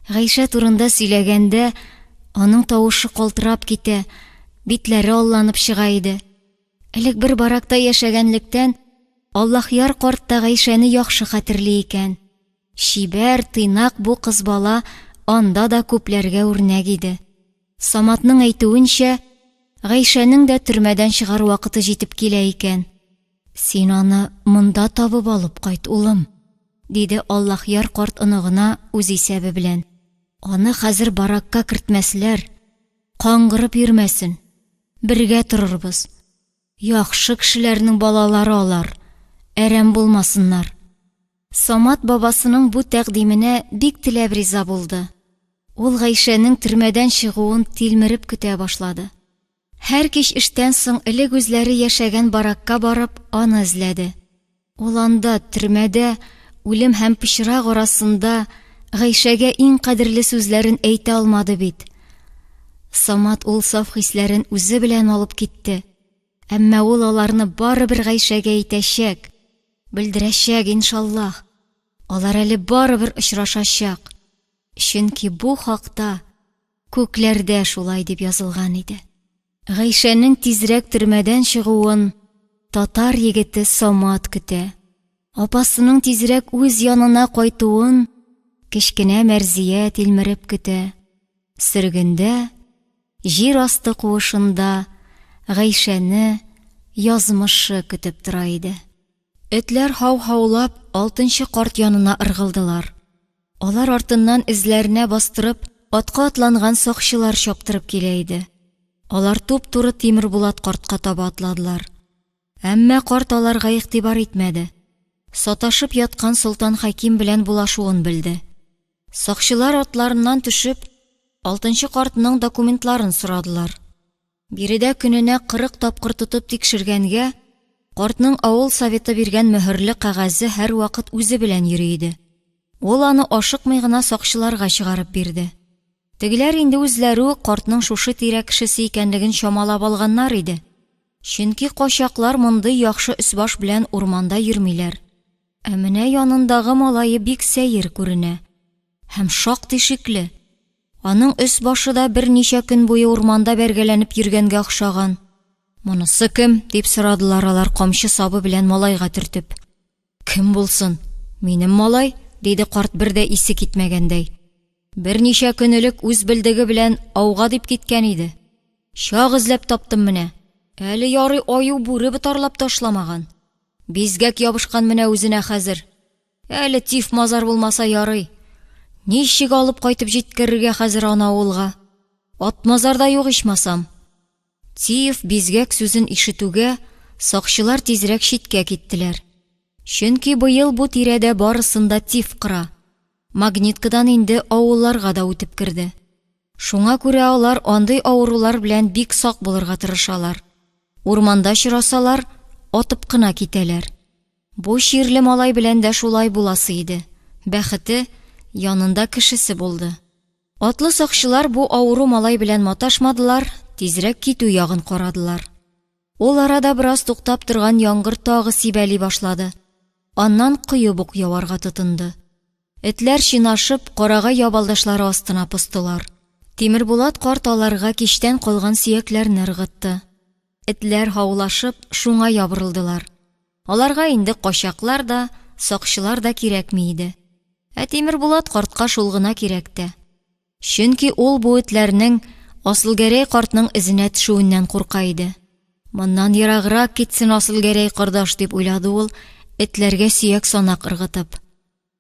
Гайшә турында сөйләгәндә, аның тавышы калтырап китә, битләре алланып чыга иде. Элек бер баракта яшәгәнлектән, Аллаһъяр карт та Гайшәне яхшы хәтерли икән. Шибәр, тыйнак бу кыз бала анда да күпләргә үрнәк иде. Саматның әйтүенчә, Гайшәнең дә төрмәдән чыгар вакыты җитеп килә икән. Син аны монда табып алып кайт, улым, диде Аллаһъяр карт оныгына үз исәбе белән. Аны хәзер баракка кертмәсләр, каңгырып йөрмәсен. Бергә торырбыз. Яхшы кешеләрнең балалары алар, әрәм булмасыннар. Самат бабасының бу тәкъдименә бик теләп риза булды. Ул Гайшәнең төрмәдән чыгуын тилмереп көтә башлады. Һәр кич эштән соң элек үзләре яшәгән баракка барып, аны эзләде. Ул анда, төрмәдә, үлем һәм пычрак арасында Гайшәгә иң кадерле сүзләрен әйтә алмады бит. Самат ул саф хисләрен үзе белән алып китте. Әмма ул аларны барыбер Гайшәгә әйтәчәк, белдерәчәк иншаллаһ. Алар әле барыбер очрашачак. Чөнки бу хакта күкләрдә шулай дип язылган иде. Гайшәнең тизрәк төрмәдән чыгуын татар егете Самат көтә. Апасының тизрәк үз янына кайтуын кечкенә Мәрзия тилмереп көтә. Сөргендә, җир асты куышында Гайшәне язмышы көтеп тора иде. Этләр һау-һаулап 6нчы карт янына ыргылдылар. Алар артыннан эзләренә бастырып, атка атланган сакчылар чаптырып килә иде. Алар туп-туры Тимербулат картка таба атладылар. Әмма карт аларга игътибар итмәде. Саташып яткан Солтан Хаким белән булашуын белде. Сакчылар атларыннан төшеп, 6нчы картның документларын сорадылар. Биредә көненә 40 тапкыр тотып тикшергәнгә, картның авыл советы биргән мөһерле кәгазе һәр вакыт үзе белән йөри иде. Ул аны ашыкмый гына сакчыларга чыгарып бирде. Тегеләр инде үзләре картның шушы тирә кешесе икәнлеген чамалап алганнар иде. Чөнки качаклар мондый яхшы өс-баш белән урманда йөрмиләр. Ә менә янындагы малае бик сәер күренә. Һәм шактый шикле. Аның өс-башы да берничә көн буе урманда бәргәләнеп йөргәнгә охшаган. Монысы кем? Дип сорадылар алар камчы сабы белән малайга төртеп. Кем булсын? Минем малай, диде карт бердә исе китмәгәндәй. Берничә көн элек үз билдеге белән ауга дип киткән иде. Чак эзләп таптым менә. Әле ярый аю бүре бутарлап ташламаган. Бизгәк ябышкан менә үзенә хәзер. Әле тиф мазар булмаса ярый. Ничек алып кайтып җиткерергә хәзер ана авылга? Атмазарда юк ичмасам. Тиф бизгәк сүзен ишетүгә сакчылар тизрәк читкә киттеләр. Чөнки быел бу тирәдә барысында тиф кыра. Магниткадан инде авылларга да үтеп керде. Шуңа күрә алар андый авырулар белән бик сак булырга тырышалар. Урманда чырасалар, атып кына китәләр. Бу ширле малай белән дә шулай буласы иде. Бәхете янында кешесе булды. Атлы сакчылар бу авыру малай белән маташмадылар, тизрәк китү ягын карадылар. Ул арада бераз туктап торган яңгыр тагы сибәли башлады. Аннан кыюбук яварга тотынды. Этләр шинашып, карага ябалдашлары астына пыстылар. Тимербулат карт аларга кичтән калган сөякләрне ыргытты. Этләр һаулашып, шуңа ябырылдылар. Аларга инде качаклар да, сакчылар да кирәкми иде. Ә Тимербулат картка шул гына кирәкте. Чөнки ул бу этләрнең Асылгәрәй картның эзенә төшүеннән курка иде. Моннан ераграк китсен Асылгәрәй кардаш дип уйлады ул, этләргә сөяк санак ыргытып.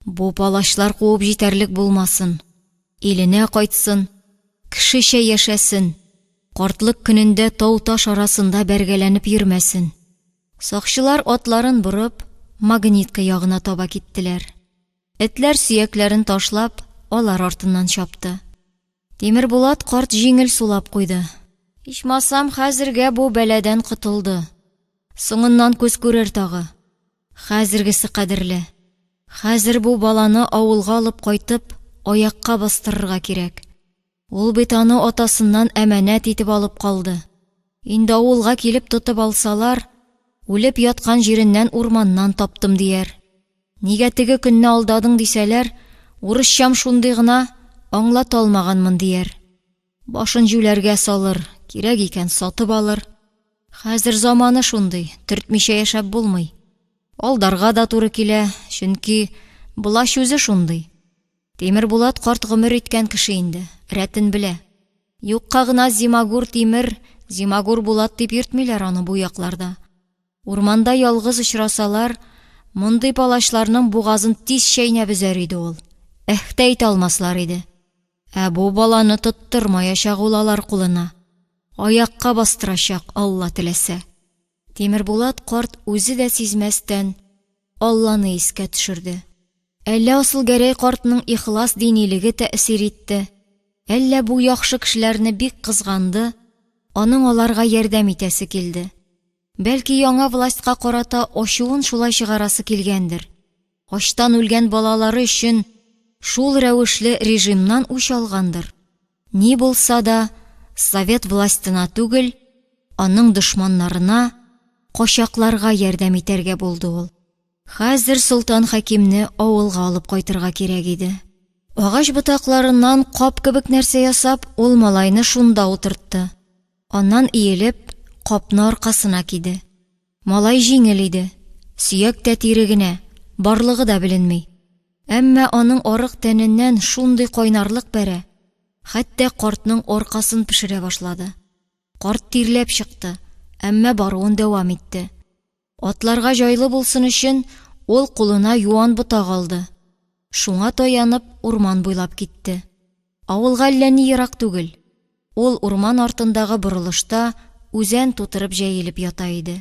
Бу палачлар куып җитәрлек булмасын. Иленә кайтсын, кешечә яшәсен. Картлык көнендә тау-таш арасында бәргәләнеп йөрмәсен. Сакчылар атларын бурып, магнитка ягына таба киттеләр. Этләр сөякләрен ташлап, алар артыннан чапты. Тимербулат карт җиңел сулап куйды. Ичмасам хәзергә бу бәләдән кытылды. Соңыннан күз күрер тагы. Хәзергесе кадерле. Хәзер бу баланы авылга алып кайтып, аякка бастырырга кирәк. Ул бит аны атасыннан әманәт итеп алып калды. Инде авылга килеп тотып алсалар, үлеп яткан җиреннән урманнан таптым дияр. Нигә теге көнне алдадың дисәләр, урысчам шундый гына аңлата алмаганмын дияр. Башын җүләргә салыр, кирәк икән сатып алыр. Хәзер заманы шундый, төртмичә яшәп булмый. Алдарга да туры килә, чөнки булаш үзе шундый. Тимербулат карт гомер иткән кеше инде, рәтен белә. Юкка гына Зимагур Тимер, Зимагур Булат дип йөртмиләр аны бу якларда. Урманда ялгыз очрасалар, мондый палачларның бугазын тиз чәйнәп үзәр иде ул. Әхтә әйтә алмаслар иде. Ә бу баланы тоттырмаячак ул алар кулына. Аякка бастырачак, Алла теләсә. Тимербулат карт үзе дә сизмәстән Алланы искә төшерде. Әллә Асылгәрәй картның ихлас динилеге тәэсир итте. Әллә бу яхшы кешеләрне бик кызганды, аның аларга ярдәм итәсе килде. Бәлки яңа властька карата ачуын шулай чыгарасы килгәндер. Ачтан үлгән балалары өчен шул рәвешле режимнан үч алгандыр. Ни булса да, совет властена түгел, аның дошманнарына, качакларга ярдәм итәргә булды ул. Хәзер Солтан Хәкимне авылга алып кайтырга кирәк иде. Агач ботакларыннан кап кебек нәрсә ясап, ул малайны шунда утыртты. Аннан иелеп, капны аркасына киде. Малай җиңел иде, сөяк тә тире генә, барлыгы да беленми. Әмма аның арык тәненнән шундый кайнарлык бәрә, хәтта картның аркасын пешерә башлады. Карт тирләп чыкты, әмма баруын дәвам итте. Атларга җайлы булсын өчен, ул кулына юан ботак алды. Шуңа таянып, урман буйлап китте. Авылга әллә ни ерак түгел. Ул урман артындагы борылышта үзән тутырып җәелеп ята иде.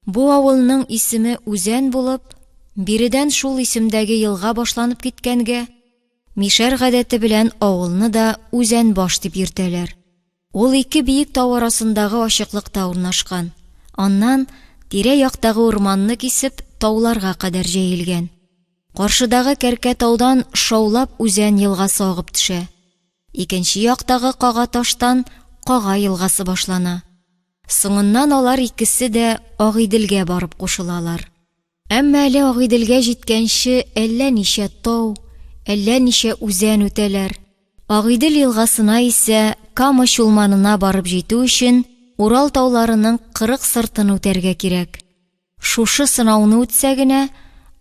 Бу авылның исеме үзән булып, биредән шул исемдәге елга башланып киткәнгә, мишәр гадәте белән авылны да үзән баш дип йөртәләр. Ул ике биек тау арасындагы ачыклыкта урнашкан. Аннан тирә-яктагы урманны кисеп, тауларга кадәр җәелгән. Каршыдагы Кәркә таудан шаулап үзән елгасы агып төшә. Икенче яктагы Кага таштан Кага елгасы башлана. Соңыннан алар икесе дә Агыйделгә барып кушылалар. Әмма әле Агыйделгә җиткәнче әллә ничә тау, әллә ничә үзән үтәләр. Агыйдел елгасына исә Кама чулманына барып җитү өчен Урал тауларының 40 сыртын үтәргә кирәк. Шушы сынауны үтсә генә,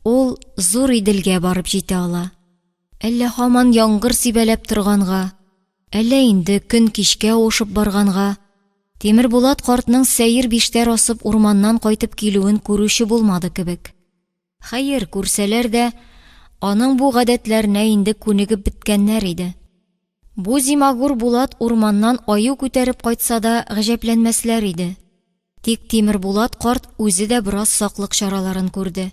ул Зур Иделгә барып җитә ала. Әллә һаман яңгыр сибәләп торганга, әллә инде көн кичкә ошып барганга, Тимербулат картның сәер биштәр асып урманнан кайтып килүен күрүче булмады кебек. Хәер, күрсәләр дә, аның бу гадәтләренә инде күнегеп беткәннәр иде. Бу Зимагур Булат урманнан аю күтәреп кайтса да гаҗәпләнмәсләр иде. Тик Тимербулат карт үзе дә бераз саклык чараларын күрде.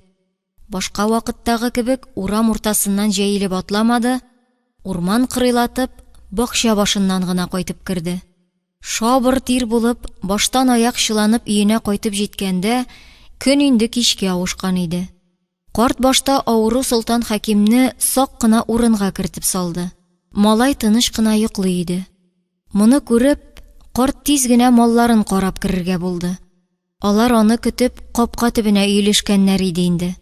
Башка вакыттагы кебек урам уртасыннан җәелеп атламады, урман кырыйлатып, бакча башыннан гына кайтып керде. Шабыр тир булып, баштан аяк чыланып өенә кайтып җиткәндә, көн инде кичкә авышкан иде. Карт башта авыру Солтан Хәкимне сак кына урынга кертеп салды. Малай тыныч кына йоклый иде. Моны күреп, карт тиз генә малларын карап керергә булды. Алар аны көтеп, капка төбенә өелешкәннәр иде инде.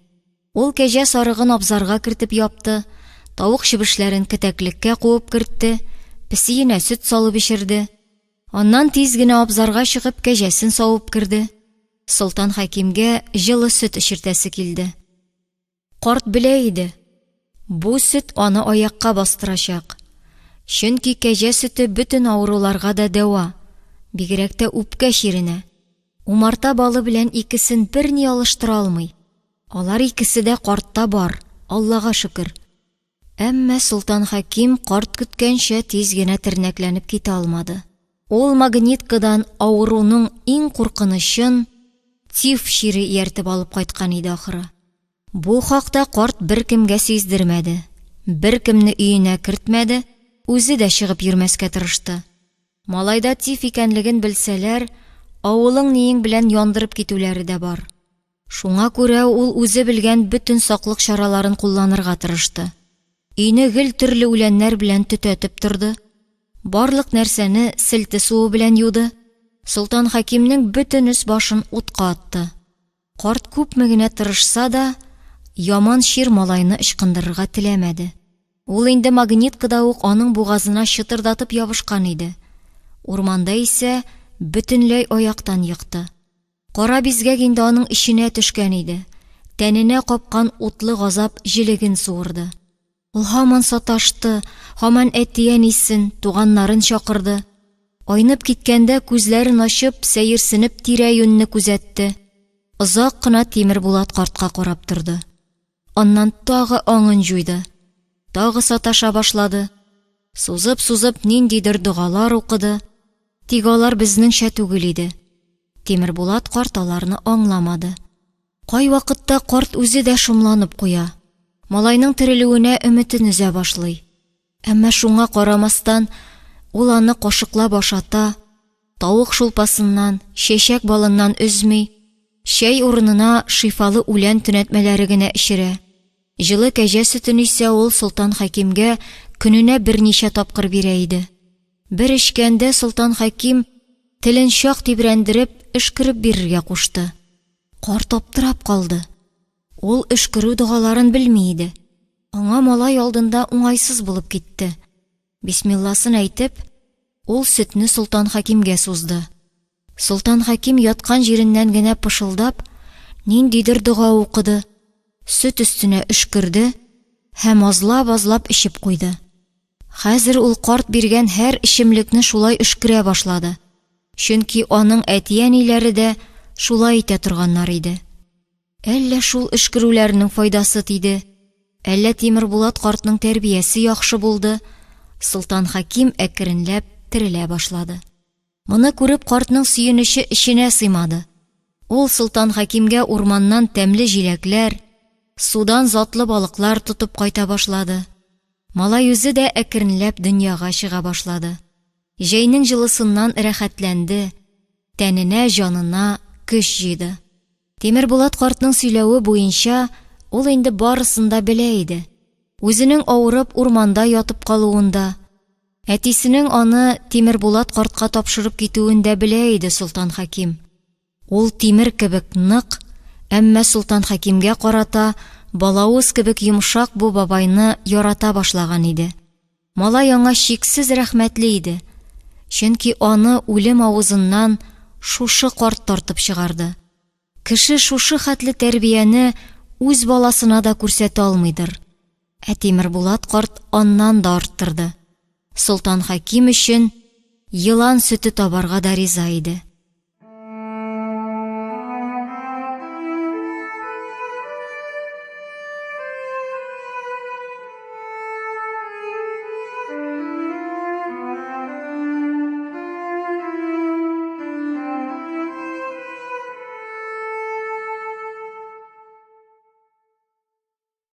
Ул кәҗә сарыгын абзарга кертеп япты, тавык чебешләрен кетәклеккә куып кертте, песиенә сөт салып эчерде. Аннан тиз генә абзарга чыгып кәҗәсен савып керде. Солтан Хәкимгә җылы сөт эчертәсе килде. Карт белә иде, бу сөт аны аякка бастырачак. Чөнки кәҗә сөте бөтен авыруларга да дәва, бигрәк тә үпкә чиренә. Умарта балы белән икесен берни алыштыра алмый. Алар икесе дә картта бар, Аллага шөкер. Әмма Солтан Хәким карт көткәнчә тиз генә тернәкләнеп китә алмады. Ул магниткадан авыруның иң куркынычын, тиф чире ияртеп алып кайткан иде ахыры. Бу хакта карт беркемгә сиздермәде, беркемне өенә кертмәде, үзе дә чыгып йөрмәскә тырышты. Малайда тиф икәнлеген белсәләр, авылың ниең белән яндырып китүләре дә бар. Шуңа күрә ул үзе белгән бөтен саклык чараларын кулланырга тырышты. Өйне гел төрле үләннәр белән төтәтеп торды. Барлык нәрсәне селте суы белән юды. Солтан Хәкимнең бөтен үс башын утка атты. Карт күпме генә тырышса да, яман шир малайны ычкындырырга теләмәде. Ул инде магниткада ук аның бугазына чытырдатып ябышкан иде. Урманда исә бөтенләй аяктан йыкты. Кара бизгәк инде аның ишенә төшкән иде. Тәненә капкан утлы газап җилеген суырды. Ул һаман саташты, һаман әтиәнисен, туганнарын чакырды. Айнып киткәндә күзләрен ачып, сәерсенеп тирә-юньне күзәтте. Озак кына Тимербулат картка карап торды. Аннан тагы аңын җуйды. Тагы саташа башлады. Сузып-сузып ниндидер дугалар укыды. Тик алар безнеңчә түгел иде. Тимербулат карт аларны аңламады. Кай вакытта карт үзе дә шомланып куя. Малайның терелүенә өметен өзә башлый. Әмма шуңа карамастан, ул аны кашыклап ашата, тавык шулпасыннан, чәчәк балыннан өзми, чәй урынына шифалы үлән төнәтмәләре генә эчерә. Җылы кәҗә сөтен исә ул Солтан Хәкимгә көненә берничә тапкыр бирә иде. Бер эчкәндә Солтан Хәким телен чак тибрәндереп өшкереп бирергә кушты. Карт аптырап калды. Ул өшкерү дугаларын белми иде. Аңа малай алдында уңайсыз булып китте. Бисмилласын әйтеп, ул сөтне Солтан Хәкимгә сузды. Солтан Хәким яткан җиреннән генә пышылдап, ниндидер дуга укыды. Сөт өстенә өшкерде һәм азлап эчеп куйды. Хәзер ул карт биргән һәр эчемлекне шулай өшкерә башлады. Чөнки аның әти-әниләре дә шулай итә торганнар иде. Әллә шул өшкерүләрнең файдасы тиде, әллә Тимербулат картның тәрбиясе яхшы булды. Солтан Хәким әкренләп терелә башлады. Моны күреп картның сөенече эченә сыймады. Ул Солтан Хәкимгә урманнан тәмле җиләкләр, судан затлы балыклар тотып кайта башлады. Малай үзе дә әкренләп дөньяга чыга башлады. Җәйнең җылысыннан рәхәтләнде, тәненә, җанына көч җыйды. Тимербулат картның сөйләве буенча, ул инде барысын да белә иде. Үзенең авырып урманда ятып калуында, әтисенең аны Тимербулат картка тапшырып китүен дә белә иде Солтан Хәким. Ул тимер кебек нык, әмма Солтан Хәкимгә карата балавыз кебек йомшак бу бабайны ярата башлаган иде. Малай аңа чиксез рәхмәтле иде. Чөнки аны үлем авызыннан шушы карт тартып чыгарды. Кеше шушы хәтле тәрбияне үз баласына да күрсәтә алмыйдыр. Ә Тимербулат карт аннан да арттырды. Солтан Хәким өчен йылан сөте табарга да риза иде.